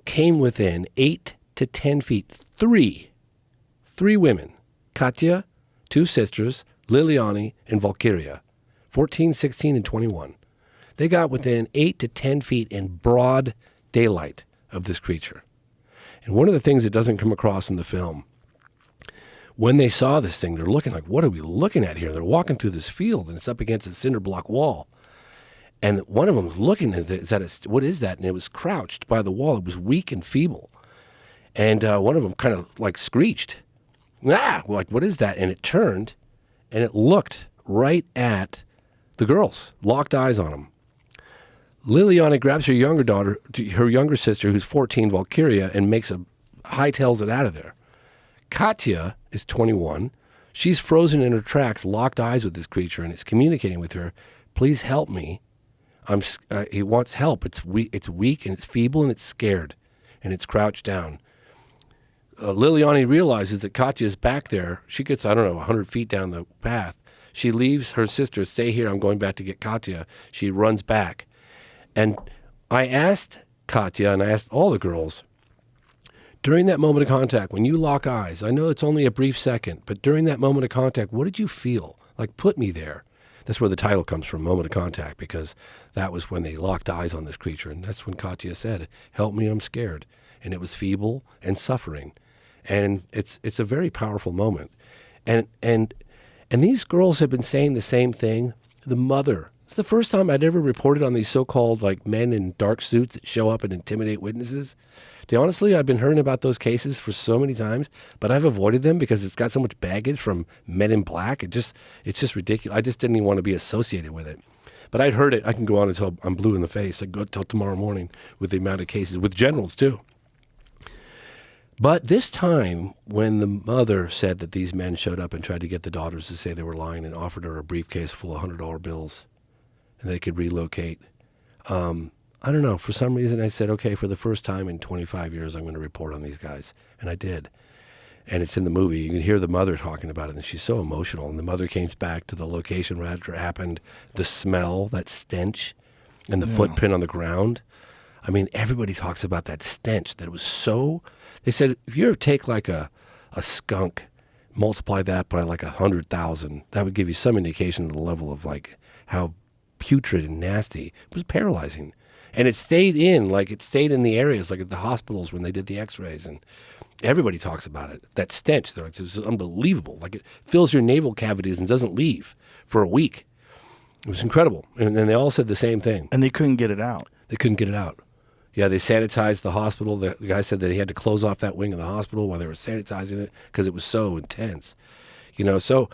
came within 8 to 10 feet. Three women, Katya, 2 sisters, Liliani and Valkyria, 14, 16, and 21. They got within 8 to 10 feet in broad daylight of this creature. And one of the things that doesn't come across in the film, when they saw this thing, they're looking like, what are we looking at here? They're walking through this field, and it's up against a cinder block wall. And one of them was looking at it, what is that? And it was crouched by the wall. It was weak and feeble. And one of them kind of like screeched. Like, what is that? And it turned, and it looked right at the girls, locked eyes on them. Liliana grabs her younger sister, who's 14, Valkyria, and hightails it out of there. Katya is 21. She's frozen in her tracks, locked eyes with this creature, and it's communicating with her. Please help me. He wants help. It's weak, and it's feeble, and it's scared, and it's crouched down. Liliani realizes that Katya is back there. She gets, 100 feet down the path. She leaves her sister, stay here, I'm going back to get Katya. She runs back. And I asked Katya, and I asked all the girls, during that moment of contact, when you lock eyes, I know it's only a brief second, but during that moment of contact, what did you feel? Like, put me there. That's where the title comes from, Moment of Contact, because that was when they locked eyes on this creature. And that's when Katya said, help me, I'm scared. And it was feeble and suffering. And it's a very powerful moment. And these girls have been saying the same thing. The mother, it's the first time I'd ever reported on these so-called like men in dark suits that show up and intimidate witnesses. Honestly, I've been hearing about those cases for so many times, but I've avoided them because it's got so much baggage from men in black. It's just ridiculous. I just didn't even want to be associated with it. But I'd heard it. I can go on until I'm blue in the face. I go until tomorrow morning with the amount of cases, with generals too. But this time, when the mother said that these men showed up and tried to get the daughters to say they were lying and offered her a briefcase full of $100 bills and they could relocate, I don't know. For some reason, I said, okay, for the first time in 25 years, I'm going to report on these guys. And I did. And it's in the movie. You can hear the mother talking about it, and she's so emotional. And the mother came back to the location where it happened, the smell, that stench, and the footprint on the ground. I mean, everybody talks about that stench, that it was so... They said, if you ever take like a skunk, multiply that by like 100,000. That would give you some indication of the level of like how putrid and nasty. It was paralyzing. And it stayed in the areas, like at the hospitals when they did the x-rays, and everybody talks about it. That stench, it's unbelievable. Like it fills your navel cavities and doesn't leave for a week. It was incredible. And they all said the same thing. And they couldn't get it out. They couldn't get it out. Yeah, they sanitized the hospital. The guy said that he had to close off that wing of the hospital while they were sanitizing it because it was so intense. So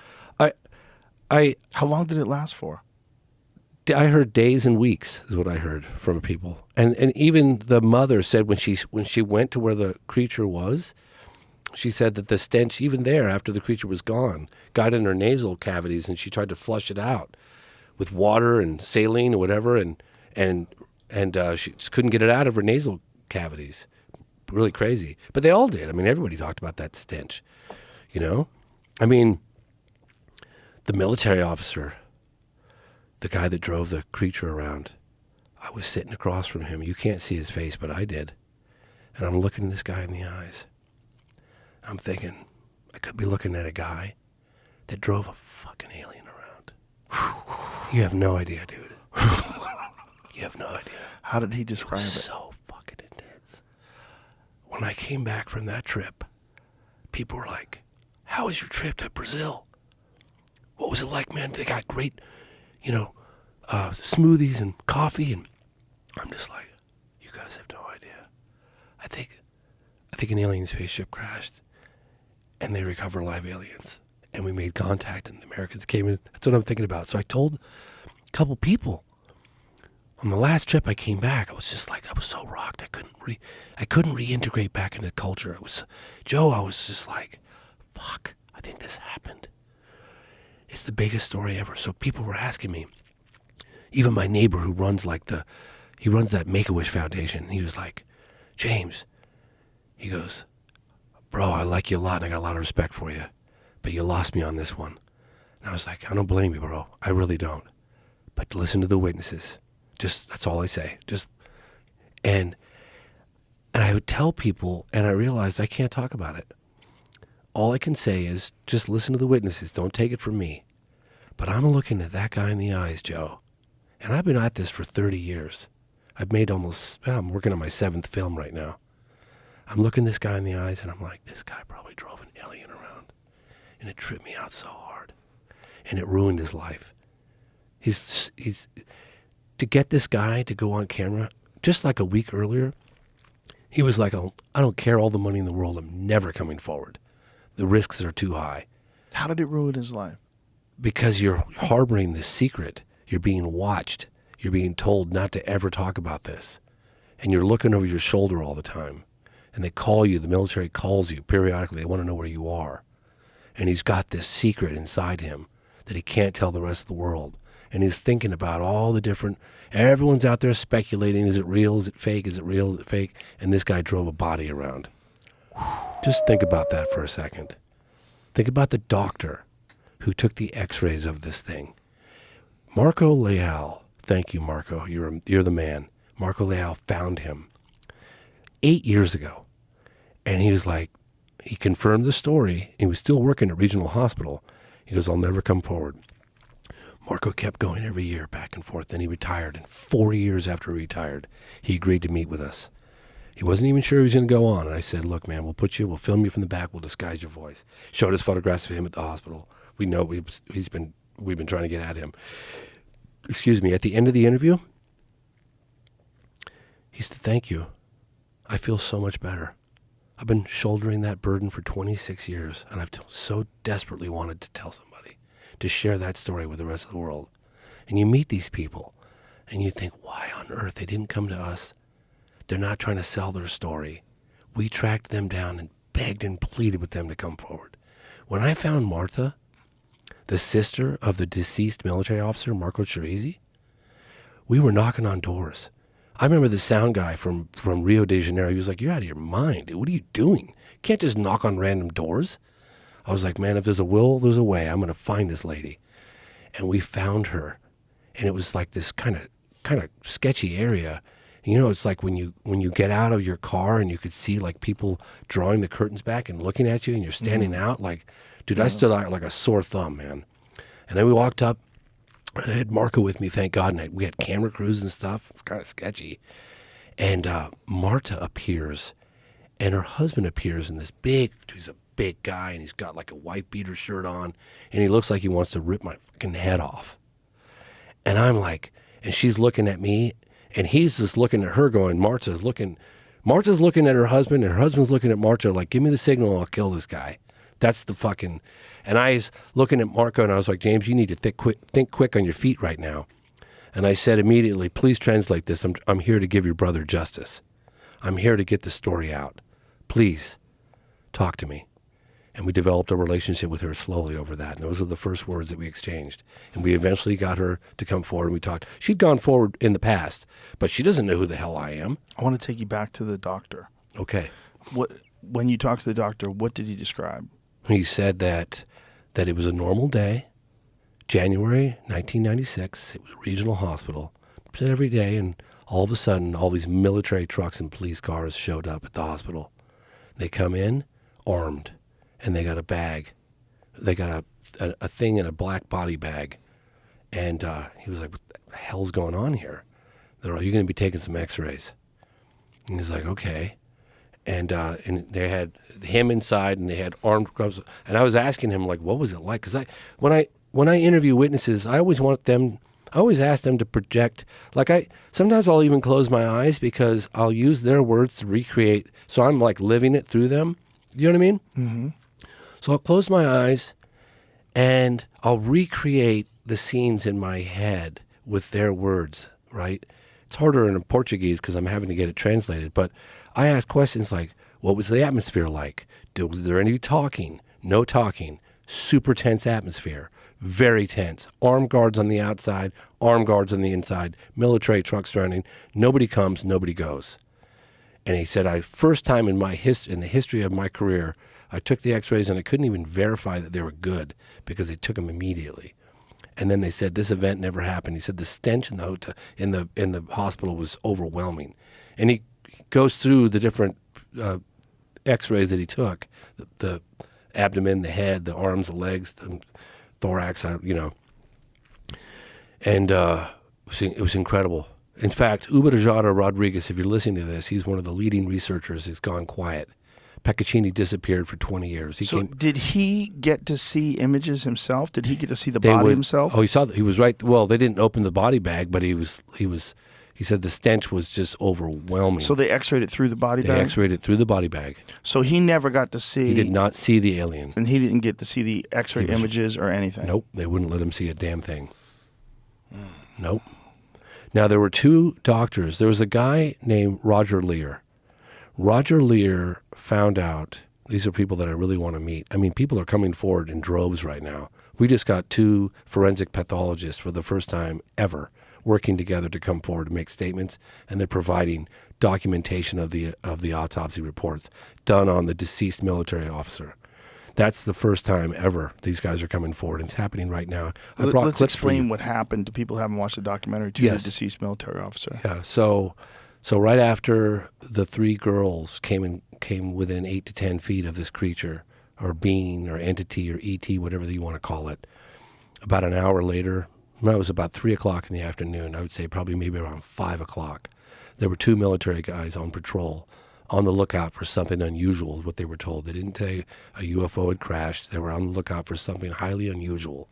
How long did it last for? I heard days and weeks is what I heard from people. And even the mother said when she went to where the creature was, she said that the stench, even there after the creature was gone, got in her nasal cavities, and she tried to flush it out with water and saline or whatever, and she just couldn't get it out of her nasal cavities. Really crazy. But they all did. I mean, everybody talked about that stench, I mean, the military officer, the guy that drove the creature around, I was sitting across from him. You can't see his face, but I did. And I'm looking this guy in the eyes. I'm thinking, I could be looking at a guy that drove a fucking alien around. You have no idea, dude. You have no idea. How did he describe it? So fucking intense. When I came back from that trip, people were like, how was your trip to Brazil? What was it like, man? They got great, smoothies and coffee, and I'm just like, you guys have no idea. I think an alien spaceship crashed, and they recovered live aliens, and we made contact, and the Americans came in. That's what I'm thinking about. So I told a couple people. On the last trip I came back, I was just like, I was so rocked. I couldn't reintegrate back into culture. I was just like, fuck, I think this happened. It's the biggest story ever. So people were asking me, even my neighbor who runs he runs that Make-A-Wish Foundation. He was like, James, he goes, bro, I like you a lot and I got a lot of respect for you, but you lost me on this one. And I was like, I don't blame you, bro. I really don't. But listen to the witnesses. That's all I say. And I would tell people, and I realized I can't talk about it. All I can say is just listen to the witnesses. Don't take it from me. But I'm looking at that guy in the eyes, Joe. And I've been at this for 30 years. I'm working on my 7th film right now. I'm looking this guy in the eyes, and I'm like, this guy probably drove an alien around. And it tripped me out so hard. And it ruined his life. He's to get this guy to go on camera, just like a week earlier, he was like, I don't care all the money in the world. I'm never coming forward. The risks are too high. How did it ruin his life? Because you're harboring this secret. You're being watched. You're being told not to ever talk about this. And you're looking over your shoulder all the time. And they call you, the military calls you periodically. They want to know where you are. And he's got this secret inside him that he can't tell the rest of the world. And he's thinking about all the everyone's out there speculating, is it real, is it fake, is it real, is it fake? And this guy drove a body around. Just think about that for a second. Think about the doctor who took the x-rays of this thing. Marco Leal, thank you, Marco, you're the man. Marco Leal found him 8 years ago. And he was like, he confirmed the story. He was still working at Regional Hospital. He goes, I'll never come forward. Marco kept going every year back and forth. Then he retired. And 4 years after he retired, he agreed to meet with us. He wasn't even sure he was going to go on. And I said, look, man, we'll film you from the back. We'll disguise your voice. Showed us photographs of him at the hospital. We know we've been trying to get at him. Excuse me. At the end of the interview, he said, thank you. I feel so much better. I've been shouldering that burden for 26 years, and I've so desperately wanted to tell somebody, to share that story with the rest of the world. And you meet these people, and you think, why on earth they didn't come to us? They're not trying to sell their story. We tracked them down and begged and pleaded with them to come forward. When I found Martha, the sister of the deceased military officer, Marco Chirizi, we were knocking on doors. I remember the sound guy from Rio de Janeiro. He was like, you're out of your mind, dude. What are you doing? You can't just knock on random doors. I was like, man, if there's a will, there's a way. I'm going to find this lady. And we found her. And it was like this kind of sketchy area. And You know, it's like when you get out of your car and you could see like people drawing the curtains back and looking at you, and you're standing out like, dude, I stood out like a sore thumb, man. And then we walked up. I had Marco with me, thank God, and we had camera crews and stuff. It's kind of sketchy. And Marta appears, and her husband appears in this he's a big guy, and he's got like a white beater shirt on, and he looks like he wants to rip my fucking head off. And I'm like, and she's looking at me, and he's just looking at her going, Marta's looking at her husband, and her husband's looking at Marta like, give me the signal, I'll kill this guy. That's the fucking... And I was looking at Marco, and I was like, James, you need to think quick on your feet right now. And I said immediately, please translate this. I'm here to give your brother justice. I'm here to get the story out. Please, talk to me. And we developed a relationship with her slowly over that. And those were the first words that we exchanged. And we eventually got her to come forward, and we talked. She'd gone forward in the past, but she doesn't know who the hell I am. I want to take you back to the doctor. Okay. When you talked to the doctor, what did he describe? He said that it was a normal day, January 1996. It was a regional hospital. He said every day, and all of a sudden, all these military trucks and police cars showed up at the hospital. They come in armed, and they got a bag. They got a thing in a black body bag. And he was like, what the hell's going on here? They're all, you're going to be taking some x-rays. And he's like, okay. And they had him inside, and they had armed guards. And I was asking him, like, what was it like? Because when I interview witnesses, I always ask them to project. Like sometimes I'll even close my eyes because I'll use their words to recreate. So I'm like living it through them. You know what I mean? Mm-hmm. So I'll close my eyes, and I'll recreate the scenes in my head with their words, right? It's harder in Portuguese because I'm having to get it translated, but I ask questions like, what was the atmosphere like? Was there any talking? No talking. Super tense atmosphere. Very tense. Armed guards on the outside, armed guards on the inside, military trucks running. Nobody comes, nobody goes. And he said, first time in in the history of my career, I took the x-rays and I couldn't even verify that they were good because they took them immediately. And then they said this event never happened. He said the stench in the hotel, in the hospital was overwhelming. And he goes through the different x-rays that he took, the abdomen, the head, the arms, the legs, the thorax, and it was incredible. In fact, Uberajada Rodriguez, if you're listening to this, he's one of the leading researchers. He's gone quiet. Peccaccini disappeared for 20 years. Did he get to see images himself? Did he get to see the body himself? Oh, he saw that. He was right. Well, they didn't open the body bag, but he said the stench was just overwhelming. So they x-rayed it through the body bag? They x-rayed it through the body bag. So he never got to see... He did not see the alien. And he didn't get to see the x-ray images or anything? Nope. They wouldn't let him see a damn thing. Nope. Now, there were two doctors. There was a guy named Roger Lear. Roger Lear found out, these are people that I really want to meet. I mean, people are coming forward in droves right now. We just got two forensic pathologists for the first time ever working together to come forward to make statements, and they're providing documentation of the autopsy reports done on the deceased military officer. That's the first time ever these guys are coming forward, and it's happening right now. Let's explain what happened to people who haven't watched the documentary to the deceased military officer. Yeah, so right after the three girls came within 8 to 10 feet of this creature or being or entity or ET, whatever you want to call it, about an hour later, it was about 3 o'clock in the afternoon, I would say probably maybe around 5 o'clock, there were two military guys on patrol on the lookout for something unusual, is what they were told. They didn't say a UFO had crashed. They were on the lookout for something highly unusual.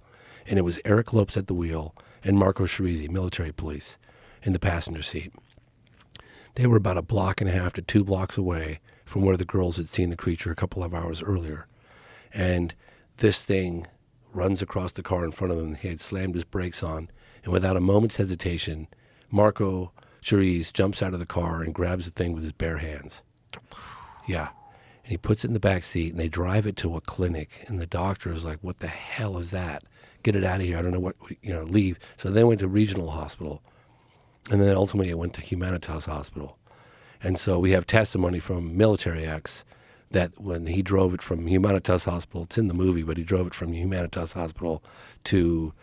And it was Eric Lopes at the wheel and Marco Chirizi, military police, in the passenger seat. They were about 1.5 blocks to 2 blocks away from where the girls had seen the creature a couple of hours earlier. And this thing runs across the car in front of them. He had slammed his brakes on, and without a moment's hesitation, Marco Chirizi jumps out of the car and grabs the thing with his bare hands. Yeah. And he puts it in the back seat, and they drive it to a clinic, and the doctor is like, what the hell is that? Get it out of here. I don't know what, leave. So they went to regional hospital, and then ultimately it went to Humanitas Hospital. And so we have testimony from Military X that when he drove it from Humanitas Hospital, it's in the movie, but he drove it from Humanitas Hospital to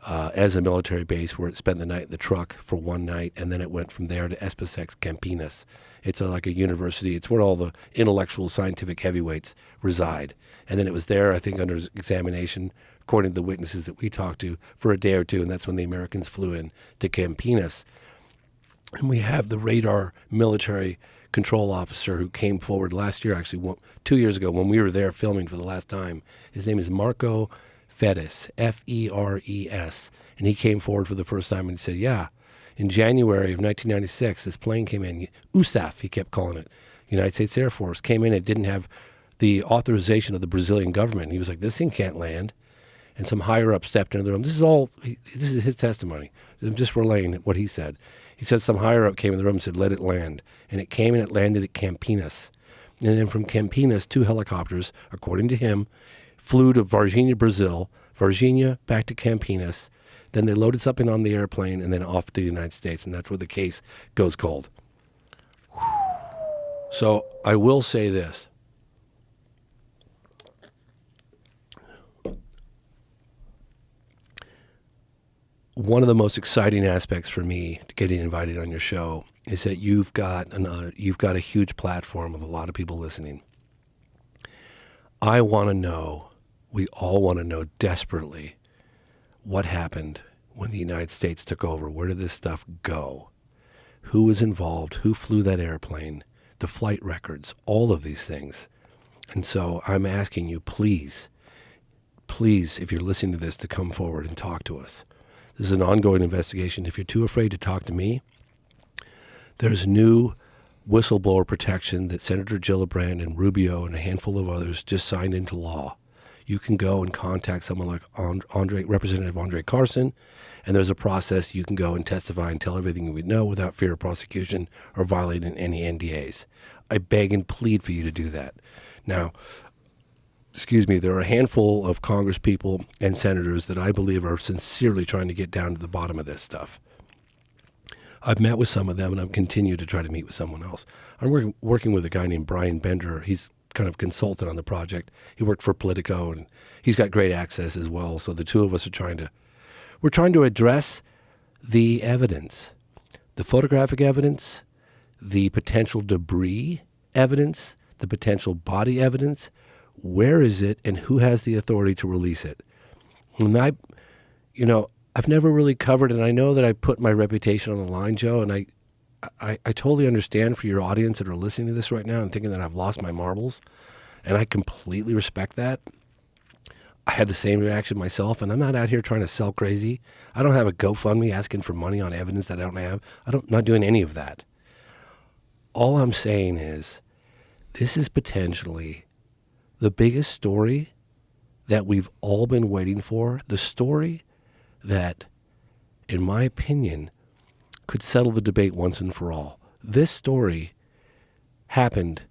as a military base where it spent the night in the truck for one night, and then it went from there to SpaceX Campinas. It's like a university. It's where all the intellectual scientific heavyweights reside. And then it was there, I think, under examination, according to the witnesses that we talked to, for a day or two, and that's when the Americans flew in to Campinas. And we have the radar military control officer who came forward last year, actually 2 years ago when we were there filming for the last time. His name is Marco Feres, F-E-R-E-S. And he came forward for the first time and said, yeah, in January of 1996, this plane came in, USAF, he kept calling it, United States Air Force, came in. It didn't have the authorization of the Brazilian government. And he was like, this thing can't land. And some higher up stepped into the room. This is his testimony. I'm just relaying what he said. He said some higher up came in the room and said, let it land. And it came and it landed at Campinas. And then from Campinas, 2 helicopters, according to him, flew to Varginha, Brazil, Varginha back to Campinas. Then they loaded something on the airplane and then off to the United States. And that's where the case goes cold. So I will say this. One of the most exciting aspects for me to getting invited on your show is that you've got a huge platform of a lot of people listening. I want to know, we all want to know desperately what happened when the United States took over. Where did this stuff go? Who was involved? Who flew that airplane? The flight records, all of these things. And so I'm asking you, please, if you're listening to this, to come forward and talk to us. This is an ongoing investigation. If you're too afraid to talk to me, there's new whistleblower protection that Senator Gillibrand and Rubio and a handful of others just signed into law. You can go and contact someone like Representative Andre Carson, and there's a process. You can go and testify and tell everything you would know without fear of prosecution or violating any NDAs. I beg and plead for you to do that. Now, there are a handful of Congress people and senators that I believe are sincerely trying to get down to the bottom of this stuff. I've met with some of them, and I've continued to try to meet with someone else. I'm working with a guy named Brian Bender. He's kind of consultant on the project. He worked for Politico, and he's got great access as well. So the two of us are trying to address the evidence, the photographic evidence, the potential debris evidence, the potential body evidence. Where is it, and who has the authority to release it? And I've never really covered, and I know that I put my reputation on the line, Joe, and I totally understand for your audience that are listening to this right now and thinking that I've lost my marbles, and I completely respect that. I had the same reaction myself, and I'm not out here trying to sell crazy. I don't have a GoFundMe asking for money on evidence that I don't have. I'm not doing any of that. All I'm saying is this is potentially the biggest story that we've all been waiting for, the story that, in my opinion, could settle the debate once and for all. This story happened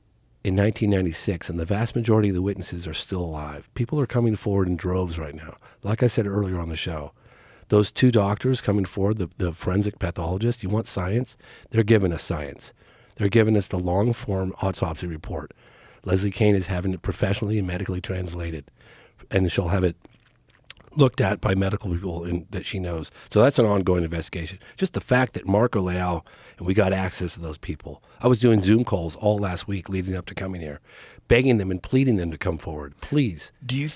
in 1996, and the vast majority of the witnesses are still alive. People are coming forward in droves right now. Like I said earlier on the show, those 2 doctors coming forward, the forensic pathologists, you want science? They're giving us science. They're giving us the long-form autopsy report. Leslie Kane is having it professionally and medically translated, and she'll have it looked at by medical people that she knows. So that's an ongoing investigation. Just the fact that Marco Leal, and we got access to those people. I was doing Zoom calls all last week leading up to coming here, begging them and pleading them to come forward. Please. Do you...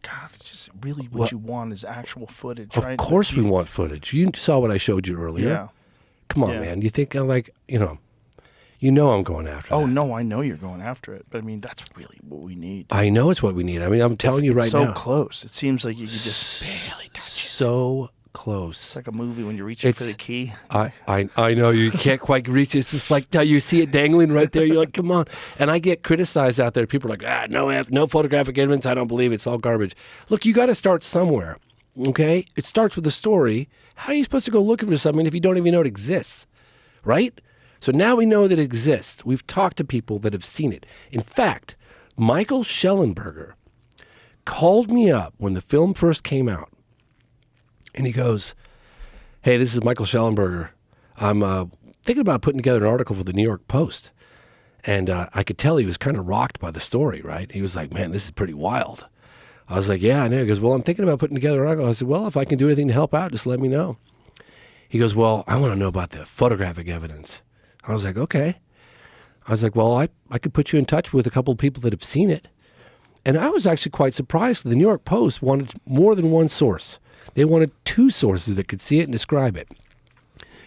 God, it's just really what you want is actual footage, right? Of course we want footage. You saw what I showed you earlier. Yeah. Come on, man. You think I'm I'm going after that. Oh, no, I know you're going after it. But, that's really what we need. I know it's what we need. I'm telling you right now. It's so close. It seems like you could just barely touch it. So close. It's like a movie when you're reaching for the key. I know. You can't quite reach it. It's just like you see it dangling right there. You're like, come on. And I get criticized out there. People are like, no photographic evidence. I don't believe it. It's all garbage. Look, you got to start somewhere, okay? It starts with a story. How are you supposed to go looking for something if you don't even know it exists, right? So now we know that it exists. We've talked to people that have seen it. In fact, Michael Schellenberger called me up when the film first came out. And he goes, hey, this is Michael Schellenberger. I'm thinking about putting together an article for the New York Post. And I could tell he was kind of rocked by the story, right? He was like, man, this is pretty wild. I was like, yeah, I know. He goes, well, I'm thinking about putting together an article. I said, well, if I can do anything to help out, just let me know. He goes, well, I want to know about the photographic evidence. I was like, okay. I was like, well, I could put you in touch with a couple of people that have seen it. And I was actually quite surprised. The New York Post wanted more than one source. They wanted 2 sources that could see it and describe it.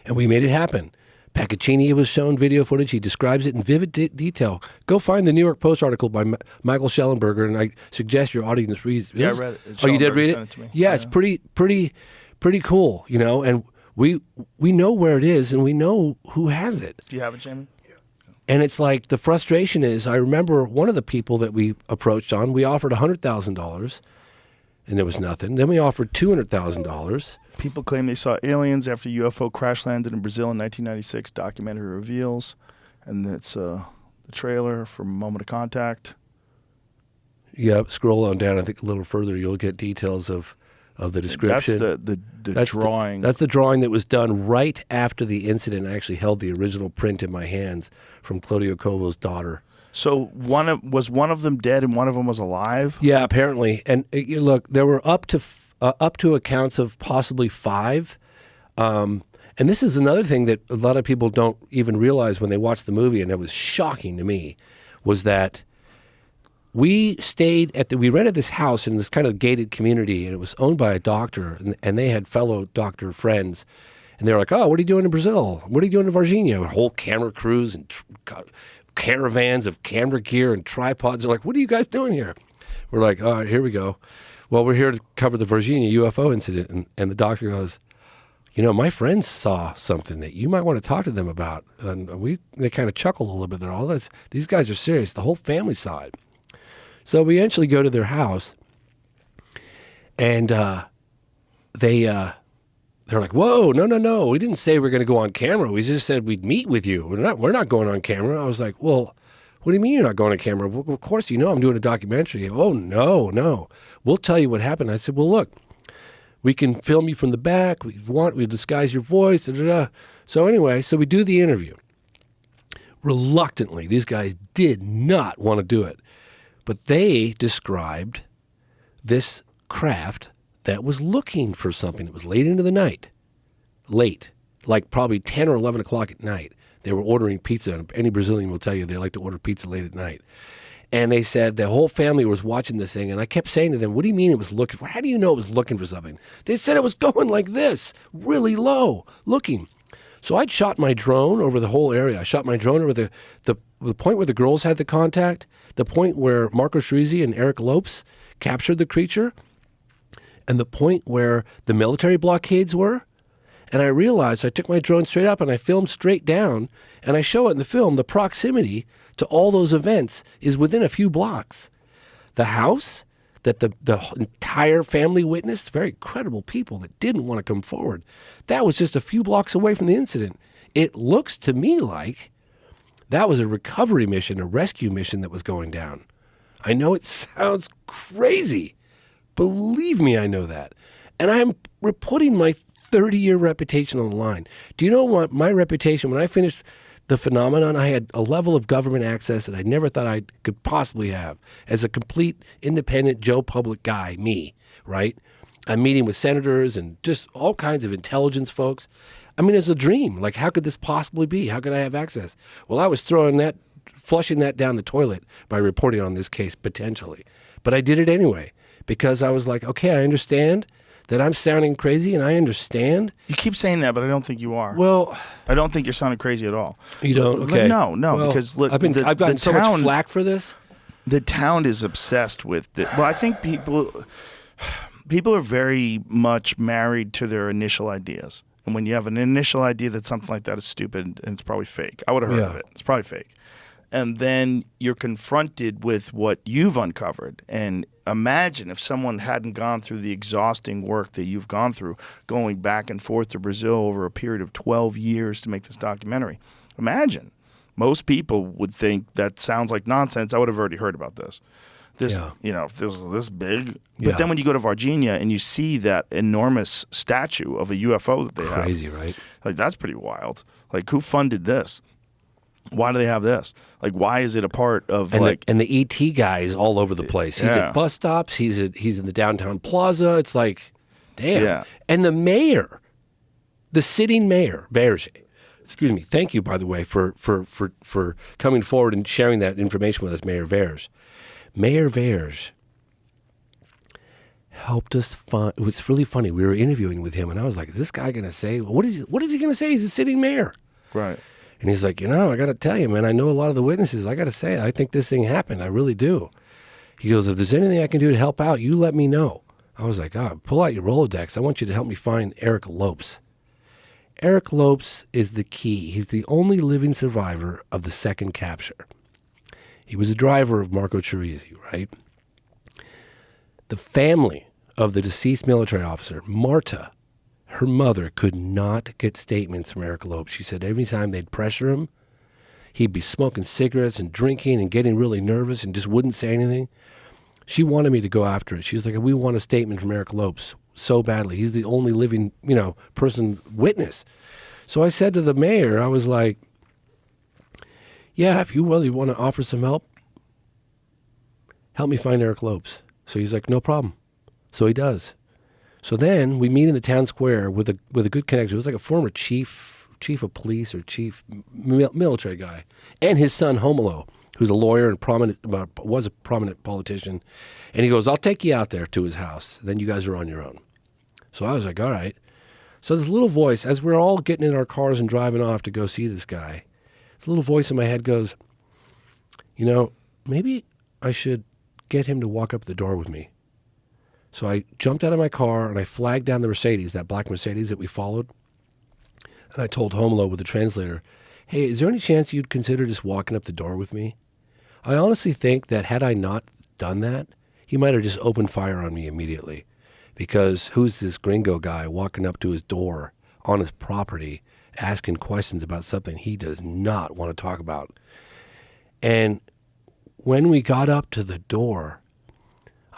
And we made it happen. Paccaccini was shown video footage. He describes it in vivid detail. Go find the New York Post article by Michael Schellenberger, and I suggest your audience reads. Yeah, I read it. Oh, you did read sent it? to me. Yeah, it's pretty cool, you know. And we know where it is, and we know who has it. Do you have it, Jamie? And it's like the frustration is, I remember one of the people that we approached on, we offered $100,000, and there was nothing. Then we offered $200,000. People claim they saw aliens after UFO crash landed in Brazil in 1996. Documentary reveals, and it's the trailer from Moment of Contact. Yep, scroll on down. I think a little further, you'll get details of the description. That's the drawing. That's the drawing that was done right after the incident. I actually held the original print in my hands from Claudio Covo's daughter. So was one of them dead and one of them was alive? Yeah, apparently. And look, there were up to accounts of possibly 5. And this is another thing that a lot of people don't even realize when they watch the movie, and it was shocking to me, was that we rented this house in this kind of gated community, and it was owned by a doctor, and they had fellow doctor friends. And they were like, oh, what are you doing in Brazil? What are you doing in Virginia? A whole camera crews and caravans of camera gear and tripods. They're like, what are you guys doing here? We're like, all right, here we go. Well, we're here to cover the Virginia UFO incident. And the doctor goes, you know, my friends saw something that you might want to talk to them about. And they kind of chuckled a little bit. They're all this. These guys are serious. The whole family saw it. So we eventually go to their house, and they're like, "Whoa, no! We didn't say we're going to go on camera. We just said we'd meet with you. We're not going on camera." I was like, "Well, what do you mean you're not going on camera? Well, of course, you know I'm doing a documentary." "Oh, no, we'll tell you what happened." I said, "Well, look, we can film you from the back. We'll disguise your voice." Da, da, da. So anyway, we do the interview. Reluctantly, these guys did not want to do it. But they described this craft that was looking for something. It was late into the night. Late. Like probably 10 or 11 o'clock at night. They were ordering pizza. Any Brazilian will tell you they like to order pizza late at night. And they said the whole family was watching this thing. And I kept saying to them, what do you mean it was looking for? How do you know it was looking for something? They said it was going like this, really low, looking. So I'd shot my drone over the whole area. I shot my drone over the point where the girls had the contact, the point where Marco Shrizzi and Eric Lopes captured the creature, and the point where the military blockades were. And I realized I took my drone straight up and I filmed straight down, and I show it in the film. The proximity to all those events is within a few blocks. The house that the entire family witnessed, very credible people that didn't want to come forward, that was just a few blocks away from the incident. It looks to me like that was a recovery mission, a rescue mission that was going down. I know it sounds crazy. Believe me, I know that. And I'm putting my 30-year reputation on the line. Do you know what my reputation, when I finished the phenomenon, I had a level of government access that I never thought I could possibly have as a complete independent Joe Public guy, me, right? I'm meeting with senators and just all kinds of intelligence folks. I mean, it's a dream. Like, how could this possibly be? How could I have access? Well, I was flushing that down the toilet by reporting on this case potentially. But I did it anyway because I was like, okay, I understand that I'm sounding crazy, and I understand. You keep saying that, but I don't think you are. Well, I don't think you're sounding crazy at all. You don't? Okay. No, well, because look, I've gotten so much flack for this. The town is obsessed with it. Well, I think people are very much married to their initial ideas. And when you have an initial idea that something like that is stupid, and it's probably fake. I would have heard of it. It's probably fake. And then you're confronted with what you've uncovered. And imagine if someone hadn't gone through the exhausting work that you've gone through, going back and forth to Brazil over a period of 12 years to make this documentary. Imagine. Most people would think that sounds like nonsense. I would have already heard about this. If this was this big. But then when you go to Virginia and you see that enormous statue of a UFO that they have. Crazy, right? Like, that's pretty wild. Like, who funded this? Why do they have this? Like, why is it a part of and the ET guy is all over the place. He's Yeah. at bus stops. He's in the downtown plaza. It's like, damn. Yeah. And the mayor, the sitting mayor, Berger. Excuse me. Thank you, by the way, for coming forward and sharing that information with us, Mayor Vers. Mayor Vers helped us find. It was really funny. We were interviewing with him, and I was like, "Is this guy going to say what is he going to say? He's a sitting mayor." right? And he's like, I got to tell you, man, I know a lot of the witnesses. I got to say, I think this thing happened. I really do. He goes, if there's anything I can do to help out, you let me know. I was like, pull out your Rolodex. I want you to help me find Eric Lopes. Eric Lopes is the key. He's the only living survivor of the second capture. He was a driver of Marco Cerisi, right? The family of the deceased military officer, Marta, her mother, could not get statements from Eric Lopes. She said every time they'd pressure him, he'd be smoking cigarettes and drinking and getting really nervous and just wouldn't say anything. She wanted me to go after it. She was like, we want a statement from Eric Lopes so badly. He's the only living, person witness. So I said to the mayor, I was like, yeah, if you really want to offer some help me find Eric Lopes. So he's like, no problem. So he does. So then we meet in the town square with a good connection. It was like a former chief of police or chief military guy, and his son Homolo, who's a lawyer and was a prominent politician. And he goes, I'll take you out there to his house. Then you guys are on your own. So I was like, all right. So this little voice, as we're all getting in our cars and driving off to go see this guy, this little voice in my head goes, maybe I should get him to walk up the door with me. So I jumped out of my car and I flagged down the Mercedes, that black Mercedes that we followed. And I told Homolo with the translator, hey, is there any chance you'd consider just walking up the door with me? I honestly think that had I not done that, he might have just opened fire on me immediately. Because who's this gringo guy walking up to his door on his property, asking questions about something he does not want to talk about? And when we got up to the door,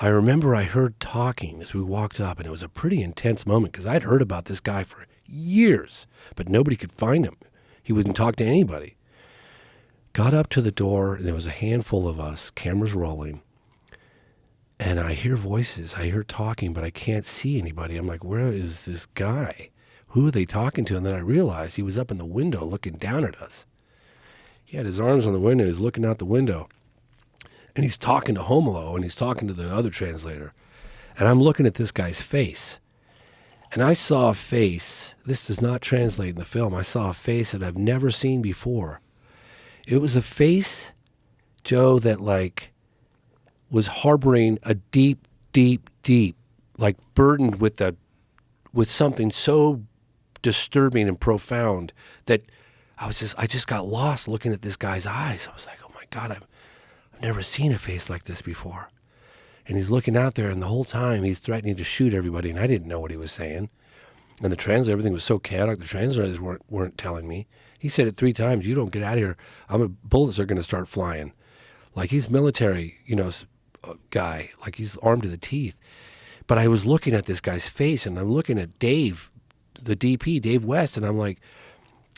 I remember I heard talking as we walked up, and it was a pretty intense moment because I'd heard about this guy for years, but nobody could find him. He wouldn't talk to anybody. Got up to the door, and there was a handful of us, cameras rolling, and I hear voices. I hear talking, but I can't see anybody. I'm like, where is this guy? Who are they talking to? And then I realized he was up in the window looking down at us. He had his arms on the window. He was looking out the window. And he's talking to Homolo, and he's talking to the other translator. And I'm looking at this guy's face. And I saw a face. This does not translate in the film. I saw a face that I've never seen before. It was a face, Joe, that was harboring a deep, burdened with something so disturbing and profound that I just got lost looking at this guy's eyes. I was like, oh my God, I've never seen a face like this before. And he's looking out there, and the whole time he's threatening to shoot everybody, and I didn't know what he was saying. And the translator, everything was so chaotic, the translators weren't telling me. He said it 3 times, you don't get out of here, bullets are going to start flying. Like he's military, guy, like he's armed to the teeth. But I was looking at this guy's face, and I'm looking at Dave, the DP, Dave West, and I'm like,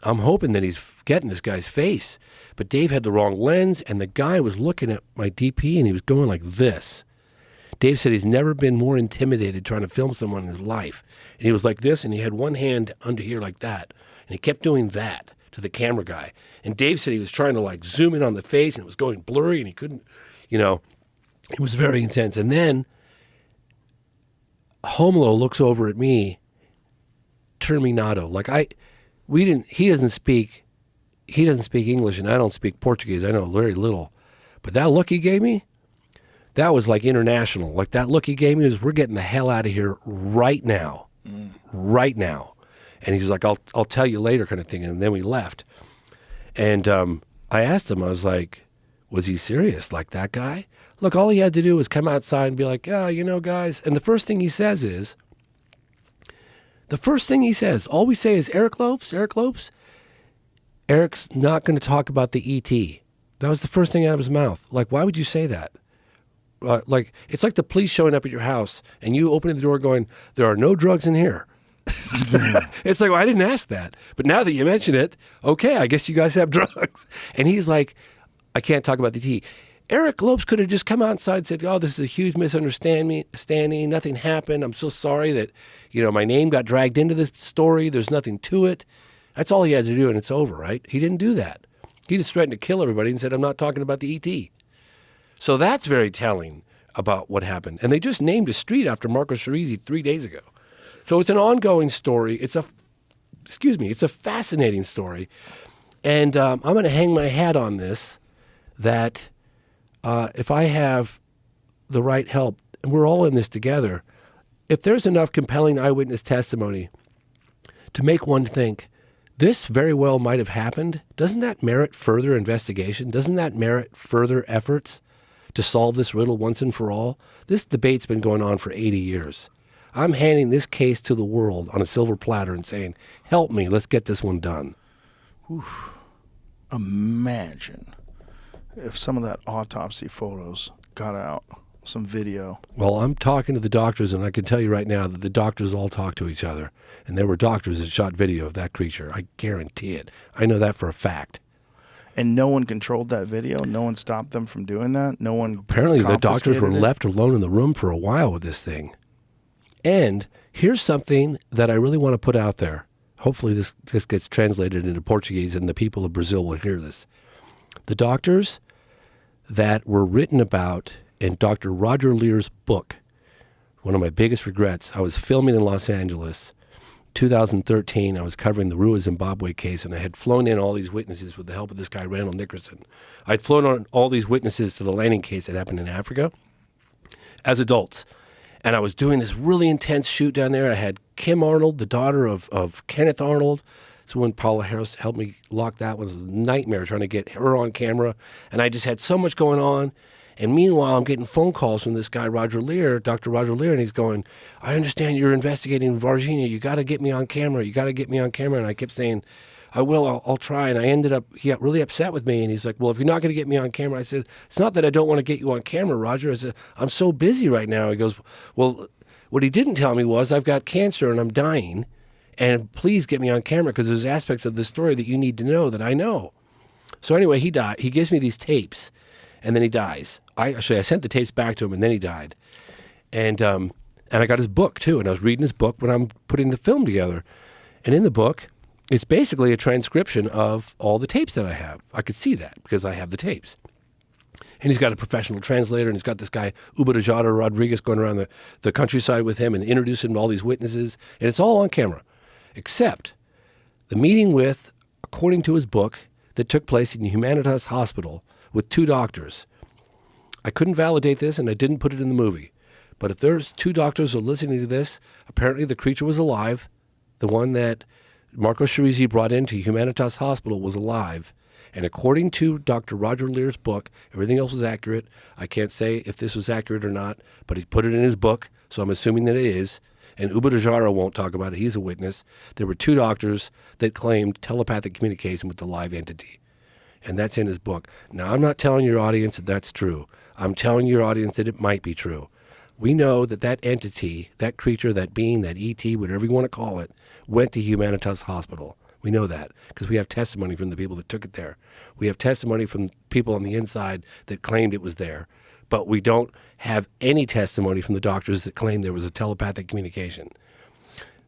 I'm hoping that he's getting this guy's face. But Dave had the wrong lens, and the guy was looking at my DP, and he was going like this. Dave said he's never been more intimidated trying to film someone in his life. And he was like this, and he had one hand under here like that. And he kept doing that to the camera guy. And Dave said he was trying to zoom in on the face, and it was going blurry, and he couldn't, it was very intense. And then Homolo looks over at me, terminado. He doesn't speak English, and I don't speak Portuguese. I know very little. But that look he gave me, that was international. That look he gave me was, we're getting the hell out of here right now. Right now. And he's like, I'll tell you later kind of thing. And then we left. And I asked him, I was like, was he serious like that guy? Look, all he had to do was come outside and be like, guys. And the first thing he says, all we say is, Eric Lopes. Eric's not going to talk about the ET. That was the first thing out of his mouth. Why would you say that? It's like the police showing up at your house and you opening the door going, there are no drugs in here. It's like, well, I didn't ask that. But now that you mention it, okay, I guess you guys have drugs. And he's like, I can't talk about the tea. Eric Lopes could have just come outside and said, oh, this is a huge misunderstanding. Nothing happened. I'm so sorry that, my name got dragged into this story. There's nothing to it. That's all he had to do, and it's over, right? He didn't do that. He just threatened to kill everybody and said, I'm not talking about the ET. So that's very telling about what happened. And they just named a street after Marco Cerisi 3 days ago. So it's an ongoing story. It's a fascinating story. And I'm going to hang my hat on this, that if I have the right help, and we're all in this together, if there's enough compelling eyewitness testimony to make one think, this very well might have happened, doesn't that merit further investigation? Doesn't that merit further efforts to solve this riddle once and for all? This debate's been going on for 80 years. I'm handing this case to the world on a silver platter and saying, help me, let's get this one done. Oof. Imagine if some of that autopsy photos got out, some video. Well, I'm talking to the doctors, and I can tell you right now that the doctors all talk to each other. And there were doctors that shot video of that creature. I guarantee it. I know that for a fact. And no one controlled that video? No one stopped them from doing that? No one Apparently the doctors were confiscated it? left alone in the room for a while with this thing. And here's something that I really want to put out there. Hopefully this gets translated into Portuguese and the people of Brazil will hear this. The doctors that were written about in Dr. Roger Lear's book, one of my biggest regrets, I was filming in Los Angeles, 2013. I was covering the Rua Zimbabwe case, and I had flown in all these witnesses with the help of this guy, Randall Nickerson. I'd flown on all these witnesses to the landing case that happened in Africa as adults. And I was doing this really intense shoot down there. I had Kim Arnold, the daughter of Kenneth Arnold. So when Paula Harris helped me lock that one, it was a nightmare trying to get her on camera. And I just had so much going on. And meanwhile, I'm getting phone calls from this guy, Roger Lear, Dr. Roger Lear, and he's going, I understand you're investigating Varginha. You got to get me on camera. You got to get me on camera. And I kept saying, I will, I'll try. And I ended up, he got really upset with me. And he's like, well, if you're not going to get me on camera, I said, it's not that I don't want to get you on camera, Roger. I said, I'm so busy right now. He goes, well, what he didn't tell me was I've got cancer and I'm dying. And please get me on camera because there's aspects of the story that you need to know that I know. So anyway, he died. He gives me these tapes and then he dies. I sent the tapes back to him and then he died. And I got his book too. And I was reading his book when I'm putting the film together. And in the book, it's basically a transcription of all the tapes that I have. I could see that because I have the tapes. And he's got a professional translator, and he's got this guy, Ubadajara Rodriguez, going around the countryside with him and introducing him to all these witnesses. And it's all on camera, except the meeting with, according to his book, that took place in the Humanitas Hospital with two doctors. I couldn't validate this, and I didn't put it in the movie. But if there's two doctors who are listening to this, apparently the creature was alive. The one that Marco Cerisi brought into Humanitas Hospital was alive. And according to Dr. Roger Lear's book, everything else was accurate. I can't say if this was accurate or not, but he put it in his book, so I'm assuming that it is. And Ubadajara won't talk about it. He's a witness. There were two doctors that claimed telepathic communication with the live entity. And that's in his book. Now, I'm not telling your audience that that's true. I'm telling your audience that it might be true. We know that that entity, that creature, that being, that ET, whatever you want to call it, went to Humanitas Hospital. We know that because we have testimony from the people that took it there. We have testimony from people on the inside that claimed it was there. But we don't have any testimony from the doctors that claimed there was a telepathic communication.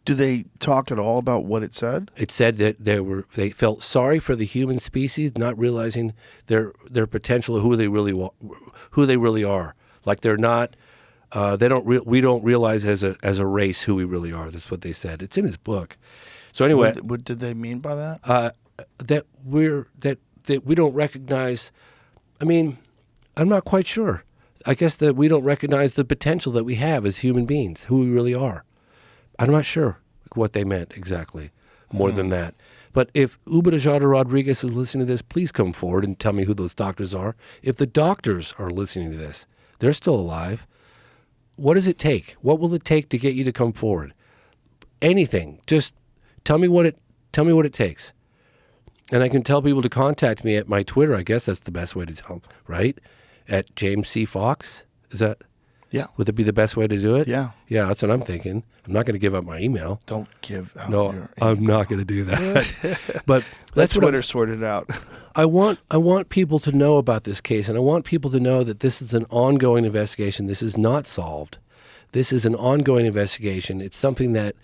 Do they talk at all about what it said? It said that they felt sorry for the human species, not realizing their potential of who they really are. Like they're not. We don't realize as a race who we really are. That's what they said. It's in his book. So anyway, what did they mean by that? That we don't recognize. I mean, I'm not quite sure. I guess that we don't recognize the potential that we have as human beings, who we really are. I'm not sure what they meant exactly, more than that. But if Ubadajara Rodriguez is listening to this, please come forward and tell me who those doctors are. If the doctors are listening to this, they're still alive. What does it take? What will it take to get you to come forward? Anything. Just tell me what it takes. And I can tell people to contact me at my Twitter. I guess that's the best way to tell them, right? At James C. Fox. Is that? Yeah. Would it be the best way to do it? Yeah. Yeah, that's what I'm thinking. I'm not going to give up my email. Don't give out No, your I'm not going to do that. But Let that's what Twitter sort it out. I want people to know about this case, and I want people to know that this is an ongoing investigation. This is not solved. This is an ongoing investigation. It's something that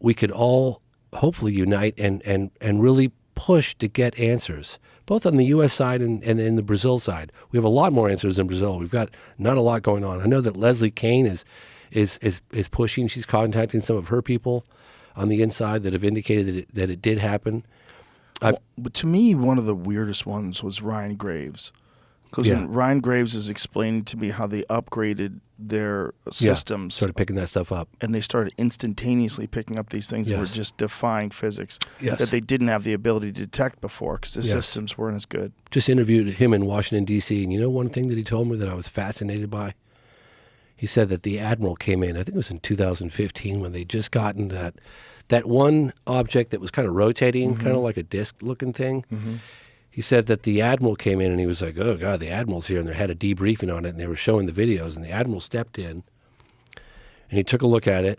we could all hopefully unite and really push to get answers, both on the U.S. side and in the Brazil side. We have a lot more answers in Brazil. We've got not a lot going on. I know that Leslie Kane is pushing. She's contacting some of her people on the inside that have indicated that it did happen. But to me, one of the weirdest ones was Ryan Graves. Because Ryan Graves is explaining to me how they upgraded their systems. Started picking that stuff up. And they started instantaneously picking up these things that were just defying physics Yes. that they didn't have the ability to detect before because the systems weren't as good. Just interviewed him in Washington, D.C., and you know one thing that he told me that I was fascinated by? He said that the Admiral came in, I think it was in 2015, when they just gotten that one object that was kind of rotating, kind of like a disc-looking thing. Mm-hmm. He said that the Admiral came in and he was like, oh, God, the Admiral's here. And they had a debriefing on it and they were showing the videos. And the Admiral stepped in and he took a look at it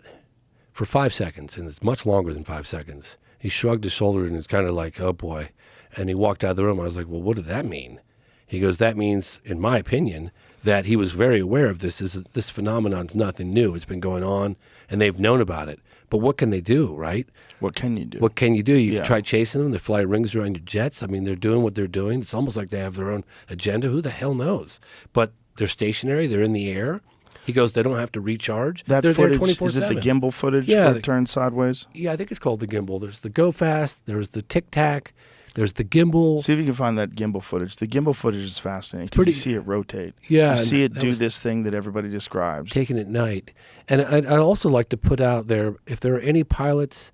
for 5 seconds. And it's much longer than 5 seconds. He shrugged his shoulder and it's kind of like, oh, boy. And he walked out of the room. I was like, well, what did that mean? He goes, that means, in my opinion, that he was very aware of this. This phenomenon's nothing new. It's been going on and they've known about it. But what can they do, right? What can you do? What can you do? You can try chasing them. They fly rings around your jets. I mean, they're doing what they're doing. It's almost like they have their own agenda. Who the hell knows? But they're stationary. They're in the air. He goes, they don't have to recharge. That they're footage, there 24/7. is it the gimbal footage Yeah, where it turns sideways? Yeah, I think it's called the gimbal. There's the go fast. There's the tic tac. There's the gimbal. See if you can find that gimbal footage. The gimbal footage is fascinating because you see it rotate. Yeah. You see it do this thing that everybody describes. Taken at night. And I'd also like to put out there, if there are any pilots,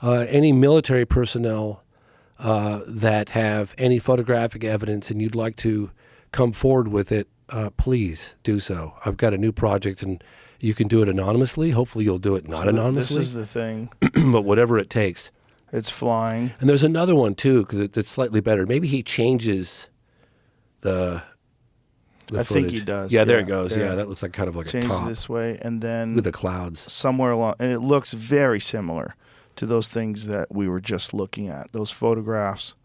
any military personnel that have any photographic evidence and you'd like to come forward with it, please do so. I've got a new project and you can do it anonymously. Hopefully you'll do it not anonymously. This is the thing. But whatever it takes. It's flying. And there's another one, too, because it's slightly better. Maybe he changes the I footage. think he does. Yeah, there it goes. there. Yeah, that looks like kind of like Changes a top this way, and then with the clouds. somewhere along, and it looks very similar to those things that we were just looking at. Those photographs,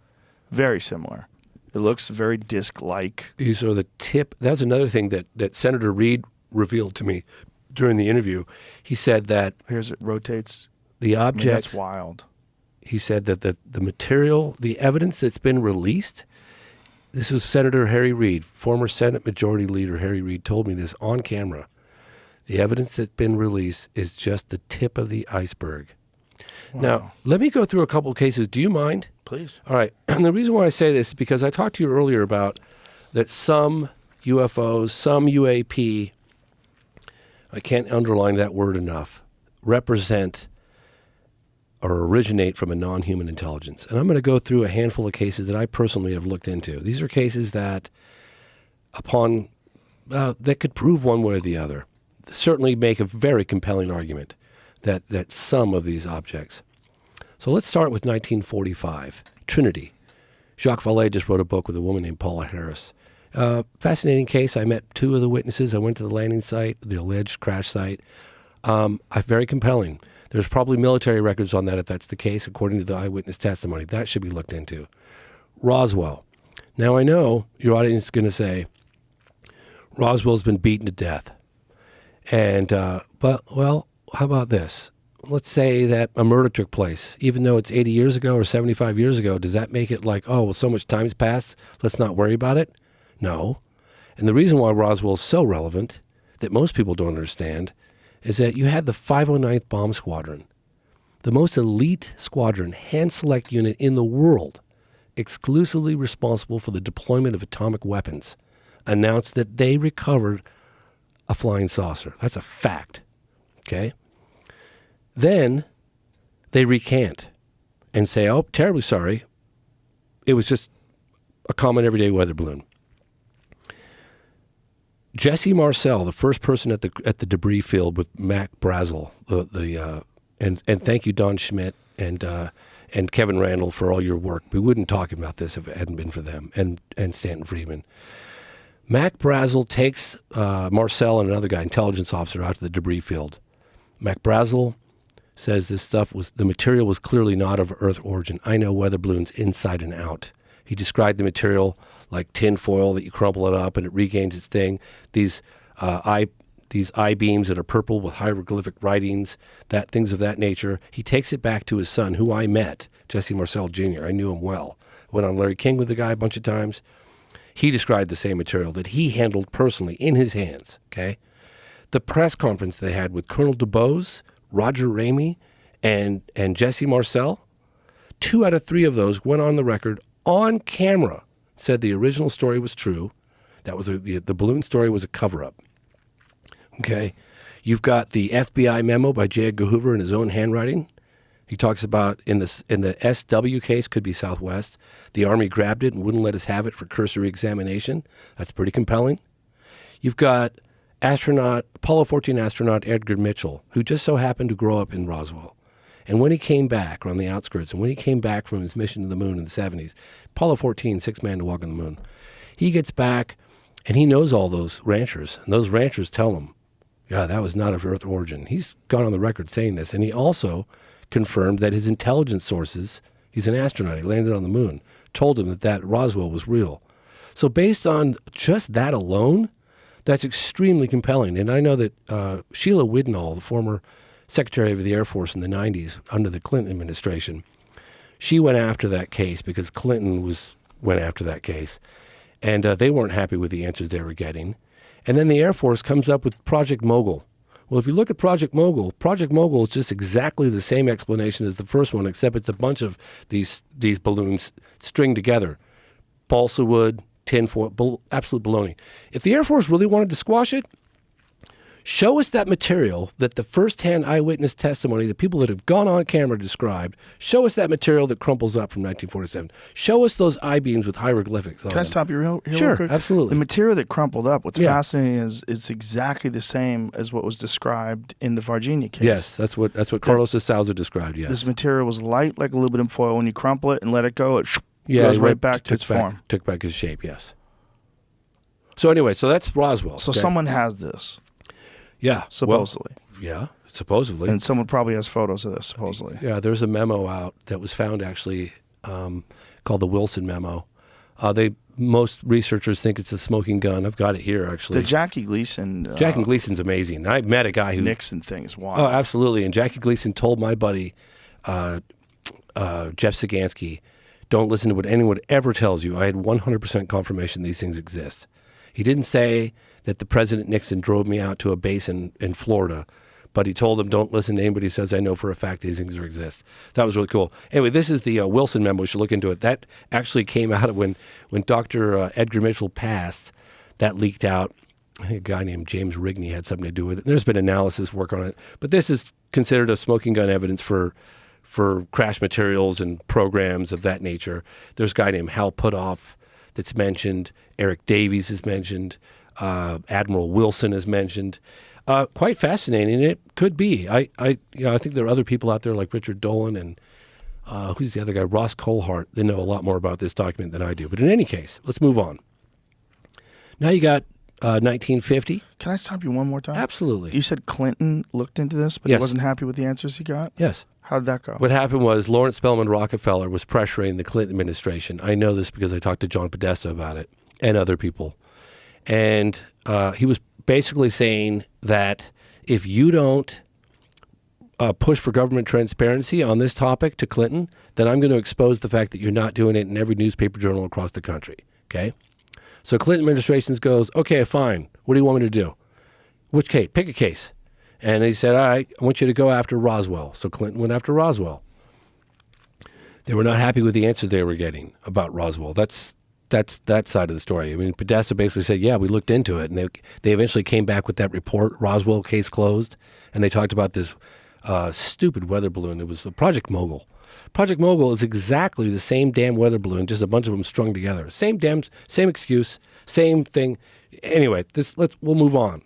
very similar. It looks very disc-like. These are the tip. That's another thing that Senator Reid revealed to me during the interview. He said that Here's it rotates. the I mean, object. that's wild. He said that the material, the evidence that's been released, this was Senator Harry Reid, former Senate Majority Leader Harry Reid, told me this on camera. The evidence that's been released is just the tip of the iceberg. Wow. Now, let me go through a couple of cases. Do you mind? Please. All right. And the reason why I say this is because I talked to you earlier about that some UFOs, some UAP, I can't underline that word enough, represent or originate from a non-human intelligence. And I'm going to go through a handful of cases that I personally have looked into. These are cases that, that could prove one way or the other, certainly make a very compelling argument that some of these objects. So let's start with 1945, Trinity. Jacques Vallée just wrote a book with a woman named Paula Harris. Fascinating case. I met two of the witnesses. I went to the landing site, the alleged crash site. Very compelling. There's probably military records on that if that's the case, according to the eyewitness testimony. That should be looked into. Roswell. Now, I know your audience is going to say, Roswell's been beaten to death. And, well, how about this? Let's say that a murder took place. Even though it's 80 years ago or 75 years ago, does that make it like, oh, well, so much time's passed, let's not worry about it? No. And the reason why Roswell is so relevant that most people don't understand is that you had the 509th Bomb Squadron, the most elite squadron, hand-select unit in the world, exclusively responsible for the deployment of atomic weapons, announced that they recovered a flying saucer. That's a fact, okay? Then they recant and say, oh, terribly sorry, it was just a common everyday weather balloon. Jesse Marcel, the first person at the debris field with Mac Brazel, and thank you Don Schmidt and Kevin Randall for all your work. We wouldn't talk about this if it hadn't been for them and Stanton Friedman. Mac Brazel takes Marcel and another guy, intelligence officer, out to the debris field. Mac Brazel says the material was clearly not of Earth origin. I know weather balloons inside and out. He described the material like tin foil that you crumple it up and it regains its thing. These I-beams that are purple with hieroglyphic writings, things of that nature. He takes it back to his son, who I met, Jesse Marcel Jr. I knew him well. Went on Larry King with the guy a bunch of times. He described the same material that he handled personally in his hands, okay? The press conference they had with Colonel DuBose, Roger Ramey, and Jesse Marcel, 2 out of 3 of those went on the record on camera, said the original story was true. That was the balloon story was a cover-up. Okay, you've got the FBI memo by J. Edgar Hoover in his own handwriting. He talks about in the SW case, could be Southwest, the Army grabbed it and wouldn't let us have it for cursory examination. That's pretty compelling. You've got Apollo 14 astronaut Edgar Mitchell, who just so happened to grow up in Roswell. And when he came back, or on the outskirts, and when he came back from his mission to the moon in the 70s, Apollo 14, 6th man to walk on the moon, he gets back and he knows all those ranchers. And those ranchers tell him, yeah, that was not of Earth origin. He's gone on the record saying this. And he also confirmed that his intelligence sources, he's an astronaut, he landed on the moon, told him that Roswell was real. So based on just that alone, that's extremely compelling. And I know that Sheila Widnall, the former Secretary of the Air Force in the 90s under the Clinton administration, she went after that case because Clinton went after that case. And they weren't happy with the answers they were getting. And then the Air Force comes up with Project Mogul. Well, if you look at Project Mogul is just exactly the same explanation as the first one, except it's a bunch of these balloons stringed together. Balsa wood, tinfoil, absolute baloney. If the Air Force really wanted to squash it, show us that material that the first-hand eyewitness testimony, the people that have gone on camera described, show us that material that crumples up from 1947. Show us those I-beams with hieroglyphics on Can I them. stop you real Sure, quick? absolutely. The material that crumpled up, what's Yeah. fascinating is it's exactly the same as what was described in the Virginia case. Yes, that's what Carlos de Souza described, yes. This material was light like aluminum foil. When you crumple it and let it go, it Yeah, goes it right back to its form. Took back his shape, yes. So anyway, so that's Roswell. So okay? someone has this, Yeah. supposedly. Well, yeah, supposedly. And someone probably has photos of this, supposedly. Yeah, there's a memo out that was found actually called the Wilson memo. Most researchers think it's a smoking gun. I've got it here, actually. The Jackie Gleason Jackie Gleason's amazing. I met a guy who... Nixon thing is wild. Oh, absolutely. And Jackie Gleason told my buddy, Jeff Sagansky, don't listen to what anyone ever tells you. I had 100% confirmation these things exist. He didn't say that the President Nixon drove me out to a base in Florida, but he told him, don't listen to anybody who says, I know for a fact these things exist. That was really cool. Anyway, this is the Wilson memo. We should look into it. That actually came out when Dr. Edgar Mitchell passed. That leaked out. I think a guy named James Rigney had something to do with it. There's been analysis work on it. But this is considered a smoking gun evidence for crash materials and programs of that nature. There's a guy named Hal Puthoff that's mentioned. Eric Davies is mentioned. Admiral Wilson is mentioned. Quite fascinating. It could be. I think there are other people out there like Richard Dolan and who's the other guy? Ross Colhart. They know a lot more about this document than I do. But in any case, let's move on. Now you got 1950. Can I stop you one more time? Absolutely. You said Clinton looked into this, but Yes. he wasn't happy with the answers he got? Yes. How did that go? What happened was Lawrence Spelman Rockefeller was pressuring the Clinton administration. I know this because I talked to John Podesta about it and other people. And he was basically saying that if you don't push for government transparency on this topic to Clinton, then I'm going to expose the fact that you're not doing it in every newspaper journal across the country. Okay? So Clinton administration goes, okay, fine. What do you want me to do? Which case? Pick a case. And he said, all right, I want you to go after Roswell. So Clinton went after Roswell. They were not happy with the answer they were getting about Roswell. That's that side of the story. I mean, Podesta basically said, yeah, we looked into it. And they eventually came back with that report, Roswell case closed. And they talked about this stupid weather balloon. It was a Project Mogul. Project Mogul is exactly the same damn weather balloon, just a bunch of them strung together. Same excuse, same thing. Anyway, we'll move on.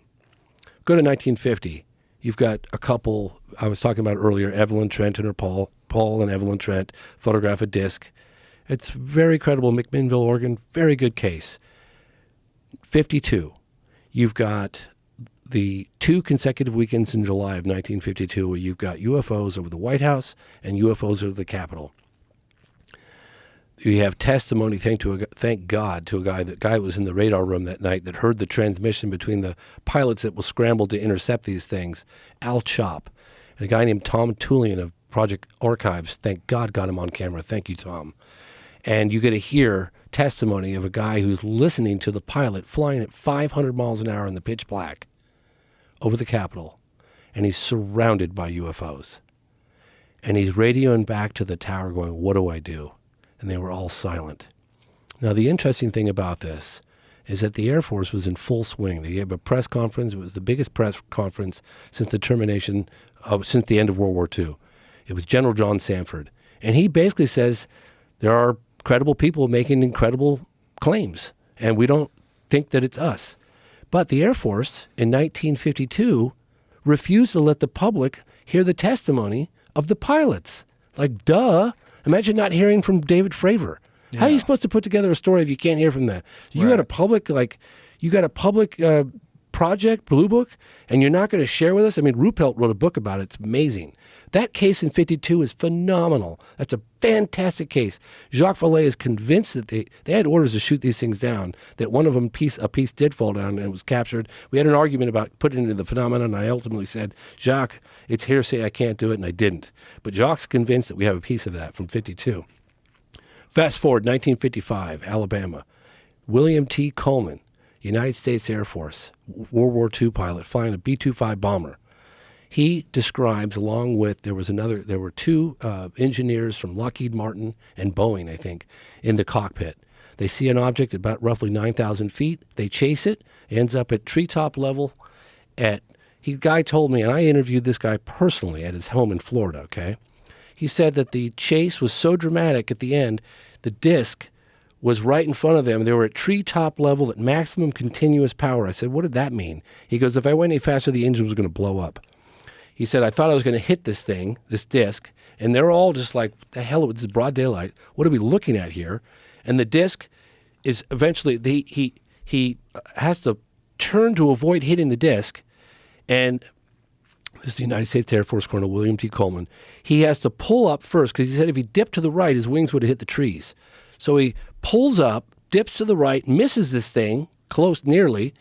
Go to 1950. You've got a couple, I was talking about earlier, Evelyn Trent and her Paul and Evelyn Trent, photograph a disc. It's very credible, McMinnville, Oregon, very good case. 52, you've got the 2 consecutive weekends in July of 1952 where you've got UFOs over the White House and UFOs over the Capitol. You have testimony, thank God, to a guy that was in the radar room that night that heard the transmission between the pilots that will scramble to intercept these things, Al Chop, and a guy named Tom Tullian of Project Archives. Thank God got him on camera. Thank you, Tom. And you get to hear testimony of a guy who's listening to the pilot flying at 500 miles an hour in the pitch black over the Capitol, and he's surrounded by UFOs. And he's radioing back to the tower going, "What do I do?" And they were all silent. Now, the interesting thing about this is that the Air Force was in full swing. They gave a press conference. It was the biggest press conference since the since the end of World War II. It was General John Sanford. And he basically says there are credible people making incredible claims, and we don't think that it's us. But the Air Force in 1952 refused to let the public hear the testimony of the pilots. Like, duh. Imagine not hearing from David Fravor. Yeah. How are you supposed to put together a story if you can't hear from that? You got a public, project, Blue Book, and you're not going to share with us? I mean, Ruppelt wrote a book about it. It's amazing. That case in 52 is phenomenal. That's a fantastic case. Jacques Vallée is convinced that they had orders to shoot these things down, that one of them, a piece did fall down and it was captured. We had an argument about putting it into the phenomenon, and I ultimately said, Jacques, it's hearsay, I can't do it, and I didn't. But Jacques convinced that we have a piece of that from 52. Fast forward, 1955, Alabama. William T. Coleman, United States Air Force, World War II pilot, flying a B-25 bomber. He describes, along with, there were 2 engineers from Lockheed Martin and Boeing, I think, in the cockpit. They see an object at about roughly 9,000 feet. They chase it, ends up at treetop level. Guy told me, and I interviewed this guy personally at his home in Florida, okay? He said that the chase was so dramatic at the end, the disc was right in front of them. They were at treetop level at maximum continuous power. I said, what did that mean? He goes, if I went any faster, the engine was going to blow up. He said, I thought I was going to hit this thing, this disc, and they're all just like, the hell, this is broad daylight. What are we looking at here? And the disc is eventually, he has to turn to avoid hitting the disc, and this is the United States Air Force Colonel William T. Coleman. He has to pull up first, because he said if he dipped to the right, his wings would have hit the trees. So he pulls up, dips to the right, misses this thing, close, nearly,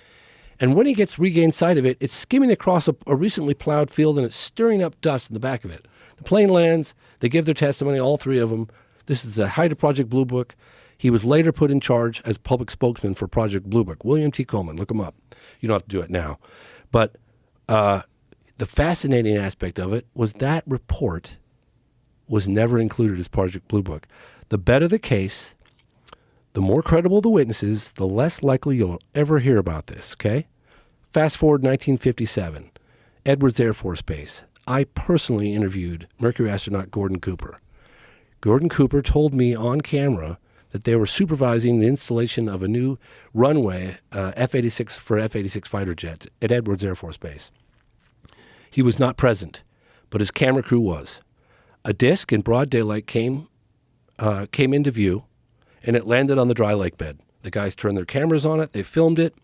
and when he regained sight of it, it's skimming across a recently plowed field, and it's stirring up dust in the back of it. The plane lands. They give their testimony, all 3 of them. This is the height of Project Blue Book. He was later put in charge as public spokesman for Project Blue Book. William T. Coleman, look him up. You don't have to do it now. But the fascinating aspect of it was that report was never included as Project Blue Book. The better the case, the more credible the witnesses, the less likely you'll ever hear about this, okay? Fast forward 1957, Edwards Air Force Base. I personally interviewed Mercury astronaut Gordon Cooper. Gordon Cooper told me on camera that they were supervising the installation of a new runway, F-86 for F-86 fighter jets at Edwards Air Force Base. He was not present, but his camera crew was. A disc in broad daylight came into view, and it landed on the dry lake bed. The guys turned their cameras on it. They filmed it.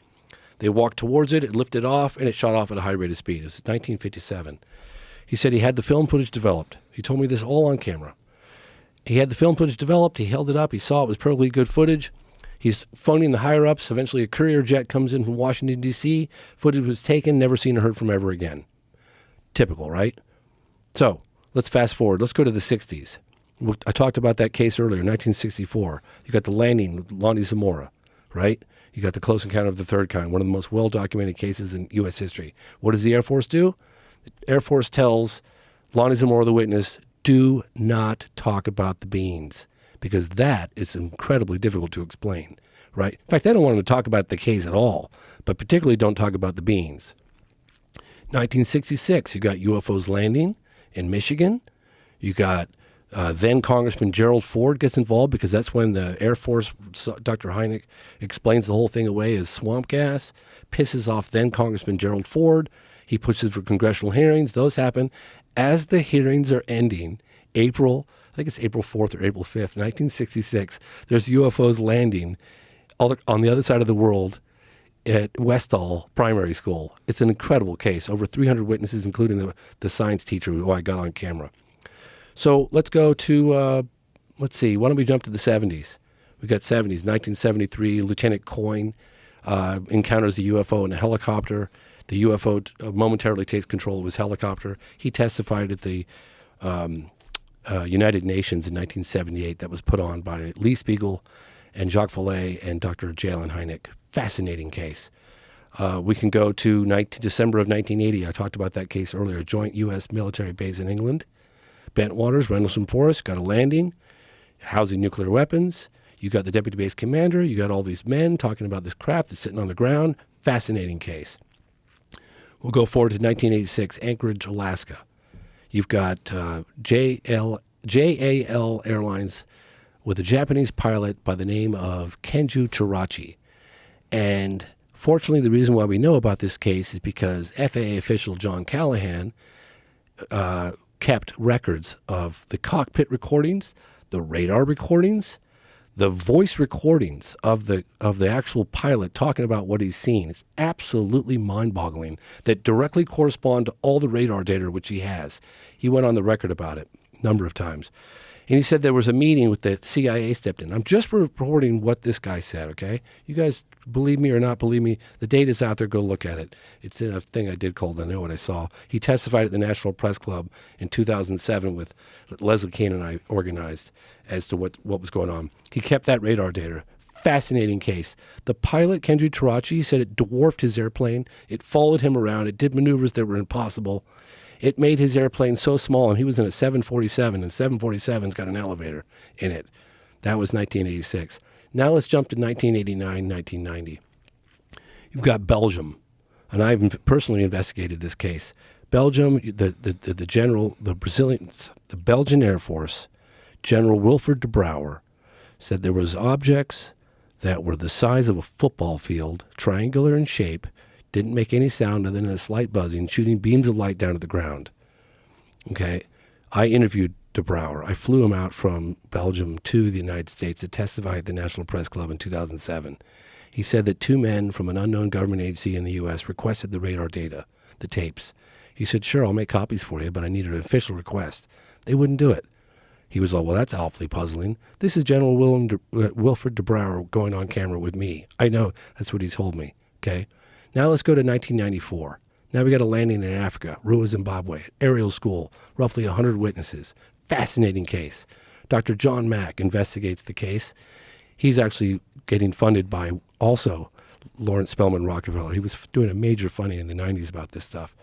They walked towards it. It lifted off, and it shot off at a high rate of speed. It was 1957. He said he had the film footage developed. He told me this all on camera. He had the film footage developed. He held it up. He saw it was perfectly good footage. He's phoning the higher-ups. Eventually, a courier jet comes in from Washington, D.C. Footage was taken, never seen or heard from ever again. Typical, right? So let's fast forward. Let's go to the 60s. I talked about that case earlier, 1964. You got the landing with Lonnie Zamora, right? You got the close encounter of the third kind, one of the most well-documented cases in U.S. history. What does the Air Force do? The Air Force tells Lonnie Zamora, the witness, do not talk about the beans, because that is incredibly difficult to explain, right? In fact, they don't want him to talk about the case at all, but particularly don't talk about the beans. 1966, you got UFOs landing in Michigan. You got then Congressman Gerald Ford gets involved, because that's when the Air Force, Dr. Hynek, explains the whole thing away as swamp gas, pisses off then Congressman Gerald Ford. He pushes for congressional hearings. Those happen. As the hearings are ending, I think it's April 4th or April 5th, 1966, there's UFOs landing on the other side of the world at Westall Primary School. It's an incredible case. Over 300 witnesses, including the science teacher who I got on camera. So let's go to, let's see, why don't we jump to the 70s? We got 70s, 1973, Lieutenant Coyne encounters a UFO in a helicopter. The UFO momentarily takes control of his helicopter. He testified at the United Nations in 1978 that was put on by Lee Spiegel and Jacques Vallée and Dr. Jalen Hynek. Fascinating case. We can go to December of 1980. I talked about that case earlier. Joint U.S. military base in England. Bentwaters, Rendlesham Forest, got a landing, housing nuclear weapons. You got the deputy base commander. You got all these men talking about this craft that's sitting on the ground. Fascinating case. We'll go forward to 1986, Anchorage, Alaska. You've got JAL Airlines with a Japanese pilot by the name of Kenju Chirachi. And fortunately, the reason why we know about this case is because FAA official John Callahan kept records of the cockpit recordings, the radar recordings, the voice recordings of the actual pilot talking about what he's seen. It's absolutely mind-boggling that directly correspond to all the radar data which he has. He went on the record about it a number of times. And he said there was a meeting with the CIA stepped in. I'm just reporting what this guy said, okay? You guys believe me or not believe me, the data's out there. Go look at it. It's in a thing I did called I Know What I Saw. He testified at the National Press Club in 2007 with Leslie Keane and I organized as to what was going on. He kept that radar data. Fascinating case. The pilot, Kenju Chirachi, said it dwarfed his airplane. It followed him around. It did maneuvers that were impossible. It made his airplane so small, and he was in a 747, and 747's got an elevator in it. That was 1986. Now let's jump to 1989, 1990. You've got Belgium, and I've personally investigated this case. Belgium, the general, the Belgian Air Force, General Wilfred de Brouwer, said there was objects that were the size of a football field, triangular in shape, didn't make any sound other than a slight buzzing, shooting beams of light down to the ground. Okay, I interviewed de Brouwer. I flew him out from Belgium to the United States to testify at the National Press Club in 2007. He said that 2 men from an unknown government agency in the U.S. requested the radar data, the tapes. He said, sure, I'll make copies for you, but I need an official request. They wouldn't do it. He was like, well, that's awfully puzzling. This is General Wilfred de Brouwer going on camera with me. I know, that's what he told me, okay? Now let's go to 1994. Now we got a landing in Africa, Ruwa, Zimbabwe, aerial school, roughly 100 witnesses. Fascinating case. Dr. John Mack investigates the case. He's actually getting funded by also Lawrence Spelman Rockefeller. He was doing a major funding in the 90s about this stuff.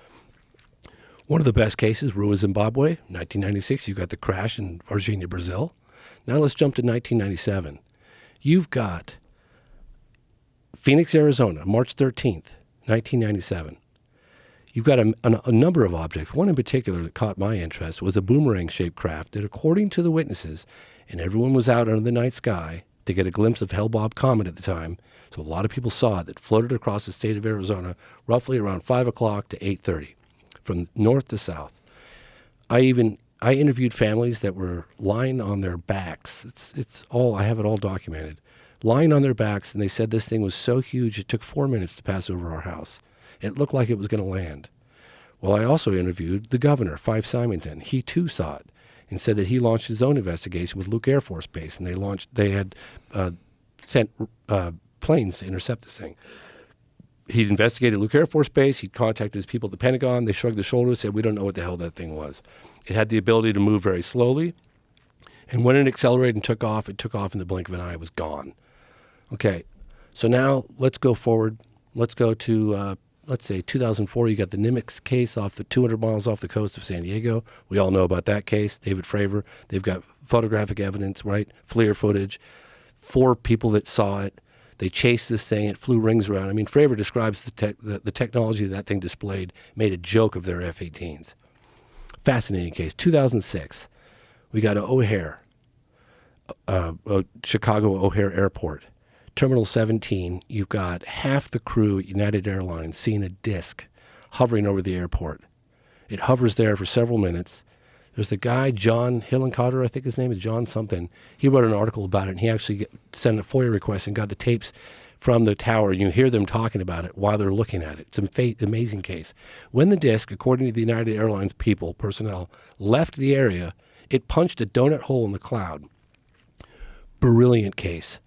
One of the best cases, Ruwa, Zimbabwe, 1996. You got the crash in Varginha, Brazil. Now let's jump to 1997. You've got Phoenix, Arizona, March 13th, 1997. You've got a number of objects. One in particular that caught my interest was a boomerang-shaped craft that, according to the witnesses, and everyone was out under the night sky to get a glimpse of Hale-Bopp Comet at the time, so a lot of people saw it, that floated across the state of Arizona roughly around 5 o'clock to 8:30, from north to south. I interviewed families that were lying on their backs. It's all, I have it all documented. Lying on their backs, and they said this thing was so huge it took 4 minutes to pass over our house. It looked like it was going to land. Well, I also interviewed the governor, Fife Symington. He too saw it and said that he launched his own investigation with Luke Air Force Base, and they had sent planes to intercept this thing. He'd investigated Luke Air Force Base. He'd contacted his people at the Pentagon. They shrugged their shoulders, said, we don't know what the hell that thing was. It had the ability to move very slowly, and when it accelerated and took off, it took off in the blink of an eye. It was gone. Okay, so now let's go forward. Let's go to, let's say, 2004. You got the Nimitz case off the 200 miles off the coast of San Diego. We all know about that case. David Fravor. They've got photographic evidence, right? FLIR footage. 4 people that saw it. They chased this thing. It flew rings around. I mean, Fravor describes the technology that thing displayed, made a joke of their F-18s. Fascinating case. 2006. We got O'Hare, Chicago O'Hare Airport. Terminal 17, you've got half the crew at United Airlines seeing a disc hovering over the airport. It hovers there for several minutes. There's the guy, John Hillencotter, I think his name is John something. He wrote an article about it, and he actually sent a FOIA request and got the tapes from the tower, and you hear them talking about it while they're looking at it. It's an amazing case. When the disc, according to the United Airlines personnel, left the area, it punched a donut hole in the cloud. Brilliant case.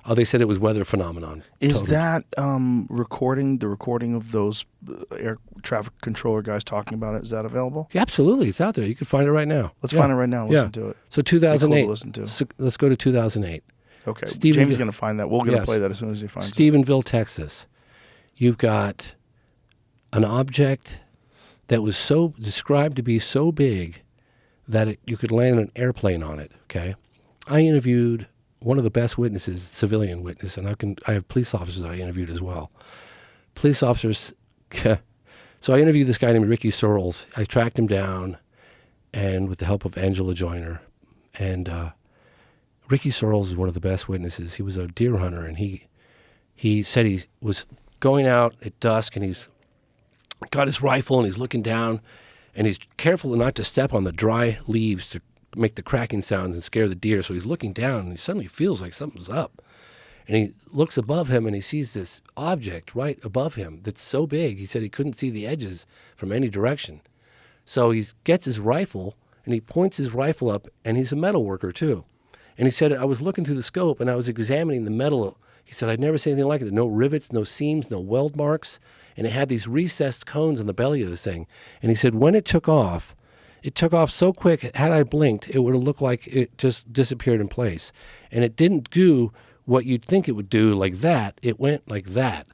They said it was weather phenomenon. Is Totally. that the recording of those air traffic controller guys talking about it? Is that available? Yeah, absolutely. It's out there. You can find it right now. Let's find it right now and listen to it. So Be cool 2008. to listen to. So let's go to 2008. Okay. Stephenville- Jamie's going to find that. We're going to Yes. play that as soon as he finds it. Stephenville, Texas. You've got an object that was so described to be so big that you could land an airplane on it. Okay. I interviewed one of the best witnesses, civilian witness, and I have police officers that I interviewed as well. Police officers. So I interviewed this guy named Ricky Searles. I tracked him down, and with the help of Angela Joyner, and Ricky Searles is one of the best witnesses. He was a deer hunter, and he said he was going out at dusk, and he's got his rifle, and he's looking down, and he's careful not to step on the dry leaves to make the cracking sounds and scare the deer. So he's looking down, and he suddenly feels like something's up. And he looks above him, and he sees this object right above him that's so big, he said he couldn't see the edges from any direction. So he gets his rifle, and he points his rifle up, and he's a metal worker too. And he said, I was looking through the scope, and I was examining the metal. He said, I'd never seen anything like it. No rivets, no seams, no weld marks. And it had these recessed cones on the belly of this thing. And he said, when it took off so quick, had I blinked, it would have looked like it just disappeared in place. And it didn't do what you'd think it would do like that. It went like that.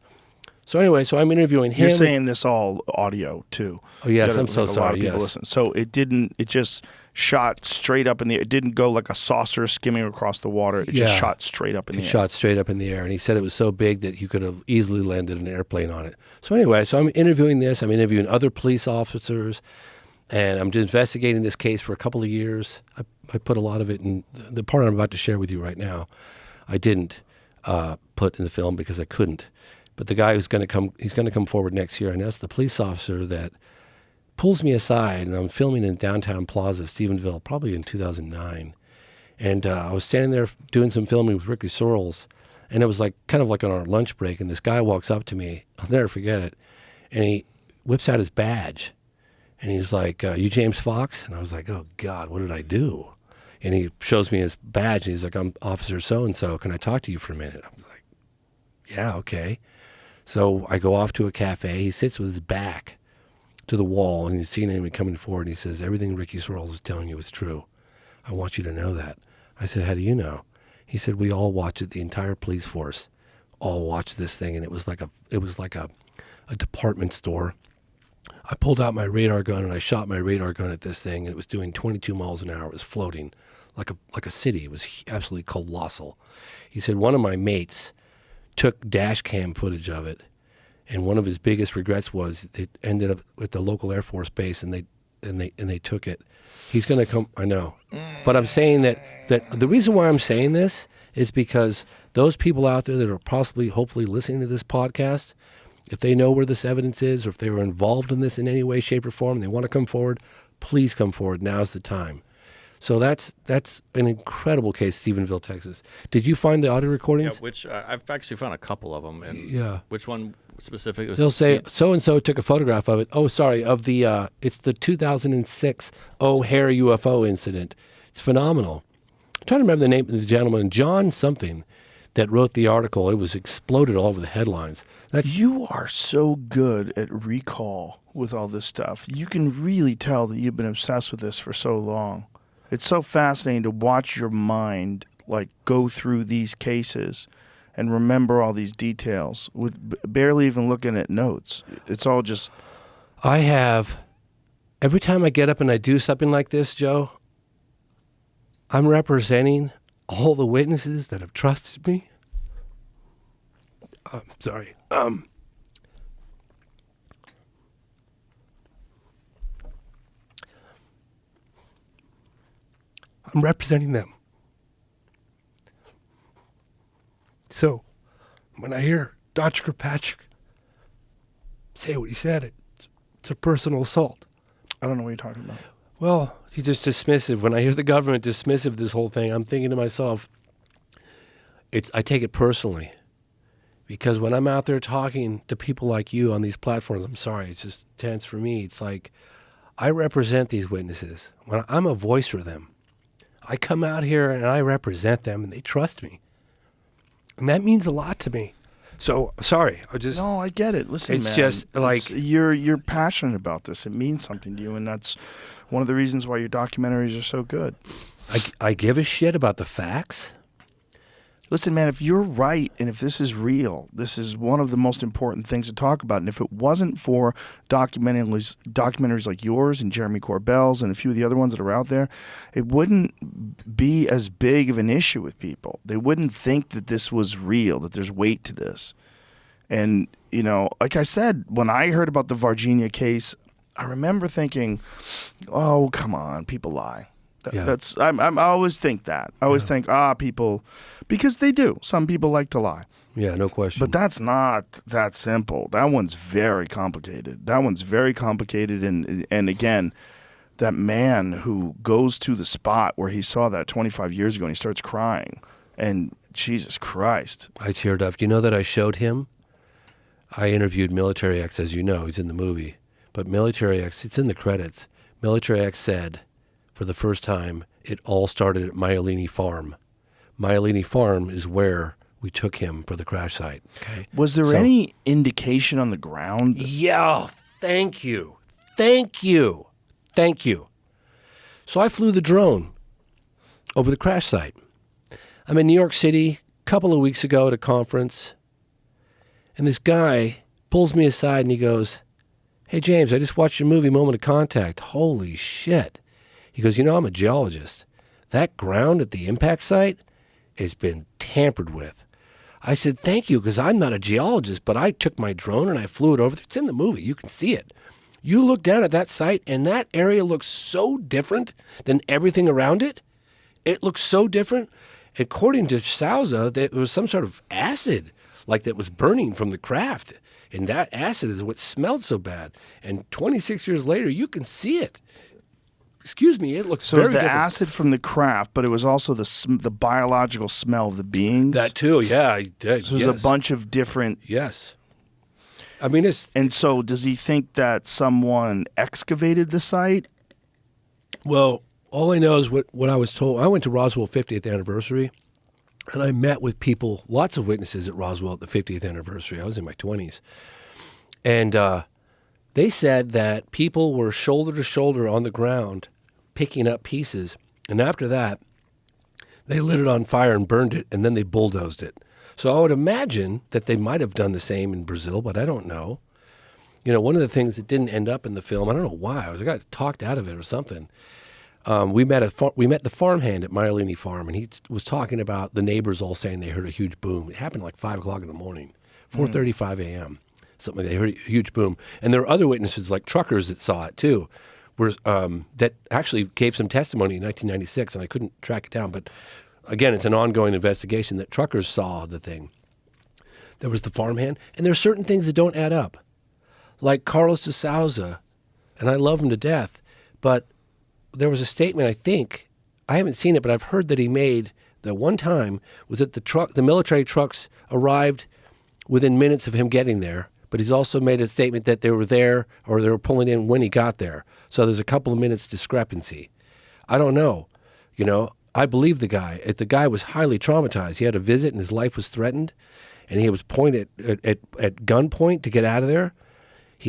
So anyway, so I'm interviewing him. You're saying this all audio too. Oh, yes, You gotta- I'm so like, a lot sorry, of people yes. listen. So it just shot straight up in the air. It didn't go like a saucer skimming across the water. It just Yeah. shot straight up in It the air. shot straight up in the air, and he said it was so big that you could have easily landed an airplane on it. So anyway, so I'm interviewing this. I'm interviewing other police officers, and I'm investigating this case for a couple of years. I put a lot of it in the part I'm about to share with you right now. I didn't put in the film because I couldn't. But the guy who's going to come, he's going to come forward next year, and that's the police officer that pulls me aside, and I'm filming in downtown Plaza, Stephenville, probably in 2009. And I was standing there doing some filming with Ricky Searles, and it was like kind of like on our lunch break, and this guy walks up to me, I'll never forget it, and he whips out his badge, and he's like, you James Fox? And I was like, oh God, what did I do? And he shows me his badge, and he's like, I'm Officer so-and-so, can I talk to you for a minute? I was like, yeah, okay. So I go off to a cafe, he sits with his back to the wall, and he's seeing him coming forward, and he says, everything Ricky Searles is telling you is true. I want you to know that. I said, how do you know? He said, we all watch it, the entire police force all watched this thing, and it was like a department store. I pulled out my radar gun, and I shot my radar gun at this thing, and it was doing 22 miles an hour. It was floating like a city. It was absolutely colossal. He said, one of my mates took dash cam footage of it, and one of his biggest regrets was it ended up at the local Air Force base, and they took it. He's going to come. I know, but I'm saying that the reason why I'm saying this is because those people out there that are possibly, hopefully, listening to this podcast, if they know where this evidence is, or if they were involved in this in any way, shape, or form, and they want to come forward, please come forward. Now's the time. So that's an incredible case, Stephenville, Texas. Did you find the audio recordings? Yeah, which I've actually found a couple of them. And Yeah. which one specific? Was They'll say so-and-so took a photograph of it. Oh, sorry, of the it's the 2006 O'Hare UFO incident. It's phenomenal. I'm trying to remember the name of the gentleman, John something, that wrote the article. It was exploded all over the headlines. You are so good at recall with all this stuff. You can really tell that you've been obsessed with this for so long. It's so fascinating to watch your mind like go through these cases and remember all these details with barely even looking at notes. It's all just... I have, every time I get up and I do something like this, Joe, I'm representing all the witnesses that have trusted me. Sorry. I'm representing them. So, when I hear Dr. Kirkpatrick say what he said, it's a personal assault. I don't know what you're talking about. Well, he's just dismissive. When I hear the government dismissive of this whole thing, I'm thinking to myself, I take it personally. Because when I'm out there talking to people like you on these platforms, I'm sorry, it's just tense for me. It's like I represent these witnesses. When I'm a voice for them. I come out here and I represent them and they trust me. And that means a lot to me. So, sorry, No, I get it. Listen, it's man. just like... You're passionate about this. It means something to you, and that's one of the reasons why your documentaries are so good. I give a shit about the facts. Listen, man, if you're right and if this is real, this is one of the most important things to talk about. And if it wasn't for documentaries like yours and Jeremy Corbell's and a few of the other ones that are out there, it wouldn't be as big of an issue with people. They wouldn't think that this was real, that there's weight to this. And, you know, like I said, when I heard about the Virginia case, I remember thinking, oh, come on, people lie. Yeah. I always think that. I always think, people, because they do. Some people like to lie. Yeah, no question. But that's not that simple. That one's very complicated. And again, that man who goes to the spot where he saw that 25 years ago and he starts crying. And Jesus Christ. I teared up. You know that I showed him? I interviewed Military X, as you know. He's in the movie. But Military X, it's in the credits. Military X said, for the first time, it all started at Myelini Farm. Myelini Farm is where we took him for the crash site. Okay. Was there any indication on the ground? Yeah, thank you. Thank you. Thank you. So I flew the drone over the crash site. I'm in New York City a couple of weeks ago at a conference, and this guy pulls me aside and he goes, "Hey, James, I just watched your movie, Moment of Contact. Holy shit." He goes, "You know, I'm a geologist. That ground at the impact site has been tampered with." I said, "Thank you, because I'm not a geologist, but I took my drone and I flew it over there. It's in the movie. You can see it. You look down at that site, and that area looks so different than everything around it. It looks so different. According to Souza, there was some sort of acid, like that was burning from the craft. And that acid is what smelled so bad. And 26 years later, you can see it. Excuse me, it looks so very it was the different." acid from the craft, but it was also the biological smell of the beings. That too, yeah. So there's a bunch of different. Yes. I mean, it's... And so does he think that someone excavated the site? Well, all I know is what I was told. I went to Roswell 50th anniversary, and I met with people, lots of witnesses at Roswell at the 50th anniversary. I was in my 20s. And they said that people were shoulder to shoulder on the ground picking up pieces. And after that, they lit it on fire and burned it, and then they bulldozed it. So I would imagine that they might have done the same in Brazil, but I don't know. You know, one of the things that didn't end up in the film, I don't know why, I got talked out of it or something. We met the farmhand at Myelini Farm, and he was talking about the neighbors all saying they heard a huge boom. It happened like 5 o'clock in the morning, 4:35 a.m., something like that. They heard a huge boom. And there were other witnesses, like truckers, that saw it too, that actually gave some testimony in 1996, and I couldn't track it down. But again, it's an ongoing investigation that truckers saw the thing. There was the farmhand, and there are certain things that don't add up. Like Carlos de Souza, and I love him to death, but there was a statement, I think, I haven't seen it, but I've heard that he made that one time was that the military trucks arrived within minutes of him getting there, but he's also made a statement that they were there or they were pulling in when he got there. So there's a couple of minutes discrepancy. I don't know. You know, I believe the guy. The guy was highly traumatized. He had a visit and his life was threatened, and he was pointed at gunpoint to get out of there.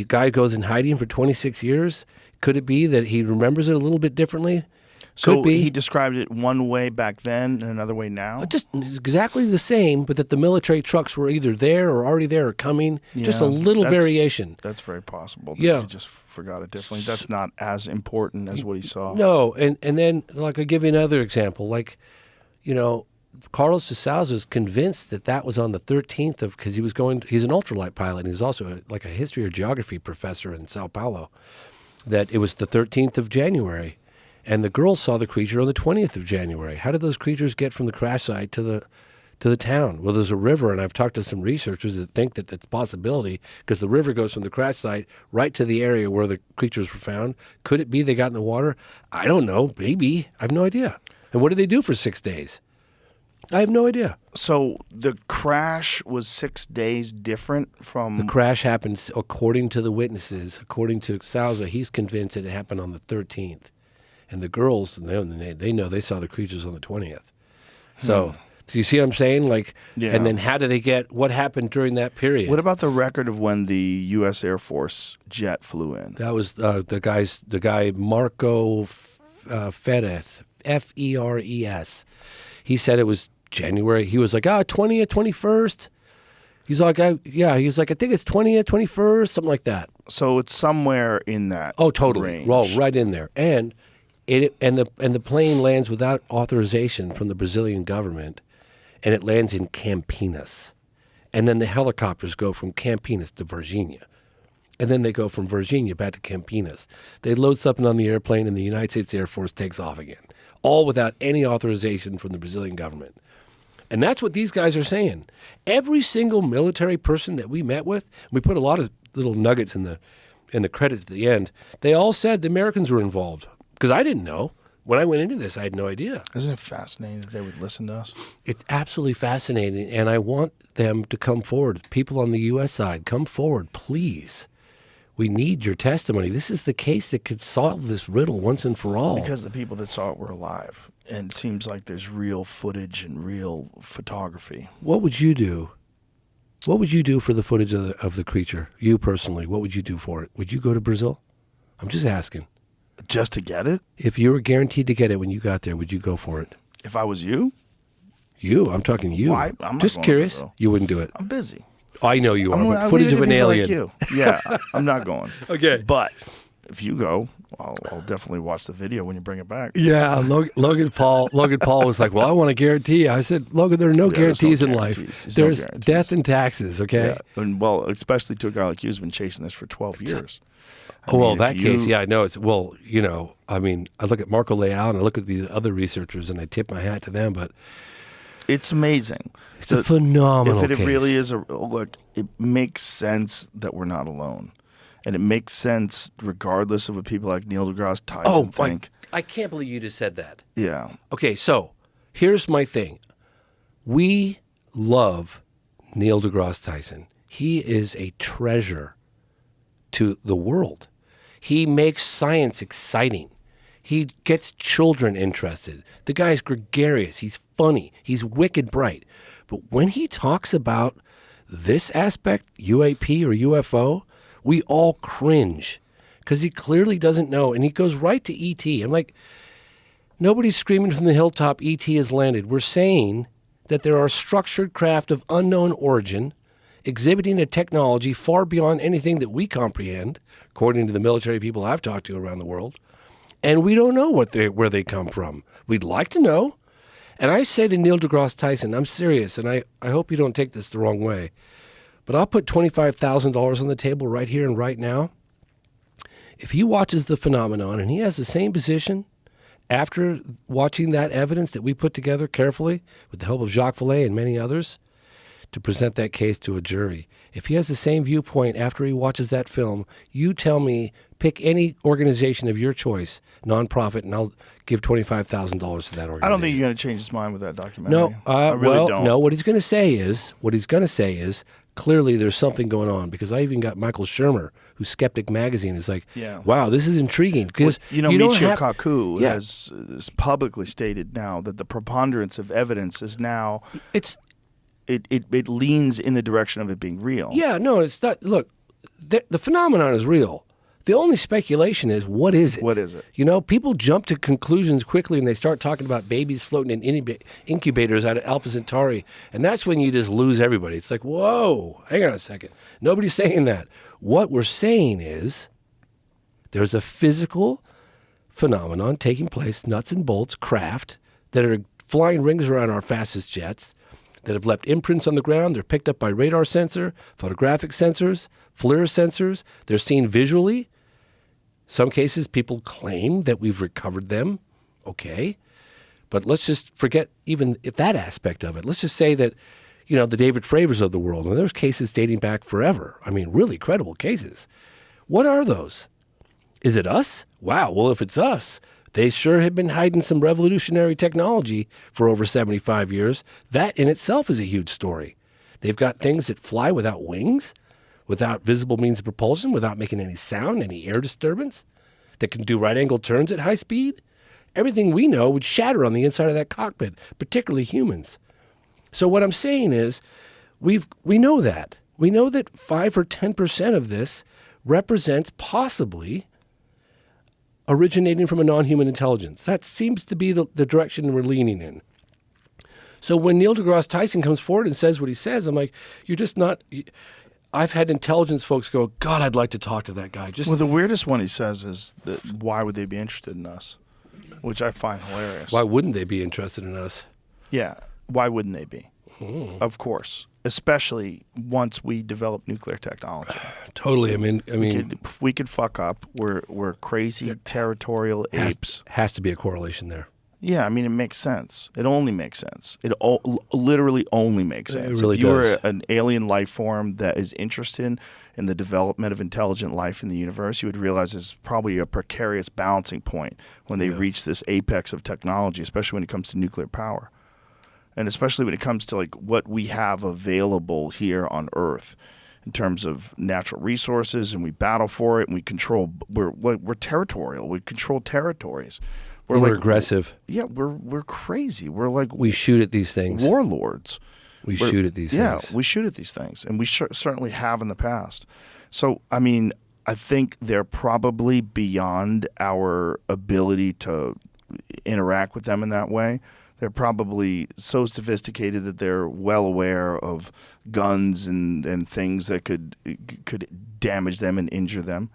Guy goes in hiding for 26 years. Could it be that he remembers it a little bit differently? So Could be. he described it one way back then and another way now? Just exactly the same, but that the military trucks were either there or already there or coming. Just a Yeah, little that's- variation. That's very possible. That Yeah. He just forgot it differently. That's not as important as what he saw. No, and then, like, I'll give you another example. Like, you know, Carlos de Souza is convinced that was on the 13th of, because he's an ultralight pilot, and he's also like a history or geography professor in Sao Paulo, that it was the 13th of January, and the girls saw the creature on the 20th of January. How did those creatures get from the crash site to the town? Well, there's a river, and I've talked to some researchers that think that it's a possibility, because the river goes from the crash site right to the area where the creatures were found. Could it be they got in the water? I don't know. Maybe. I have no idea. And what did they do for 6 days? I have no idea. So the crash was 6 days different from... The crash happened, according to the witnesses, according to Sousa, he's convinced that it happened on the 13th. And the girls, they know they saw the creatures on the 20th. So, so you see what I'm saying? Like, Yeah. And then how do they get, what happened during that period? What about the record of when the U.S. Air Force jet flew in? That was the guy Marco Feres, F-E-R-E-S. He said it was January. He was like, 20th, 21st. He's like, I think it's 20th, 21st, something like that. So it's somewhere in that Totally. range. Well, right in there. And the plane lands without authorization from the Brazilian government, and it lands in Campinas. And then the helicopters go from Campinas to Virginia. And then they go from Virginia back to Campinas. They load something on the airplane, and the United States Air Force takes off again, all without any authorization from the Brazilian government. And that's what these guys are saying. Every single military person that we met with, we put a lot of little nuggets in the credits at the end, they all said the Americans were involved. Because I didn't know. When I went into this, I had no idea. Isn't it fascinating that they would listen to us? It's absolutely fascinating, and I want them to come forward. People on the U.S. side, come forward, please. We need your testimony. This is the case that could solve this riddle once and for all. Because the people that saw it were alive. And it seems like there's real footage and real photography. What would you do? What would you do for the footage of the creature? You personally, what would you do for it? Would you go to Brazil? I'm just asking. Just to get it? If you were guaranteed to get it when you got there, would you go for it? If I was you? You? I'm talking you. Well, I'm not just going to curious. Brazil. You wouldn't do it. I'm busy. I know you are. But I footage leave it of to an people alien. like you. Yeah, I'm not going. Okay. But if you go, I'll definitely watch the video when you bring it back. Yeah, Logan Paul was like, "Well, I want to guarantee." I said, "Logan, there are no there's guarantees no in guarantees. life. There's no There's guarantees. death and taxes." Okay. Yeah. And well, especially to a guy like you who's been chasing this for 12 years. Well, if that you- case, yeah, I know. It's I mean, I look at Marco Leal and I look at these other researchers and I tip my hat to them, but It's amazing. it's a phenomenal If it case. really is look, it makes sense that we're not alone. And it makes sense regardless of what people like Neil deGrasse Tyson think. I can't believe you just said that. Yeah. Okay, so here's my thing. We love Neil deGrasse Tyson. He is a treasure to the world. He makes science exciting. He gets children interested. The guy's gregarious. He's funny. He's wicked bright. But when he talks about this aspect, UAP or UFO, we all cringe because he clearly doesn't know. And he goes right to ET. I'm like, nobody's screaming from the hilltop, ET has landed. We're saying that there are structured craft of unknown origin exhibiting a technology far beyond anything that we comprehend, according to the military people I've talked to around the world. And we don't know where they come from. We'd like to know. And I say to Neil deGrasse Tyson, I'm serious, and I hope you don't take this the wrong way, but I'll put $25,000 on the table right here and right now. If he watches the phenomenon and he has the same position after watching that evidence that we put together carefully with the help of Jacques Vallée and many others to present that case to a jury, if he has the same viewpoint after he watches that film, you tell me, pick any organization of your choice, nonprofit, and I'll give $25,000 to that organization. I don't think you're going to change his mind with that documentary. No, I really don't. No. What he's going to say is, clearly there's something going on, because I even got Michael Shermer, who's Skeptic Magazine, is like, Yeah. wow, this is intriguing. Because Michio Kaku Yeah. has publicly stated now that the preponderance of evidence is now it leans in the direction of it being real. Yeah, no, it's not. Look, the phenomenon is real. The only speculation is, what is it? What is it? You know, people jump to conclusions quickly and they start talking about babies floating in incubators out of Alpha Centauri. And that's when you just lose everybody. It's like, whoa, hang on a second. Nobody's saying that. What we're saying is there's a physical phenomenon taking place, nuts and bolts, craft, that are flying rings around our fastest jets, that have left imprints on the ground. They're picked up by radar sensor, photographic sensors, FLIR sensors. They're seen visually. Some cases, people claim that we've recovered them. Okay. But let's just forget even that aspect of it. Let's just say that, the David Fravors of the world, and there's cases dating back forever. I mean, really credible cases. What are those? Is it us? Wow. Well, if it's us, They sure have been hiding some revolutionary technology for over 75 years. That in itself is a huge story. They've got things that fly without wings, without visible means of propulsion, without making any sound, any air disturbance, that can do right-angle turns at high speed. Everything we know would shatter on the inside of that cockpit, particularly humans. So what I'm saying is, we know that. We know that 5 or 10% of this represents possibly originating from a non-human intelligence. That seems to be the direction we're leaning in. So when Neil deGrasse Tyson comes forward and says what he says, I'm like, you're just not... I've had intelligence folks go, God, I'd like to talk to that guy. Well, the weirdest one he says is that why would they be interested in us? Which I find hilarious. Why wouldn't they be interested in us? Yeah, why wouldn't they be? Of course, especially once we develop nuclear technology. Totally. I mean, we could fuck up. We're crazy territorial apes. Has to be a correlation there. Yeah, I mean, it makes sense. It only makes sense. It literally only makes sense. It really if you does. were an alien life form that is interested in the development of intelligent life in the universe, you would realize it's probably a precarious balancing point when they reach this apex of technology, especially when it comes to nuclear power. And especially when it comes to like what we have available here on Earth in terms of natural resources, and we battle for it, and we control. We're territorial. We control territories. We're like, aggressive. Yeah, we're crazy. We're like we shoot at these things. Warlords. We shoot at these things. Yeah, we shoot at these things, and we certainly have in the past. So, I mean, I think they're probably beyond our ability to interact with them in that way. They're probably so sophisticated that they're well aware of guns and things that could damage them and injure them.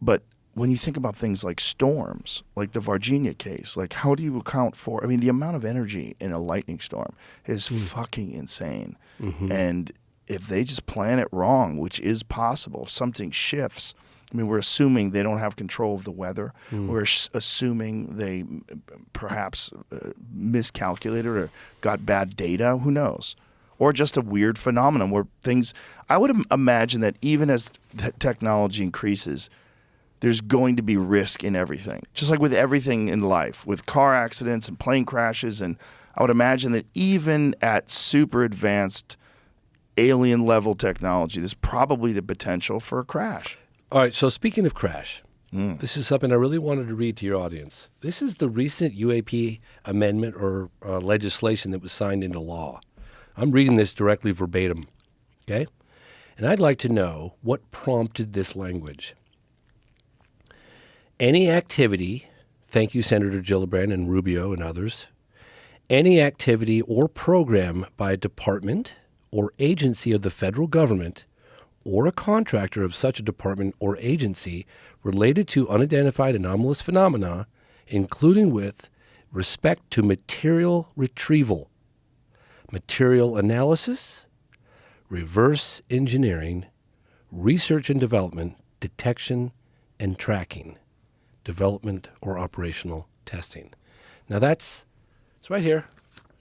But when you think about things like storms, like the Virginia case, like how do you account for, I mean, the amount of energy in a lightning storm is fucking insane. Mm-hmm. And if they just plan it wrong, which is possible, if something shifts, I mean, we're assuming they don't have control of the weather. We're assuming they perhaps miscalculated or got bad data. Who knows? Or just a weird phenomenon where things, I would imagine that even as technology increases, there's going to be risk in everything. Just like with everything in life, with car accidents and plane crashes. And I would imagine that even at super advanced alien level technology, there's probably the potential for a crash. All right, so speaking of crash, this is something I really wanted to read to your audience. This is the recent UAP amendment or legislation that was signed into law. I'm reading this directly verbatim, okay? And I'd like to know what prompted this language. Any activity, thank you, Senator Gillibrand and Rubio and others, any activity or program by a department or agency of the federal government or a contractor of such a department or agency related to unidentified anomalous phenomena, including with respect to material retrieval, material analysis, reverse engineering, research and development, detection and tracking, development or operational testing. Now it's right here.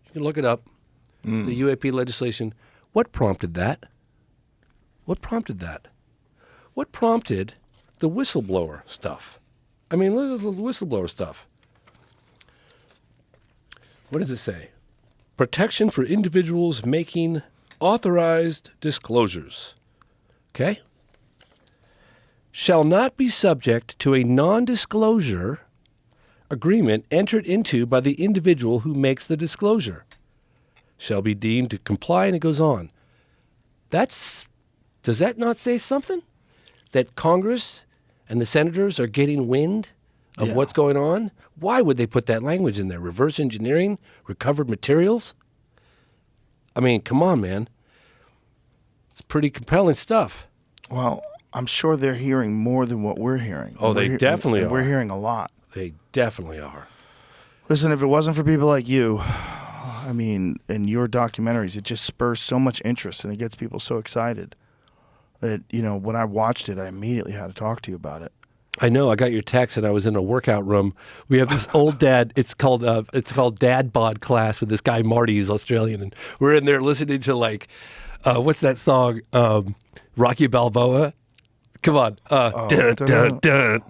You can look it up. It's the UAP legislation. What prompted that? What prompted that? What prompted the whistleblower stuff? I mean, look at the whistleblower stuff. What does it say? Protection for individuals making authorized disclosures. Okay? Shall not be subject to a non-disclosure agreement entered into by the individual who makes the disclosure. Shall be deemed to comply, and it goes on. Does that not say something? That Congress and the senators are getting wind of what's going on? Why would they put that language in there? Reverse engineering, recovered materials? I mean, come on, man. It's pretty compelling stuff. Well, I'm sure they're hearing more than what we're hearing. Oh, they definitely are. We're hearing a lot. They definitely are. Listen, if it wasn't for people like you, I mean, and your documentaries, it just spurs so much interest and it gets people so excited that, you know, when I watched it, I immediately had to talk to you about it. I know. I got your text, and I was in a workout room. We have this old dad. It's called Dad Bod class with this guy Marty. He's Australian, and we're in there listening to like, what's that song? Rocky Balboa. Come on, dun dun dun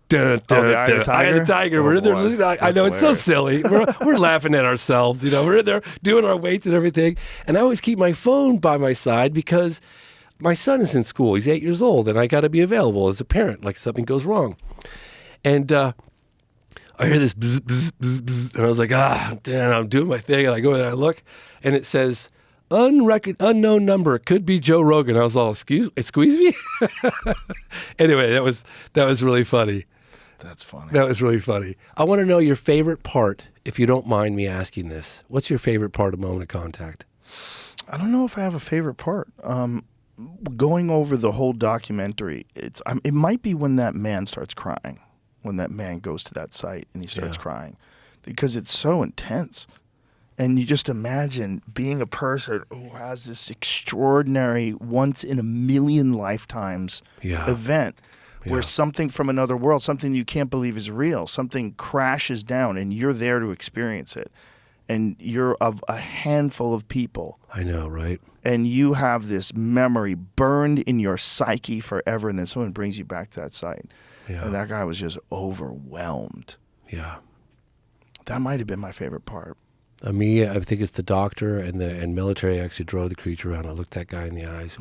Dun, Oh, the dun, Eye of the dun. Eye of the Tiger? Tiger. Oh, We're in there boy. listening. I That's know it's so hilarious. silly. We're laughing at ourselves. We're in there doing our weights and everything. And I always keep my phone by my side because my son is in school. He's 8 years old, and I got to be available as a parent, like something goes wrong. And I hear this bzz, bzz, bzz, bzz, and I was like, damn, I'm doing my thing. And I go and I look, and it says, unknown number. It could be Joe Rogan. I was all, squeeze me? Anyway, that was really funny. That's funny. That was really funny. I want to know your favorite part, if you don't mind me asking this. What's your favorite part of Moment of Contact? I don't know if I have a favorite part. Going over the whole documentary, it might be when that man starts crying, when that man goes to that site and he starts crying, because it's so intense. And you just imagine being a person who has this extraordinary, once in a million lifetimes event where something from another world, something you can't believe is real, something crashes down and you're there to experience it. And you're of a handful of people. I know, right? And you have this memory burned in your psyche forever, and then someone brings you back to that site. Yeah. And that guy was just overwhelmed. Yeah. That might have been my favorite part. Me, I think it's the doctor and military actually drove the creature around. I looked that guy in the eyes.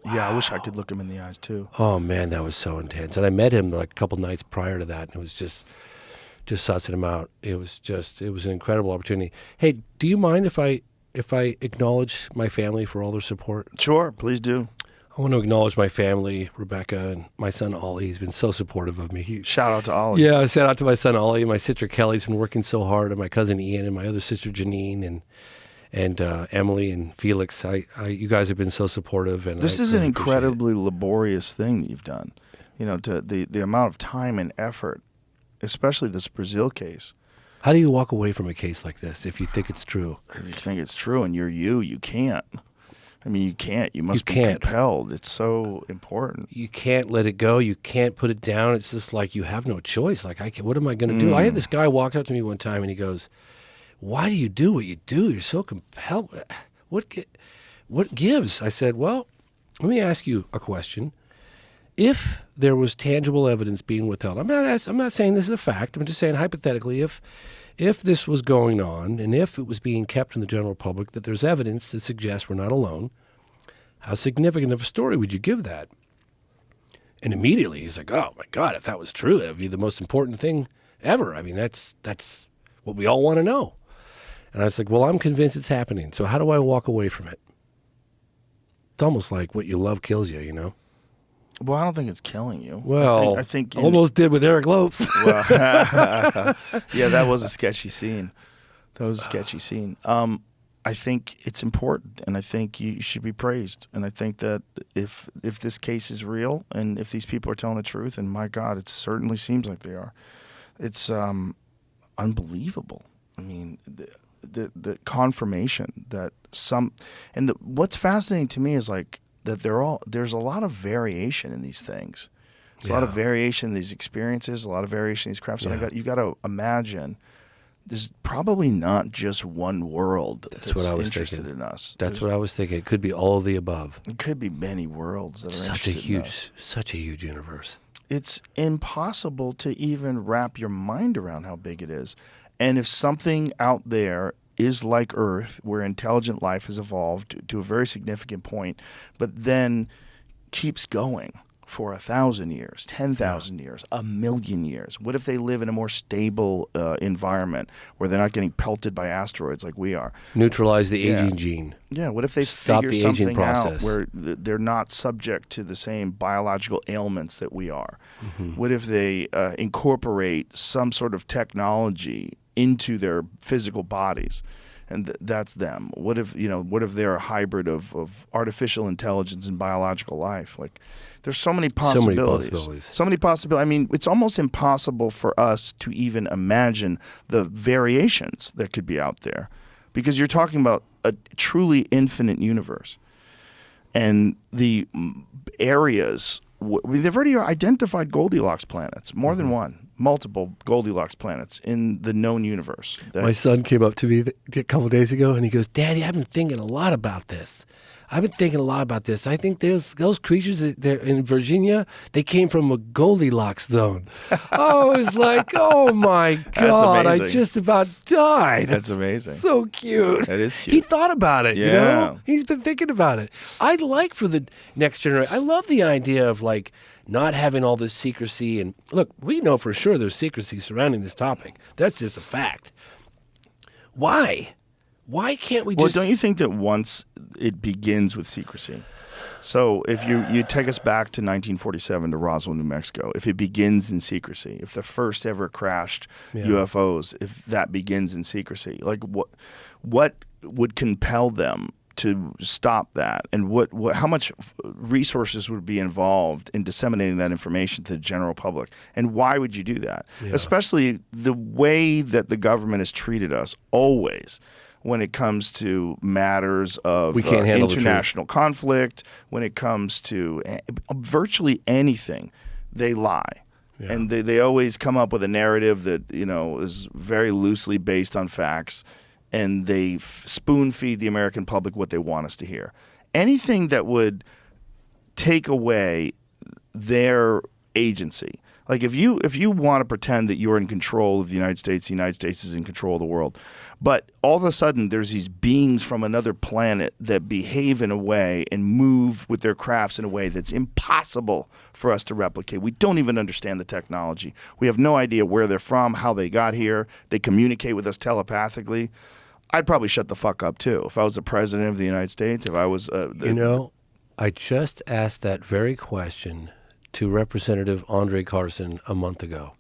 Yeah, I wish I could look him in the eyes too. Oh man, that was so intense. And I met him like a couple nights prior to that, and it was just sussing him out. It was an incredible opportunity. Hey, do you mind if I acknowledge my family for all their support? Sure, please do. I want to acknowledge my family, Rebecca, and my son Ollie. He's been so supportive of me. Shout out to Ollie. Yeah, shout out to my son Ollie. My sister Kelly's been working so hard, and my cousin Ian, and my other sister Janine, and Emily and Felix. You guys have been so supportive. And This is an incredibly laborious thing that you've done. To the amount of time and effort, especially this Brazil case. How do you walk away from a case like this if you think it's true? If you think it's true and you can't. I mean, you can't. You must be compelled. It's so important. You can't let it go. You can't put it down. It's just like you have no choice. Like, what am I going to do? I had this guy walk up to me one time and he goes, "Why do you do what you do? You're so compelled. What gives?" I said, "Well, let me ask you a question. If there was tangible evidence being withheld, I'm not saying this is a fact. I'm just saying hypothetically, if this was going on and if it was being kept in the general public, that there's evidence that suggests we're not alone, how significant of a story would you give that?" And immediately he's like, "Oh my God, if that was true, that would be the most important thing ever. I mean, that's what we all want to know." And I was like, "Well, I'm convinced it's happening. So how do I walk away from it?" It's almost like what you love kills you, you know? Well, I don't think it's killing you. Well, I think almost did with Eric Lopes. Well, yeah, that was a sketchy scene. I think it's important, and I think you should be praised. And I think that if this case is real, and if these people are telling the truth, and my God, it certainly seems like they are, it's unbelievable. I mean, the confirmation that what's fascinating to me is like that there's a lot of variation in these things. There's a lot of variation in these experiences, a lot of variation in these crafts. And you got to imagine there's probably not just one world that's what I was interested thinking. in us. That's what I was thinking. It could be all of the above. It could be many worlds that are interested in us. Such a huge universe. It's impossible to even wrap your mind around how big it is. And if something out there is like Earth, where intelligent life has evolved to a very significant point, but then keeps going for 1,000 years, 10,000 years, 1,000,000 years. What if they live in a more stable environment where they're not getting pelted by asteroids like we are? Neutralize the aging gene. Yeah, what if they Stop figure the aging something process. out where they're not subject to the same biological ailments that we are? What if they incorporate some sort of technology into their physical bodies, and that's them? What if they're a hybrid of artificial intelligence and biological life? Like, there's so many possibilities. So many possibilities. I mean, it's almost impossible for us to even imagine the variations that could be out there, because you're talking about a truly infinite universe, and the areas. They've already identified Goldilocks planets, more than one. multiple Goldilocks planets in the known universe. My son came up to me a couple of days ago, and he goes, "Daddy, I've been thinking a lot about this. I think those creatures they're in Virginia, they came from a Goldilocks zone." I was like, "Oh my God, I amazing. just about died." That's amazing. So cute. That is cute. He thought about it, you Yeah. know? He's been thinking about it. I'd like for the next generation, I love the idea of like not having all this secrecy. And look, we know for sure there's secrecy surrounding this topic. That's just a fact. Why? Why can't we Well, just... don't you think that once it begins with secrecy? So if you take us back to 1947 to Roswell, New Mexico, if it begins in secrecy, if the first ever crashed UFOs, if that begins in secrecy, like what would compel them to stop that, and how much resources would be involved in disseminating that information to the general public, and why would you do that? Especially the way that the government has treated us always. When it comes to matters of We can't handle the international conflict, when it comes to virtually anything, they lie. Yeah. And they always come up with a narrative that, is very loosely based on facts, and they spoon feed the American public what they want us to hear. Anything that would take away their agency. Like if you want to pretend that you're in control of the United States is in control of the world, but all of a sudden there's these beings from another planet that behave in a way and move with their crafts in a way that's impossible for us to replicate. We don't even understand the technology. We have no idea where they're from, how they got here. They communicate with us telepathically. I'd probably shut the fuck up too if I was the president of the United States. If I was, I just asked that very question to Representative Andre Carson a month ago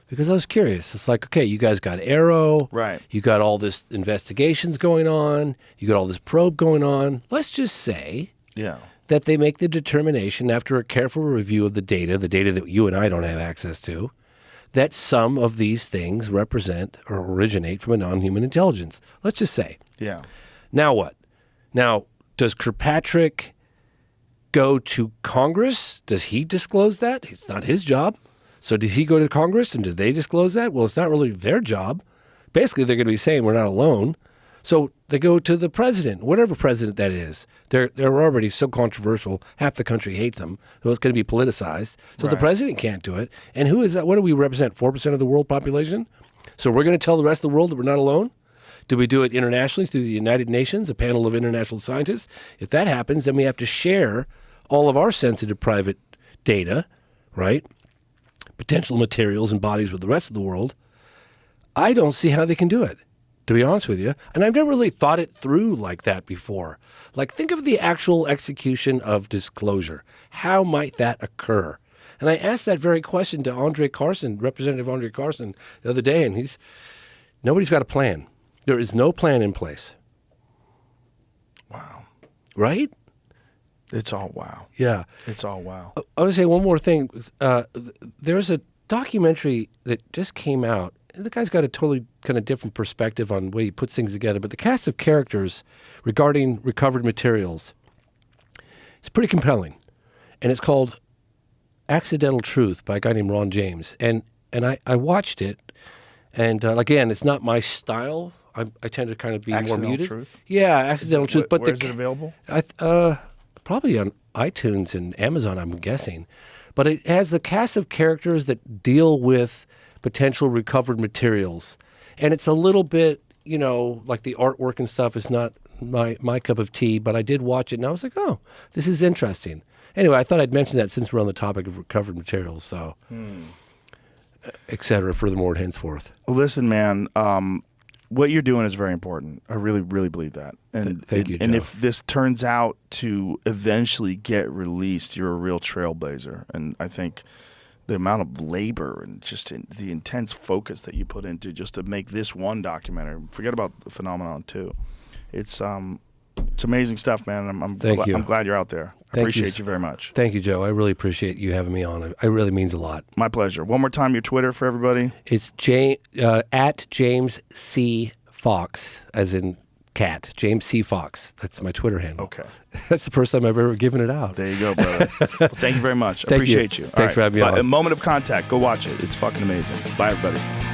because I was curious. It's like, okay, you guys got Arrow. Right. You got all this investigations going on. You got all this probe going on. Let's just say that they make the determination after a careful review of the data that you and I don't have access to, that some of these things represent or originate from a non-human intelligence. Let's just say. Yeah. Now what? Now, does Kirkpatrick go to Congress? Does he disclose that? It's not his job. So did he go to Congress and did they disclose that? Well, it's not really their job. Basically, they're going to be saying we're not alone. So they go to the president, whatever president that is. They're already so controversial. Half the country hates them. So it's going to be politicized. So the president can't do it. And who is that? What do we represent? 4% of the world population? So we're going to tell the rest of the world that we're not alone? Do we do it internationally through the United Nations, a panel of international scientists? If that happens, then we have to share all of our sensitive private data, right? Potential materials and bodies with the rest of the world. I don't see how they can do it, to be honest with you. And I've never really thought it through like that before. Like, think of the actual execution of disclosure. How might that occur? And I asked that very question to Andre Carson, Representative Andre Carson, the other day, and nobody's got a plan. There is no plan in place. Wow. Right? It's all wow. Yeah. It's all wow. I want to say one more thing. There's a documentary that just came out. The guy's got a totally kind of different perspective on the way he puts things together, but the cast of characters regarding recovered materials is pretty compelling. And it's called Accidental Truth by a guy named Ron James. And I watched it, and again, it's not my style. I tend to kind of be more muted. Truth? Yeah, Accidental Truth. But where is it available? Probably on iTunes and Amazon, I'm guessing. But it has the cast of characters that deal with potential recovered materials. And it's a little bit, like the artwork and stuff is not my cup of tea, but I did watch it and I was like, oh, this is interesting. Anyway, I thought I'd mention that since we're on the topic of recovered materials, so et cetera, furthermore and henceforth. Listen, man, what you're doing is very important. I really, really believe that. And Thank you, Joe. And if this turns out to eventually get released, you're a real trailblazer. And I think the amount of labor and just the intense focus that you put into just to make this one documentary, forget about the phenomenon too. It's amazing stuff, man. I'm glad you're out there. I appreciate you very much. Thank you, Joe. I really appreciate you having me on. It really means a lot. My pleasure. One more time, your Twitter for everybody. It's at James C. Fox, as in Cat, James C. Fox. That's my Twitter handle. Okay. That's the first time I've ever given it out. There you go, brother. Well, thank you very much. Thank you. Appreciate you. Thanks for having me on. A Moment of Contact. Go watch it. It's fucking amazing. Bye, everybody.